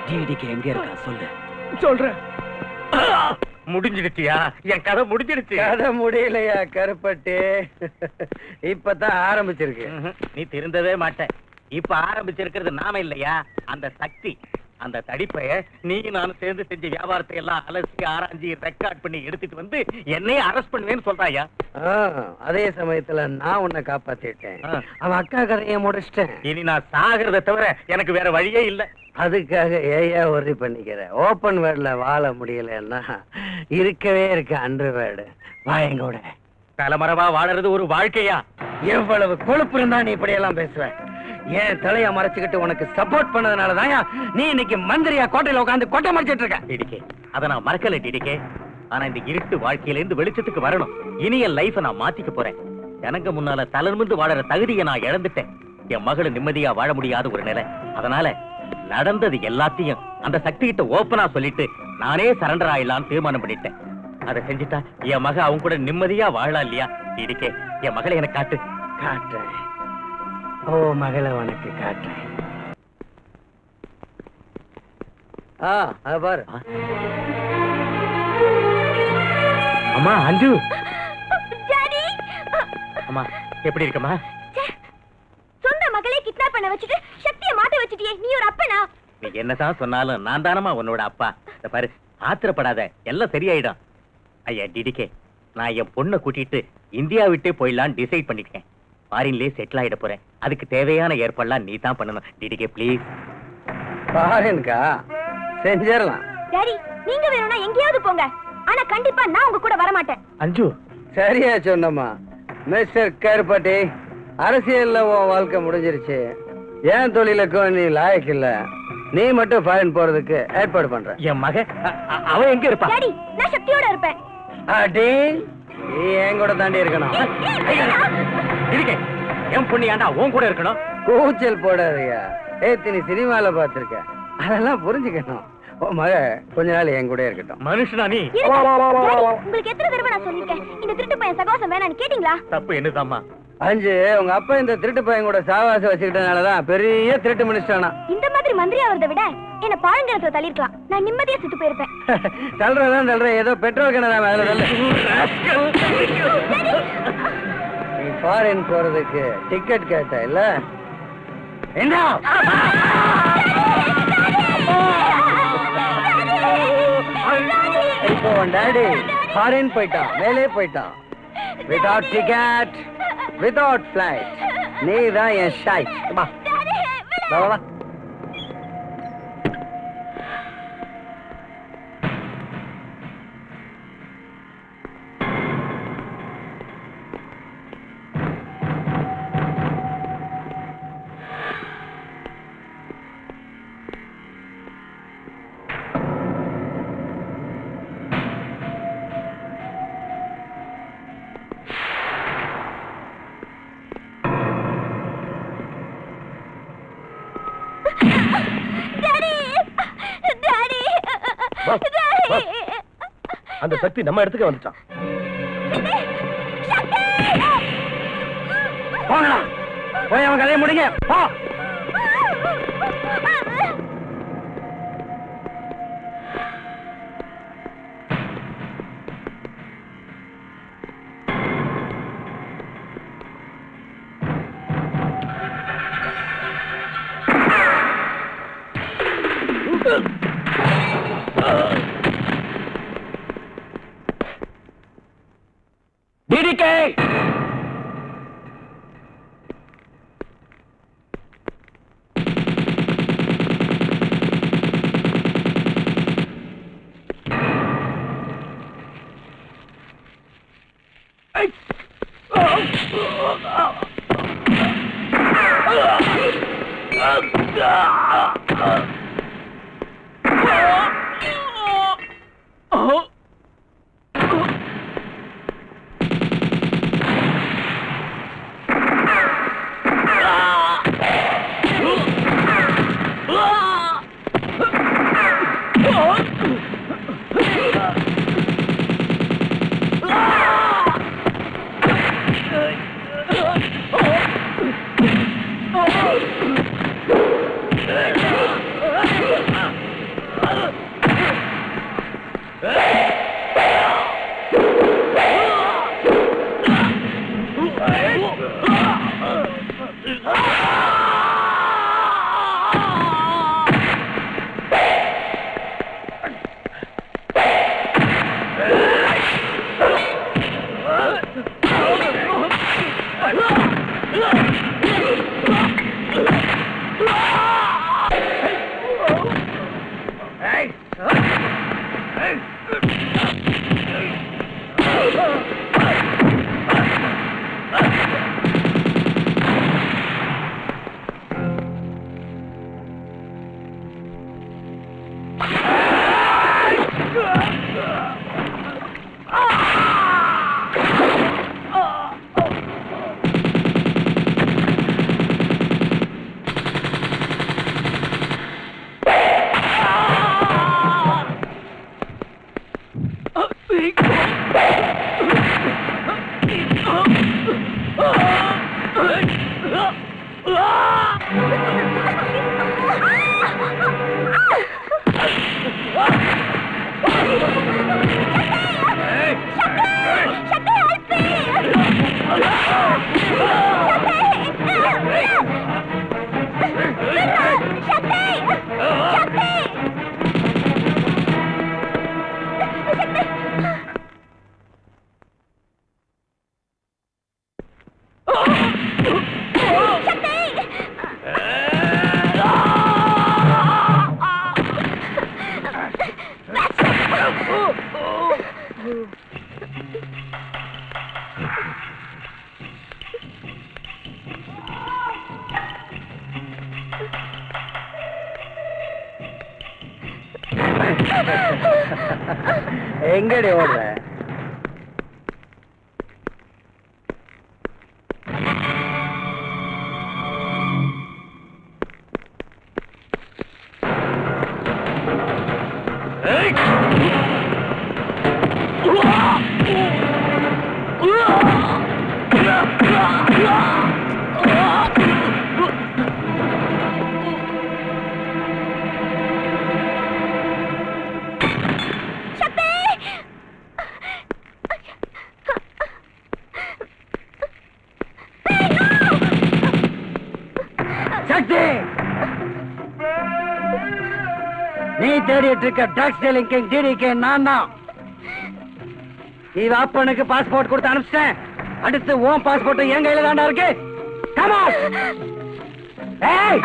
டிடிக்கு எங்க இருக்கா சொல்லு. சொல்றேன். முடிஞ்சிடுச்சியா? என் கதை முடிஞ்சிடுச்சு. கதை முடியலையா கருப்பட்டி? இப்பதான் ஆரம்பிச்சிருக்கு. நீ திருந்தவே மாட்ட. இப்ப ஆரம்பிச்சிருக்கிறது நாம இல்லையா, அந்த சக்தி. அந்த தடிப்பைய நீ நானும் சேர்ந்து செஞ்ச வியாபாரத்தை எல்லாம் அலசி ஆராய்ச்சி ரெக்கார்ட் பண்ணி எடுத்துட்டு வந்து என்னையே அரெஸ்ட் பண்ணுவேன்னு சொல்றாயா? அதே சமயத்துல நான் உன்னை காப்பாத்திட்டேன். அவன் அக்கா கதையை முடிச்சிட்டேன். இனி நான் சாகிறத தவிர எனக்கு வேற வழியே இல்ல. அதுக்காக ஏயா ஒர்ரி பண்ணிக்கிற? ஓபன் வேர்ட்ல வாழ முடியலன்னா இருக்கவே இருக்கு அண்டர் வேர்டு. வாயங்கூட தலைமறைவா வாழறது ஒரு வாழ்க்கையா? எவ்வளவு கொழுப்பு இருந்தா நீ இப்படி எல்லாம் பேசுவ? ஏன் தலைய மறைச்சுக்கிட்டு உனக்கு சப்போர்ட் பண்ணதுனாலதான் நீ இன்னைக்கு மந்திரியா கோட்டையில உட்காந்து கொட்டை மறைச்சிட்டு இருக்க. டிடிகே, அத நான் மறக்கல டிடிகே. ஆனா இந்த இருட்டு வாழ்க்கையில இருந்து வெளிச்சத்துக்கு வரணும். இனி என் லைஃப நான் மாத்திக்க போறேன். எனக்கு முன்னால தளர்ந்து வாழற தகுதியை நான் இழந்துட்டேன். என் மகளை நிம்மதியா வாழ முடியாத ஒரு நிலை. அதனால நடந்தது எல்லாத்தையும் அந்த சக்தி கிட்ட ஓப்பனா சொல்லிட்டு நானே சரண்டர் ஆயிடலான்னு தீர்மானம் பண்ணிட்டேன். அதை செஞ்சுட்டா என் மக அவங்க கூட நிம்மதியா வாழலாம் இல்லையா? டிடிகே, என் மகளை எனக்கு காட்டு. காட்டுறேன். ஓ மகளை உனக்கு காட்டுறேன். பாரு. அம்மா அஞ்சு. அம்மா எப்படி இருக்கமா? சொந்த மகளே கிட்னாப் பண்ண வச்சுட்டு சக்தியை மாட்ட வச்சிட்டியே, நீ ஒரு அப்பனா? நீ என்னதான் சொன்னாலும் நான் தானமா உன்னோட அப்பா. இத பாரு, ஆத்திரப்படாத, எல்லாம் சரியாயிடும். ஐயா டிடிகே, நான் என் பொண்ணை கூட்டிட்டு இந்தியா விட்டே போயிடலான்னு டிசைட் பண்ணிட்டேன். ஃபாரின்லயே செட்டில் ஆயிட போறேன். அதுக்கு தேவையான ஏற்பாடுலாம் நீ தான் பண்ணணும். DTK please. ஃபாரின்கா? செஞ்சிடலாம். டாடி, நீங்க வேணும்னா எங்கேயாவது போங்க. ஆனா கண்டிப்பா நான் உங்க கூட வர மாட்டேன். அஞ்சு சரியா சொன்னம்மா. மிஸ்டர் கருப்பட்டி, அரசியல்ல உன் வாழ்க்கை முடிஞ்சிருச்சு. ஏன் தொழிலுக்கும் நீ லாயக்கு இல்ல. நீ மட்டும் ஃபாரின் போறதுக்கு ஏற்பாடு பண்ற. என் மக அவ எங்க இருப்பா? டாடி, நான் சக்தியோட இருப்பேன். அடி, நீ என் கூட தாண்டி இருக்கணும். டிடிகே, என் பொண்ணு ஏன்டா உன் கூட இருக்கணும்? கூச்சல் போடாதயா. நீ சினிமால பாத்திருக்க, அதெல்லாம் புரிஞ்சுக்கணும். உன் மக கொஞ்ச நாள் என் கூட இருக்கட்டும். மனுஷனா நீ? உங்களுக்கு எத்தனை தடவை நான் சொல்லிருக்கேன் இந்த திருட்டு பையன் சகவாசம் வேணான்னு கேட்டீங்களா? தப்பு என்னதாம்மா? அஞ்சு, உங்க அப்பா இந்த திருட்டு பையன் கூட சாவாசம் வச்சுக்கிட்டனாலதான் பெரிய திருட்டு மனுஷனா. இந்த மாதிரி மந்திரி ஆவறதை விட என்ன பாழங்கரத்துல தள்ளிருக்கலாம். நான் நிம்மதியா செத்து போயிருப்பேன். தள்ளுறதான் தள்ளுறேன், ஏதோ பெட்ரோல் கிணறா மேல தள்ளு. நீ ஃபாரின் போறதுக்கு டிக்கெட் கேட்ட இல்ல? என்ன இப்போ உன் டாடி ஃபாரின் போயிட்டான், மேலே போயிட்டான். Without ticket, without flight. நீ தான் என் ஷாய். வா வா. அந்த சக்தி நம்ம இடத்துக்கு வந்துட்டான். போங்கடா, போய் அவன் கதையை முடிங்க. போ. டிடிகே எங்கடி ஓடுற? நீ தேடிட்டு இருக்க ட்ரக்ஸ் டீலிங் கிங் டிடிகே நான் தான். இவ அப்பனுக்கு பாஸ்போர்ட் கொடுத்து அனுப்பிச்சிட்டேன். அடுத்து உன் பாஸ்போர்ட் என் கையில தாண்டா இருக்கு. Come on. ஏய்